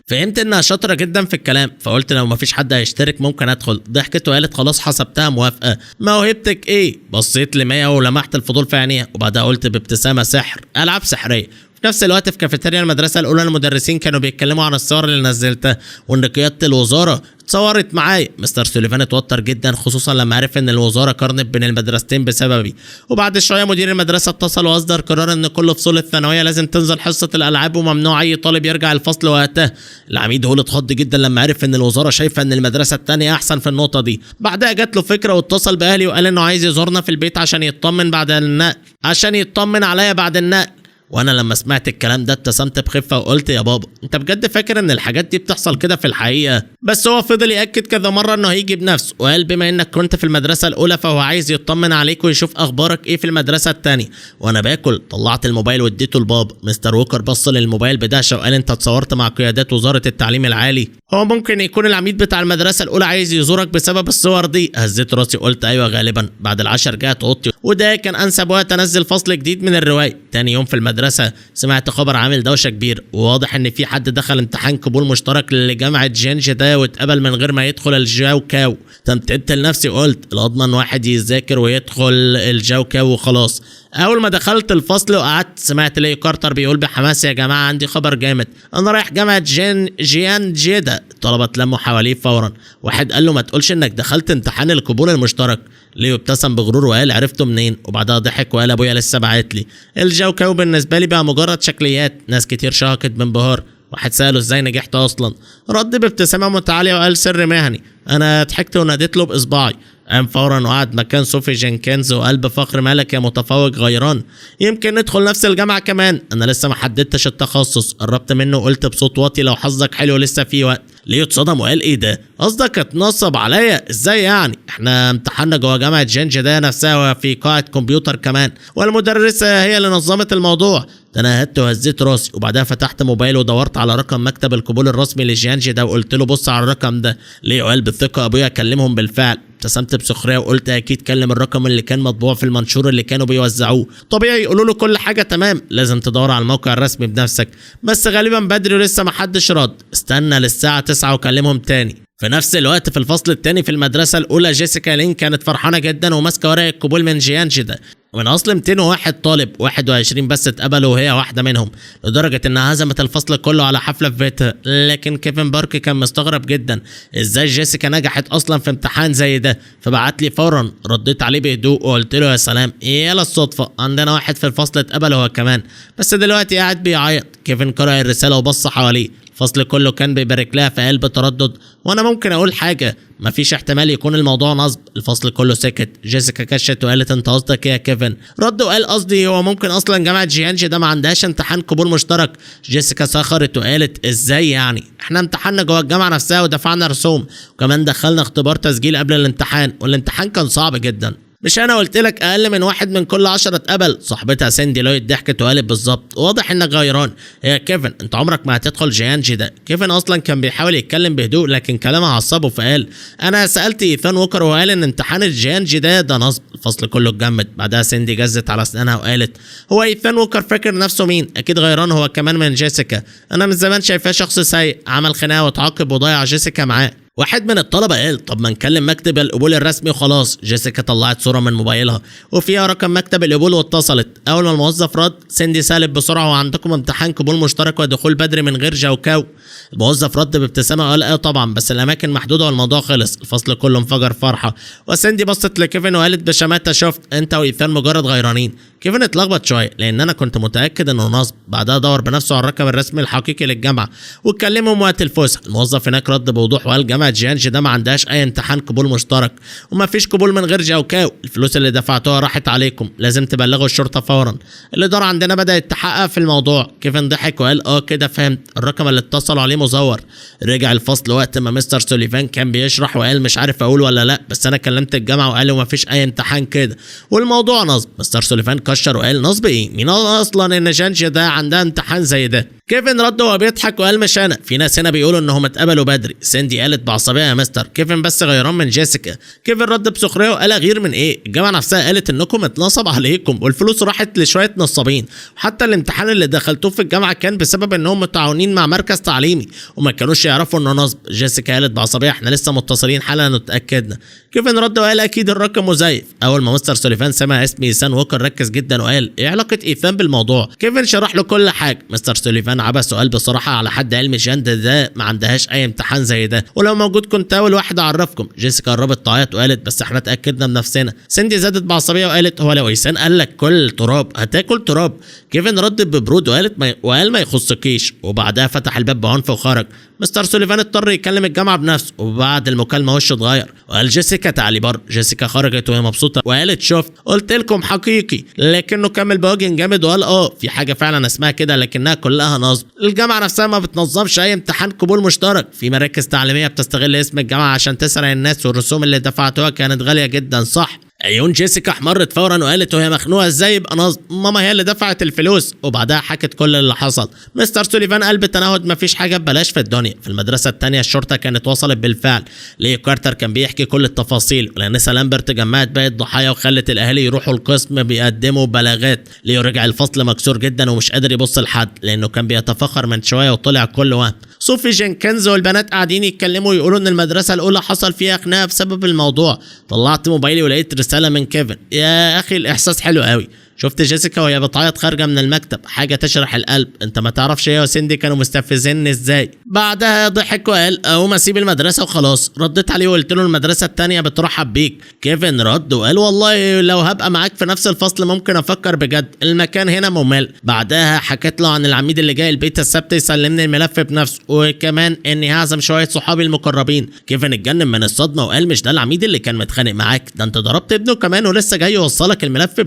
فهمت انها شاطره جدا في الكلام فقلت لو ما فيش حد هيشترك ممكن ادخل. ضحكت وقالت خلاص حسبتها موافقه. موهبتك ايه؟ بصيت لميا ولمحت الفضول في عينيها وبعدها قلت بابتسامه سحر العاب سحريه. في نفس الوقت في كافيتيريا المدرسه الاولى المدرسين كانوا بيتكلموا عن الصور اللي نزلتها وان قياده الوزاره اتصورت معايا. مستر سوليفان اتوتر جدا خصوصا لما عرف ان الوزاره قارنت بين المدرستين بسببي. وبعد شويه مدير المدرسه اتصل واصدر قرار ان كل فصول الثانويه لازم تنزل حصه الالعاب وممنوع اي طالب يرجع الفصل وقتها. العميد هو اللي اتخض جدا لما عرف ان الوزاره شايفه ان المدرسه الثانيه احسن في النقطه دي. بعدها جات له فكره واتصل باهلي وقال انه عايز يزورنا في البيت عشان يطمن عليا بعد النقل. وانا لما سمعت الكلام ده ابتسمت بخفه وقلت يا بابا انت بجد فاكر ان الحاجات دي بتحصل كده في الحقيقه؟ بس هو فضل ياكد كذا مره انه هيجي بنفسه وقال بما انك كنت في المدرسه الاولى فهو عايز يطمن عليك ويشوف اخبارك ايه في المدرسه الثانيه. وانا باكل طلعت الموبايل واديته لبابا. مستر ووكر بص للموبايل بدهشه وقال انت اتصورت مع قيادات وزاره التعليم العالي؟ هو ممكن يكون العميد بتاع المدرسه الاولى عايز يزورك بسبب الصور دي؟ هزيت راسي وقلت ايوه غالبا. بعد العشاء رجعت اوضتي وده كان انسب وقت انزل فصل جديد من الروايه. تاني يوم في المدرسه سمعت خبر عامل دوشه كبير وواضح ان في حد دخل امتحان قبول مشترك لجامعه جينج ده واتقبل من غير ما يدخل الجاوكاو. تمتدت لنفسي وقلت الاضمن واحد يذاكر ويدخل الجاوكاو وخلاص. اول ما دخلت الفصل وقعدت سمعت لي كارتر بيقول بحماس يا جماعه عندي خبر جامد انا رايح جامعه جيان جيدا. الطلبه اتلموا حواليه فورا. واحد قال له ما تقولش انك دخلت امتحان القبول المشترك. ليو ابتسم بغرور وقال عرفته منين؟ وبعدها ضحك وقال ابويا لسه باعت لي. الجوكاو بالنسبه لي بقى مجرد شكليات. ناس كتير شهقت بانبهار. واحد ساله ازاي نجحت اصلا؟ رد بابتسامه متعاليه وقال سر مهني. انا ضحكت وناديت له باصبعي. قام فورا وقعد مكان صوفي جينكنز وقال بفخر مالك يا متفوق غيران يمكن ندخل نفس الجامعه كمان. انا لسه ما حددتش التخصص. قربت منه وقلت بصوت واطي لو حظك حلو لسه في وقت. ليه اتصدم وقال ايه ده؟ قصدك اتنصب عليا؟ ازاي يعني؟ احنا امتحاننا جوه جامعه جينج ده نفسها في قاعه كمبيوتر كمان والمدرسه هي اللي نظمت الموضوع. تنهدت وهزيت راسي وبعدها فتحت موبايل ودورت على رقم مكتب القبول الرسمي لجيانجي ده وقلت له بص على الرقم ده. ليه قال بالثقه ابويا اكلمهم بالفعل. ابتسمت بسخريه وقلت اكيد كلم الرقم اللي كان مطبوع في المنشور اللي كانوا بيوزعوه. طبيعي يقولوا له كل حاجه تمام لازم تدور على الموقع الرسمي بنفسك بس غالبا بدري ولسه ما حدش رد. استنى للساعه 9 وكلمهم تاني. في نفس الوقت في الفصل الثاني في المدرسه الاولى جيسيكا لين كانت فرحانه جدا وماسكه ورق القبول من جيانجي ده ومن اصل 201 طالب 21 بس اتقبلوا وهي واحده منهم، لدرجه انها هزمت الفصل كله على حفله في بيتها. لكن كيفن بارك كان مستغرب جدا ازاي جيسيكا نجحت اصلا في امتحان زي ده، فبعت لي فورا. رديت عليه بهدوء وقلت له يا سلام ايه الصدفه، عندنا واحد في الفصل اتقبل هو كمان، بس دلوقتي قاعد بيعيط. كيفن قرأ الرساله وبص حواليه، الفصل كله كان بيبارك لها في قلب تردد. وانا ممكن اقول حاجه، مفيش احتمال يكون الموضوع نصب. الفصل كله سكت. جيسيكا كشت وقالت انت قصدك ايه يا كيفن؟ رد وقال قصدي هو ممكن اصلا جامعه جيانجي ده ما عندهاش امتحان قبول مشترك. جيسيكا سخرت وقالت ازاي يعني؟ احنا امتحنا جوه الجامعه نفسها ودفعنا رسوم، وكمان دخلنا اختبار تسجيل قبل الامتحان، والامتحان كان صعب جدا. مش انا قلت لك اقل من واحد من كل 10 اتقبل؟ صاحبتها ساندي لويد ضحكت وقالت بالظبط، واضح انك غيران. يا كيفن انت عمرك ما هتدخل جيانجي ده. كيفن اصلا كان بيحاول يتكلم بهدوء لكن كلامها عصبه، فقال انا سالت ايثان ووكر وقال ان امتحان الجيانجي ده نصب. الفصل كله اتجمد. بعدها ساندي جزت على اسنانها وقالت هو ايثان ووكر فاكر نفسه مين؟ اكيد غيران هو كمان من جيسيكا. انا من زمان شايفاه شخص سيء، عمل خناقه وتعاقب وضيع جيسيكا معاه. واحد من الطلبه قال طب ما نكلم مكتب القبول الرسمي وخلاص. جيسيكا طلعت صوره من موبايلها وفيها رقم مكتب القبول واتصلت. اول ما الموظف رد ساندي سالت بسرعه وعندكم امتحان قبول مشترك ودخول بدري من غير جوكاو. الموظف رد بابتسامه وقال ايه طبعا بس الاماكن محدوده والموضوع خلص. الفصل كله انفجر فرحه وساندي بصت لكيفن وقالت بشماتة شفت انت وايثان مجرد غيرانين. كيفن اتلخبط شويه لان انا كنت متاكد انه نصب. بعدها دور بنفسه على الرقم الرسمي الحقيقي للجامعه واتكلمهم وقت الفسحه. الموظف هناك رد بوضوح وقال جامعه جيانجي ده ما عندهاش اي امتحان قبول مشترك وما فيش قبول من غير جوكاو. الفلوس اللي دفعتوها راحت عليكم، لازم تبلغوا الشرطه فورا. الاداره عندنا بدات تحقق في الموضوع. كيفن ضحك وقال كده فهمت، الرقم اللي اتصلوا عليه مزور. رجع الفصل وقت ما مستر سوليفان كان بيشرح وقال مش عارف اقول ولا لا بس انا كلمت الجامعه وقالوا ما فيش اي امتحان كده والموضوع نصب. مستر سوليفان كشر وقال نصب ايه؟ مين اصلا ان جيانجي ده عندها امتحان زي ده؟ كيفن رد وهو بيضحك وقال مش انا، في ناس هنا بيقولوا انهم اتقبلوا بدري. ساندي قالت بعصبيه يا مستر كيفن بس غيران من جيسيكا. كيفن رد بسخريه وقال غير من ايه؟ الجامعه نفسها قالت انكم اتنصب عليكم والفلوس راحت لشويه نصابين، وحتى الامتحان اللي دخلتوه في الجامعه كان بسبب انهم متعاونين مع مركز تعليمي وما كانوش يعرفوا انه نصب. جيسيكا قالت بعصبيه احنا لسه متصلين حالا اتاكدنا. كيفن رد وقال اكيد الرقم مزيف. اول ما مستر سوليفان سمع اسم ايثان ووكر ركز جدا وقال ايه علاقه ايثان بالموضوع؟ كيفن شرح له كل حاجه. مستر سوليفان عبس وقال بصراحه على حد علم جاند ده ما عندهاش اي امتحان زي ده، ولو موجود كنت اول واحد اعرفكم. جيسيكا قربت تعيط وقالت بس احنا اتاكدنا بنفسنا. ساندي زادت بعصبيه وقالت هو لو ايثان قال لك كل تراب هتاكل تراب. كيفن رد ببرود وقال ما يخصكيش، وبعدها فتح الباب بعنف وخرج. مستر سوليفان اضطر يكلم الجامعه بنفسه، وبعد المكالمه وشه اتغير وقال جيسيكا تعالي بره. جيسيكا خرجت وهي مبسوطه وقالت شفت قلت لكم حقيقي، لكنه كمل بوجه جامد وقال في حاجه فعلا اسمها كده لكنها كلها نصب. الجامعه نفسها ما بتنظمش اي امتحان قبول مشترك، في مراكز تعليميه بتستغل اسم الجامعه عشان تسرق الناس، والرسوم اللي دفعتوها كانت غاليه جدا صح؟ عيون جيسيكا احمرت فورا وقالت وهي مخنوقه ازاي يبقى نصب؟ ماما هي اللي دفعت الفلوس. وبعدها حكت كل اللي حصل. مستر سوليفان قال بالتنهد مفيش حاجه ببلاش في الدنيا. في المدرسه الثانيه الشرطه كانت وصلت بالفعل. ليو كارتر كان بيحكي كل التفاصيل، ولانسا لامبرت جمعت باقي الضحايا وخلت الاهالي يروحوا القسم بيقدموا بلاغات. ليو رجع الفصل مكسور جدا ومش قادر يبص لحد لانه كان بيتفخر من شويه وطلع كل وهم. صوفي جينكنز والبنات قاعدين يتكلموا يقولوا ان المدرسه الاولى حصل فيها خناقه بسبب الموضوع. طلعت موبايلي ولقيت رساله من كيفن. يا اخي الاحساس حلو قوي. شفت جيسيكا وهي بتعيط خارجه من المكتب، حاجه تشرح القلب. انت ما تعرفش هي وسيندي كانوا مستفزيني ازاي. بعدها ضحك وقال اقوم اسيب المدرسه وخلاص. رديت عليه وقلت له المدرسه الثانيه بترحب بيك. كيفن رد وقال والله لو هبقى معاك في نفس الفصل ممكن افكر بجد، المكان هنا ممل. بعدها حكيت له عن العميد اللي جاي البيت السبت يسلمني الملف بنفسه، وكمان اني هعزم شويه صحابي المقربين. كيفن اتجنن من الصدمه وقال مش ده العميد اللي كان متخانق معاك؟ ده انت ضربت ابنه كمان ولسه جاي يوصلك الملف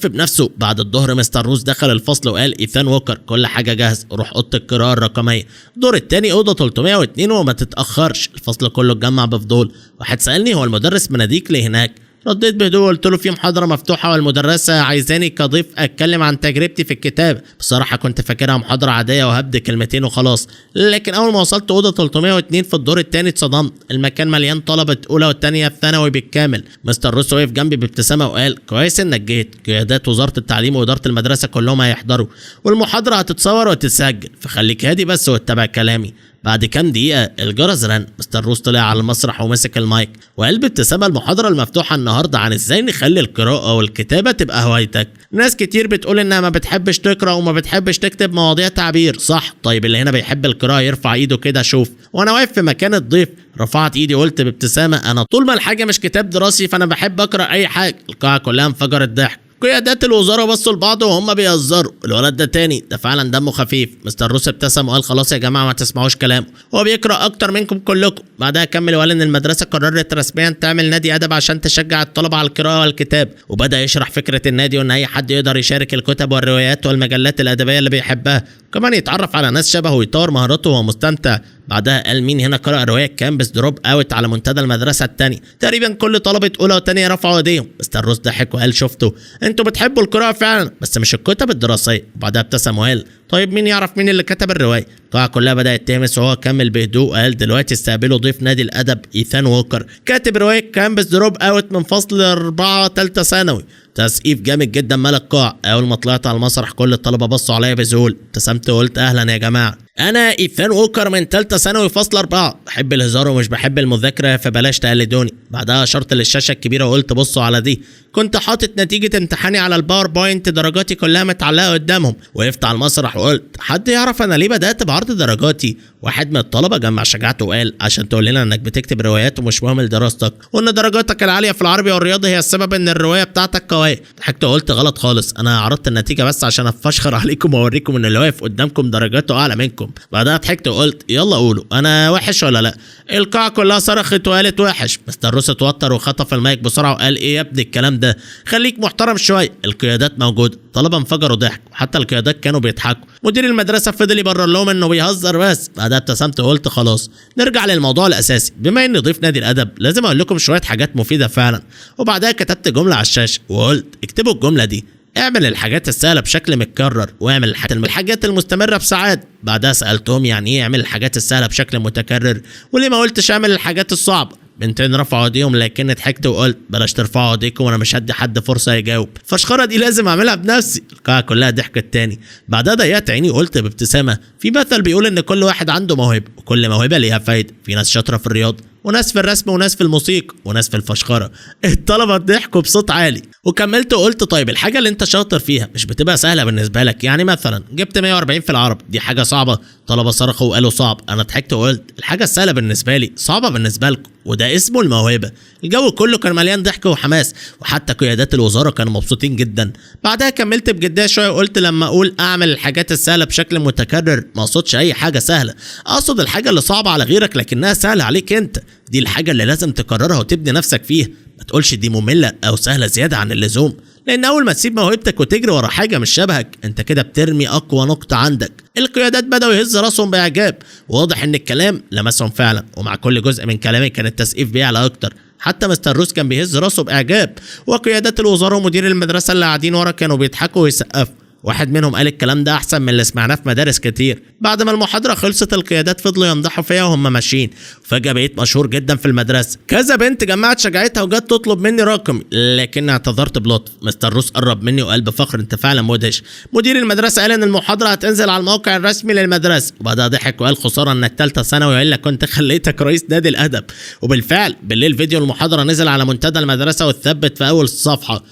بنفسه. بعد الظهر مستر روز دخل الفصل وقال ايثان ووكر كل حاجه جاهز، روح اوضه القراءه الرقميه الدور الثاني اوضه 302 وما تتاخرش. الفصل كله اتجمع بفضول. واحد سالني هو المدرس مناديك ليه هناك؟ رديت بهدوء قلت له في محاضره مفتوحه والمدرسه عايزاني كضيف اتكلم عن تجربتي في الكتاب. بصراحه كنت فاكرها محاضره عاديه وهبد كلمتين وخلاص، لكن اول ما وصلت اوضه 302 في الدور الثاني اتصدمت. المكان مليان طلبه اولى وثانيه ثانوي بالكامل. مستر روس وقف جنبي بابتسامه وقال كويس انك جيت، قيادات وزاره التعليم واداره المدرسه كلهم هيحضروا والمحاضره هتتصور وتتسجل، فخليك هادي بس واتبع كلامي. بعد كام دقيقة الجرس رن، مستر روس طلع على المسرح ومسك المايك وقال بابتسامة المحاضرة المفتوحة النهاردة عن ازاي نخلي القراءة والكتابة تبقى هوايتك. ناس كتير بتقول انها ما بتحبش تقرأ وما بتحبش تكتب مواضيع تعبير، صح؟ طيب اللي هنا بيحب القراءة يرفع ايده كده شوف. وانا واقف في مكان الضيف رفعت ايدي وقلت بابتسامة انا طول ما الحاجة مش كتاب دراسي فانا بحب اقرأ اي حاجة. القاعة كلها انفجرت ضحك. قيادات الوزاره بصوا لبعض وهم بيهزروا. الولد ده تاني ده فعلا دمه خفيف. مستر روس ابتسم وقال خلاص يا جماعه ما تسمعوش كلامه، هو بيقرا اكتر منكم كلكم. بعدها كمل وقال ان المدرسه قررت رسميا تعمل نادي ادب عشان تشجع الطلبه على القراءه والكتاب، وبدا يشرح فكره النادي وان اي حد يقدر يشارك الكتب والروايات والمجلات الادبيه اللي بيحبها، وكمان يتعرف على ناس شبهه ويطور مهاراته وهو مستمتع. بعدها قال مين هنا قرأ رواية كامبس دروب اوت على منتدى المدرسة التانية؟ تقريبا كل طلبة أولى وتانية رفعوا ايديهم. مستر روس ضحك وقال شفتوا انتوا بتحبوا القراءة فعلا بس مش الكتب الدراسية. وبعدها ابتسم وقال طيب مين يعرف مين اللي كتب الرواية؟ القاعة كلها بدأت تهمس وهو كمل بهدوء وقال دلوقتي استقبلوا ضيف نادي الأدب إيثان ووكر، كاتب رواية كامبس دروب اوت من فصل 4 ثالثة ثانوي. تسقيف جامد جدا مال القاع. اول ما طلعت على المسرح كل الطلبه بصوا عليا بذهول. ابتسمت وقلت اهلا يا جماعه، انا ايثان ووكر من ثالثه ثانوي فصل 4، بحب الهزار ومش بحب المذاكره فبلاش تقلدوني. بعدها اشرت للشاشه الكبيره وقلت بصوا على دي، كنت حاطط نتيجه امتحاني على الباوربوينت درجاتي كلها متعلقه قدامهم. وقفت على المسرح وقلت حد يعرف انا ليه بدات بعرض درجاتي؟ واحد من الطلبه جمع شجاعته وقال عشان تقول لنا انك بتكتب روايات ومش مهم لدراستك وان درجاتك العاليه في العربي والرياضه هي السبب ان الروايه بتاعتك قويه. ضحكت وقلت غلط خالص، انا عرضت النتيجه بس عشان افشخر عليكم واوريكم ان اللي واقف قدامكم درجاته اعلى منكم. بعدها ضحكت وقلت يلا قولوا انا وحش ولا لا؟ القاعه كلها صرخت وقالت وحش. مستر روس اتوتر وخطف المايك بسرعه وقال ايه يا ابني الكلام ده؟ خليك محترم شويه. القيادات موجوده. طلبه انفجروا ضحك وحتى القيادات كانوا بيضحكوا. مدير المدرسه فضل يبرر لهم انه بيهزر بس. بعدها ابتسمت وقلت خلاص نرجع للموضوع الاساسي، بما اني ضيف نادي الادب لازم اقول لكم شويه حاجات مفيده فعلا. وبعدها كتبت جمله على الشاشه وقلت اكتبوا الجمله دي، اعمل الحاجات السهله بشكل متكرر واعمل الحاجات المستمره بساعات. بعدها سالتهم يعني ايه اعمل الحاجات السهله بشكل متكرر وليه ما قلتش اعمل الحاجات الصعبه؟ بنتين رفعوا ايديهم لكن ضحكت وقلت بلاش ترفعوا ايديكم وانا مش هدي حد فرصه يجاوب، الفشخره دي لازم اعملها بنفسي. القاعه كلها ضحكت تاني. بعدها ضيقت عيني وقلت بابتسامه في مثل بيقول ان كل واحد عنده موهبه وكل موهبه ليها فايده، في ناس شاطره في الرياضه وناس في الرسم وناس في الموسيقى وناس في الفشخره. الطلبه ضحكوا بصوت عالي. وكملت وقلت طيب الحاجه اللي انت شاطر فيها مش بتبقى سهله بالنسبه لك؟ يعني مثلا جبت 140 في العربي، دي حاجه صعبه؟ طلبه صرخوا وقالوا صعب. انا ضحكت وقلت الحاجه السهله بالنسبه لي صعبه بالنسبه لكم وده اسمه الموهبه. الجو كله كان مليان ضحك وحماس وحتى قيادات الوزاره كانوا مبسوطين جدا. بعدها كملت بجديه شويه وقلت لما اقول اعمل الحاجات السهله بشكل متكرر ما اقصدش اي حاجه سهله، اقصد الحاجه اللي صعبه على غيرك لكنها سهله عليك انت، دي الحاجه اللي لازم تكررها وتبني نفسك فيها. ما تقولش دي ممله او سهله زياده عن اللزوم، لان اول ما تسيب موهبتك وتجري ورا حاجه مش شبهك انت كده بترمي اقوى نقطه عندك. القيادات بداوا يهز راسهم باعجاب وواضح ان الكلام لمسهم فعلا، ومع كل جزء من كلامي كان التسقيف بيعلى اكتر. حتى مستر روس كان بيهز راسه باعجاب وقيادات الوزاره ومدير المدرسه اللي قاعدين ورا كانوا بيضحكوا ويسقفوا. واحد منهم قال الكلام ده احسن من اللي سمعناه في مدارس كتير. بعد ما المحاضره خلصت القيادات فضلوا يمدحوا فيا وهم ماشيين. وفجاه بقيت مشهور جدا في المدرسه. كذا بنت جمعت شجاعتها وجت تطلب مني رقمي لكن اعتذرت بلطف. مستر روس قرب مني وقال بفخر انت فعلا مدهش. مدير المدرسه قال ان المحاضره هتنزل على الموقع الرسمي للمدرسه. وبعدها ضحك وقال خساره انك ثالثه ثانوي والا كنت خليتك رئيس نادي الادب. وبالفعل بالليل فيديو المحاضره نزل على منتدى المدرسه واتثبت في اول الصفحه.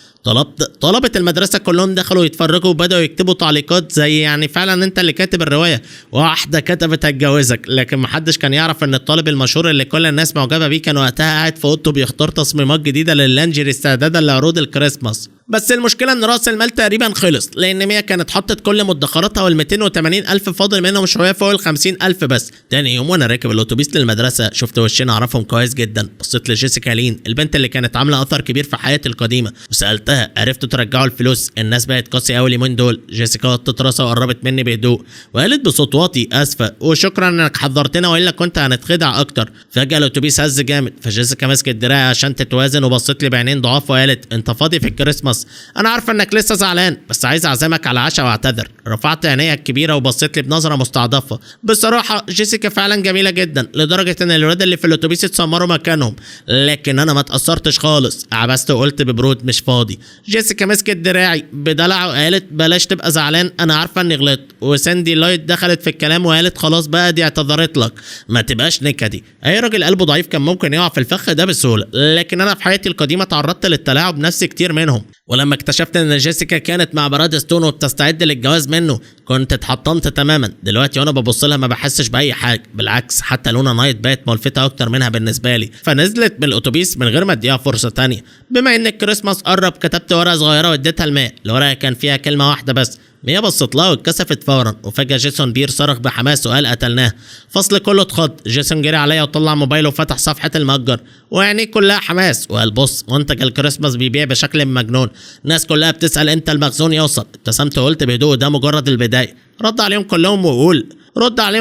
طلبة المدرسة كلهم دخلوا يتفرجوا وبدأوا يكتبوا تعليقات زي يعني فعلا انت اللي كاتب الرواية. واحدة كتبت هتجوزك، لكن محدش كان يعرف ان الطالب المشهور اللي كل الناس معجبة بيه كان وقتها قاعد في اوضته بيختار تصميمات جديدة لللانجري استعدادا لعروض الكريسماس. بس المشكلة ان رأس المال تقريبا خلص، لان ميا كانت حطت كل مدخراتها وال280 ألف فاضل منهم شوية فوق ال50 ألف بس. تاني يوم وانا راكب الاتوبيس للمدرسة شفت وشين اعرفهم كويس جدا. بصيت لجيسيكا لين البنت اللي كانت عاملة اثر كبير في حياتي القديمة وسألتها عرفتوا ترجعوا الفلوس؟ الناس بقت قاسية قوي اليومين دول. جيسيكا وطت راسها وقربت مني بهدوء وقالت بصوت واطي اسفة وشكرا انك حذرتنا والا كنت هنتخدع اكتر. فجأة الاتوبيس هز جامد فجيسيكا مسكت دراعي عشان تتوازن وبصت لي بعينين ضعاف وقالت انت فاضي في الكريسماس خلاص، انا عارفه انك لسه زعلان بس عايز اعزمك على عشاء واعتذر. رفعت عينيا الكبيره وبصيت لي بنظره مستعطفه. بصراحه جيسيكا فعلا جميله جدا لدرجه ان الولاد اللي في الاتوبيس اتسمروا مكانهم، لكن انا ما اتاثرتش خالص. عبست وقلت ببرود مش فاضي. جيسيكا مسكت دراعي بدلع وقالت بلاش تبقى زعلان، انا عارفه اني غلطت. وساندي لايت دخلت في الكلام وقالت خلاص بقى دي اعتذرت لك، ما تبقاش نكدي. اي راجل قلبه ضعيف كان ممكن يقع في الفخ ده بسهوله، لكن انا في حياتي القديمه تعرضت للتلاعب نفسي كتير منهم، ولما اكتشفت ان جيسيكا كانت مع براد ستون وبتستعد للجواز منه كنت اتحطمت تماما. دلوقتي وانا ببص لها ما بحسش باي حاجه، بالعكس حتى لونا نايت بقت ملفته اكتر منها بالنسبه لي. فنزلت من الاتوبيس من غير ما اديها فرصه تانية. بما ان الكريسماس قرب كتبت ورقه صغيره واديتها لماء. الورقه كان فيها كلمه واحده بس. ميا بصت لها واتكسفت فورا، وفجاه جيسون بير صرخ بحماس وقال قتلناه. فصل كله اتخض. جيسون جري عليا وطلع موبايله وفتح صفحه المتجر وعينيه كلها حماس وقال بص منتج الكريسماس بيبيع بشكل مجنون، الناس كلها بتسال امتى المخزون يوصل. ابتسمت وقلت بهدوء ده مجرد البدايه. رد عليهم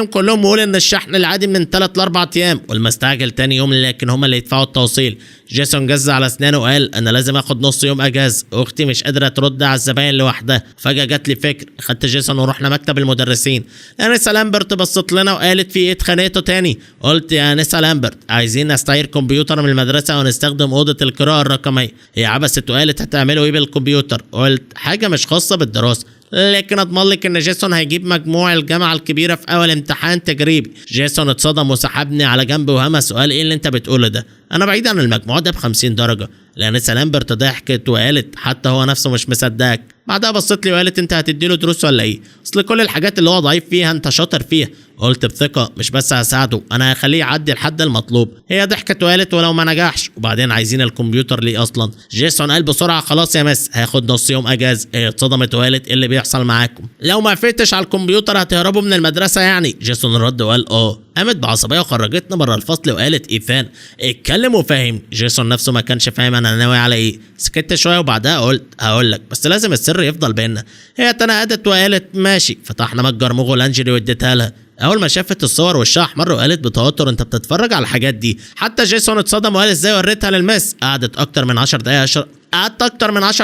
كلهم وقول ان الشحن العادي من 3 ل 4 ايام والمستعجل تاني يوم، لكن هم اللي يدفعوا التوصيل. جيسون جز على اسنانه وقال انا لازم اخد نص يوم اجازه، اختي مش قادره ترد على الزباين لوحدها. فجاه جات لي فكر، خدت جيسون ورحنا مكتب المدرسين. انسه لامبرت بصت لنا وقالت في ايه اتخانقتوا تاني؟ قلت يا انسه لامبرت عايزين نستعير كمبيوتر من المدرسه ونستخدم اوضه القراءه الرقميه. هي عبست وقالت هتعملوا ايه بالكمبيوتر؟ قلت حاجه مش خاصه بالدراسه، لكن اضمن لك ان جيسون هيجيب مجموع الجامعه الكبيره في اول امتحان تجريبي. جيسون اتصدم وسحبني على جنب وهمس وقال ايه اللي انت بتقوله ده؟ انا بعيد عن المجموع ده ب50 درجه. لانسه لامبرت ضحكت وقالت حتى هو نفسه مش مصدقك. بعدها بصت لي وقالت انت هتديله دروس ولا ايه؟ اصل كل الحاجات اللي هو ضعيف فيها انت شاطر فيها. قلت بثقه مش بس هساعده، انا هخليه يعدي الحد المطلوب. هي ضحكت وقالت ولو ما نجحش؟ وبعدين عايزين الكمبيوتر ليه اصلا؟ جيسون قال بسرعه خلاص يا مس هاخد نص يوم اجازه. هي اتصدمت وقالت ايه اللي بيحصل معاكم؟ لو ما وافقتش على الكمبيوتر هتهربوا من المدرسه يعني؟ جيسون رد وقال قامت بعصبيه وخرجتنا بره الفصل وقالت ايثان اتكلم وفاهم. جيسون نفسه ما كانش فاهم انا ناوي على ايه. سكت شويه وبعدها قلت هقول لك بس لازم السر يفضل بيننا. هي تنقدت وقالت ماشي. فتحنا متجر موغو لانجري واديتها لها. اول ما شافت الصور وشها احمر وقالت بتوتر انت بتتفرج على الحاجات دي؟ حتى جيسون اتصدم وقال ازاي وريتها للمس. قعدت اكتر من 10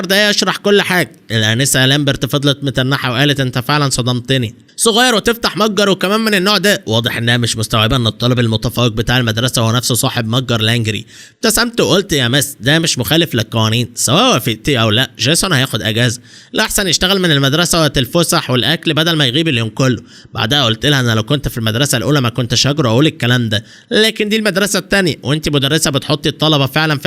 دقايق اشرح كل حاجه. الانسه لامبرت فضلت متنحه وقالت انت فعلا صدمتني، صغير وتفتح متجر وكمان من النوع ده. واضح انها مش مستوعبه ان الطالب المتفوق بتاع المدرسه هو نفسه صاحب متجر لانجري. ابتسمت وقلت يا مس ده مش مخالف للقوانين، سواء وافقتي او لا جيسون هياخد اجازه. الاحسن يشتغل من المدرسه وقت الفسح والاكل بدل ما يغيب اليوم كله. بعدها قلت لها انا لو كنت في المدرسه الاولى ما كنتش هجرؤ اقول الكلام ده، لكن دي المدرسه الثانيه وانت مدرسه بتحطي الطلبه فعلا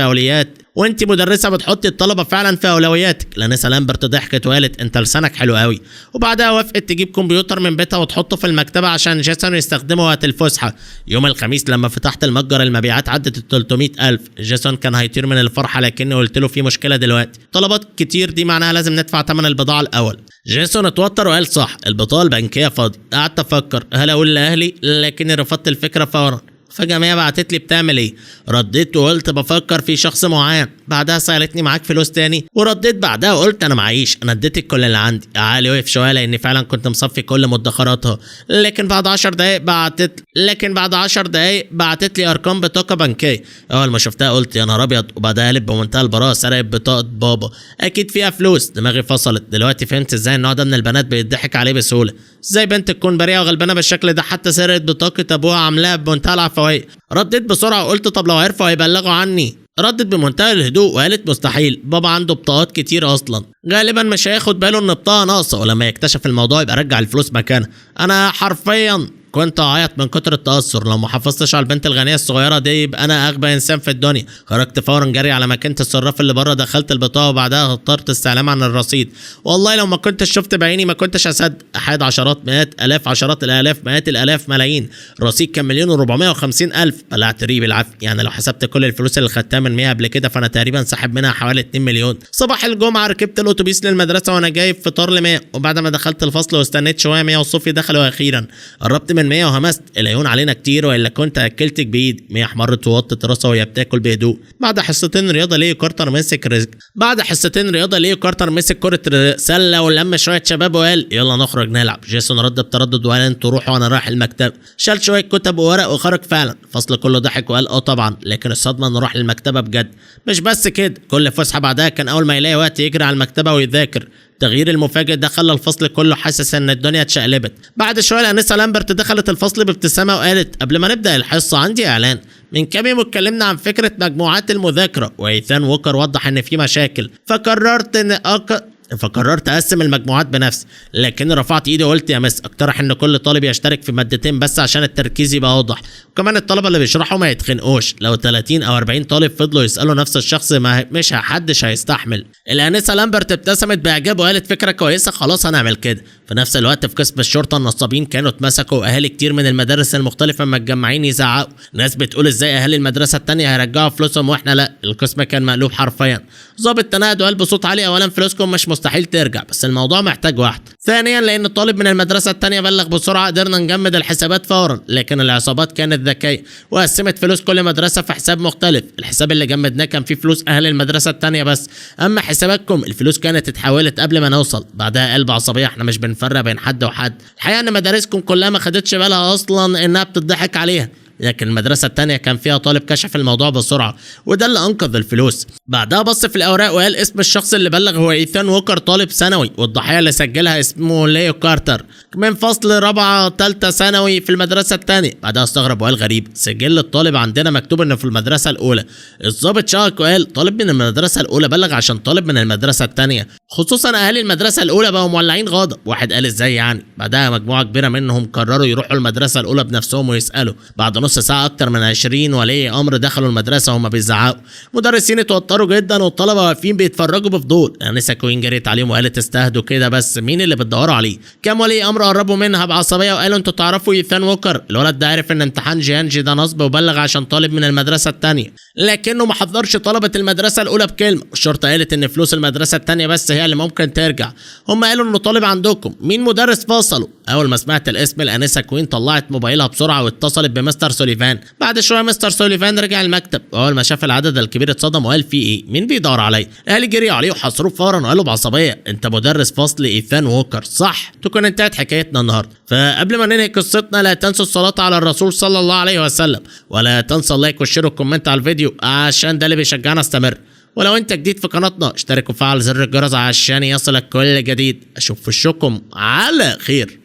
في اولوياتك. لانسه لامبرت ضحكت وقالت انت لسانك حلو قوي. وبعدها وافقت تجيب كمبيوتر من بيتها وتحطه في المكتبه عشان جيسون يستخدمه وقت الفسحه. يوم الخميس لما فتحت المتجر المبيعات عدت ال 300,000. جيسون كان هيطير من الفرحه لكني قلت له في مشكله دلوقتي، طلبات كتير دي معناها لازم ندفع ثمن البضاعه الاول. جيسون اتوتر وقال صح البطاقه البنكيه فاضيه. قعدت افكر هل اقول لاهلي، لكني رفضت الفكره فورا. فجأة ميا بعتت لي بتعمل ايه؟ رديت وقلت بفكر في شخص معين. بعدها سألتني معاك فلوس تاني؟ ورديت بعدها وقلت انا معيش، انا اديتك كل اللي عندي. عالي وقف شويه لاني فعلا كنت مصفي كل مدخراتها. لكن بعد 10 دقايق بعتت لي ارقام بطاقه بنكيه. اول ما شفتها قلت يا نهار ابيض. وبعدها قالت بمنتهى البراءه سرقت بطاقه بابا، اكيد فيها فلوس. دماغي فصلت. دلوقتي فهمت ازاي النوع ده من البنات بيضحك عليه بسهوله. ازاي بنت تكون بريئه وغلبانه بالشكل ده حتى سرقت بطاقه ابوها عاملاها بمنتهى العفويه. رديت بسرعه وقلت طب لو عرفوا هيبلغوا عني. ردت بمنتهى الهدوء وقالت مستحيل، بابا عنده بطاقات كتير اصلا، غالبا مش هياخد باله ان بطاقه ناقصه ولما يكتشف الموضوع يبقى رجع الفلوس مكانها. انا حرفيا كنت اعيط من كتر التاثر. لو ما حافظتش على البنت الغنيه الصغيره دي يبقى انا اغبى انسان في الدنيا. خرجت فورا جري على مكانه الصراف اللي بره، دخلت البطاقه وبعدها اضطرت استعلام عن الرصيد. والله لو ما كنتش شفت بعيني ما كنتش اصدق. احد عشرات مئات الاف عشرات الالاف مئات الالاف ملايين. الرصيد كان 1,450,000. بلعت ريق بالعافيه. يعني لو حسبت كل الفلوس اللي خدتها من ميا قبل كده فانا تقريبا ساحب منها حوالي 2 مليون. صباح الجمعه ركبت الاتوبيس للمدرسه وانا جايب فطار لميا، وبعد ما دخلت الفصل واستنيت شويه ميا وصوفي دخلوا اخيرا. قربت من من مية وهمست العيون علينا كتير والا كنت اكلتك بايد. مية احمرت ووطت راسها وهي بتاكل بهدوء. بعد حصتين رياضه ليه كارتر مسك كره سله ولم شويه شباب وقال يلا نخرج نلعب. جيسون رد بتردد وقال انتوا روحوا وانا رايح المكتب. شال شويه كتب وورق وخرج فعلا. الفصل كله ضحك وقال طبعا، لكن الصدمه انه راح للمكتبه بجد. مش بس كده، كل فسحه بعدها كان اول ما يلاقي وقت يجري على المكتبه ويذاكر. التغيير المفاجئ ده خلى الفصل كله حاسس ان الدنيا اتشقلبت. بعد شويه الانسه لامبرت دخلت الفصل بابتسامه وقالت قبل ما نبدا الحصه عندي اعلان. من كام يوم اتكلمنا عن فكره مجموعات المذاكره وايثان ووكر وضح ان في مشاكل، فقررت اقسم المجموعات بنفسي، لكن رفعت ايدي وقلت يا مس اقترح ان كل طالب يشترك في مادتين بس عشان التركيز يبقى واضح، وكمان الطلبه اللي بيشرحوا ما يتخنقوش. لو 30 او 40 طالب فضلوا يسالوا نفس الشخص مش حدش هيستحمل. الانسه لامبرت ابتسمت باعجاب وقالت فكره كويسه، خلاص هنعمل كده. في نفس الوقت في قسم الشرطه النصابين كانوا اتمسكوا واهالي كتير من المدارس المختلفه متجمعين يزعقوا. ناس بتقول ازاي اهالي المدرسه الثانيه هيرجعوا فلوسهم واحنا لا. القسم كان مقلوب حرفيا. ضابط تنادى وقال بصوت عالي اولا فلوسكم مش مستحيل ترجع، بس الموضوع محتاج واحد. ثانيا لان الطالب من المدرسه الثانيه بلغ بسرعه قدرنا نجمد الحسابات فورا، لكن العصابات كانت ذكيه وقسمت فلوس كل مدرسه في حساب مختلف. الحساب اللي جمدناه كان فيه فلوس اهل المدرسه الثانيه بس، اما حساباتكم الفلوس كانت اتحولت قبل ما نوصل. بعدها قلب عصبيه احنا مش بنفرق بين حد وحد. الحقيقه ان مدارسكم كلها ما خدتش بالها اصلا انها بتضحك عليها، لكن المدرسة التانية كان فيها طالب كشف الموضوع بسرعة وده اللي أنقذ الفلوس. بعدها بص في الأوراق وقال اسم الشخص اللي بلغ هو إيثان ووكر طالب ثانوي، والضحية اللي سجلها اسمه ليو كارتر من فصل رابعة تالتة ثانوي في المدرسة التانية. بعدها استغرب وقال غريب، سجل الطالب عندنا مكتوب إنه في المدرسة الأولى. الضابط شاك وقال طالب من المدرسة الأولى بلغ عشان طالب من المدرسة التانية، خصوصا أهالي المدرسة الأولى بقوا مولعين غضب. واحد قال ازاي يعني؟ بعدها مجموعة كبيرة منهم قرروا يروحوا المدرسة الأولى بنفسهم ويسألوا. بعد نص ساعة أكتر من 20 ولي أمر دخلوا المدرسة وهم بيزعقوا. مدرسين اتوتروا جدا والطلبة واقفين بيتفرجوا بفضول. أنسة كوين جريت عليهم وقالت استهدوا كده بس، مين اللي بتدوروا عليه؟ كام ولي أمر قربوا منها بعصبية وقالوا انتوا تعرفوا إيثان ووكر؟ الولد ده عرف إن امتحان جيانجي ده نصب وبلغ عشان طالب من المدرسة الثانية، لكنه ما حذرش طلبة المدرسة الأولى بكلمة. الشرطة قالت إن فلوس المدرسة الثانية بس هي اللي ممكن ترجع. هم قالوا إنه طالب عندكم، مين مدرس فصلوا؟ أول ما سمعت الاسم الأنسة كوين طلعت موبايلها بسرعة واتصلت بمستر سوليفان. بعد شويه مستر سوليفان رجع المكتب، واول ما شاف العدد الكبير اتصدم وقال في ايه؟ مين بيدور عليا؟ الاهلي جري عليه وحاصروه فورا وقالوا بعصبيه انت مدرس فصل ايثان ووكر صح؟ تكون انتهت حكايتنا النهارده. فقبل ما ننهي قصتنا لا تنسوا الصلاه على الرسول صلى الله عليه وسلم، ولا تنسوا اللايك والشير والكومنت على الفيديو عشان ده اللي بيشجعنا استمر. ولو انت جديد في قناتنا اشترك وفعل زر الجرس عشان يصلك كل جديد. اشوف وشكم على خير.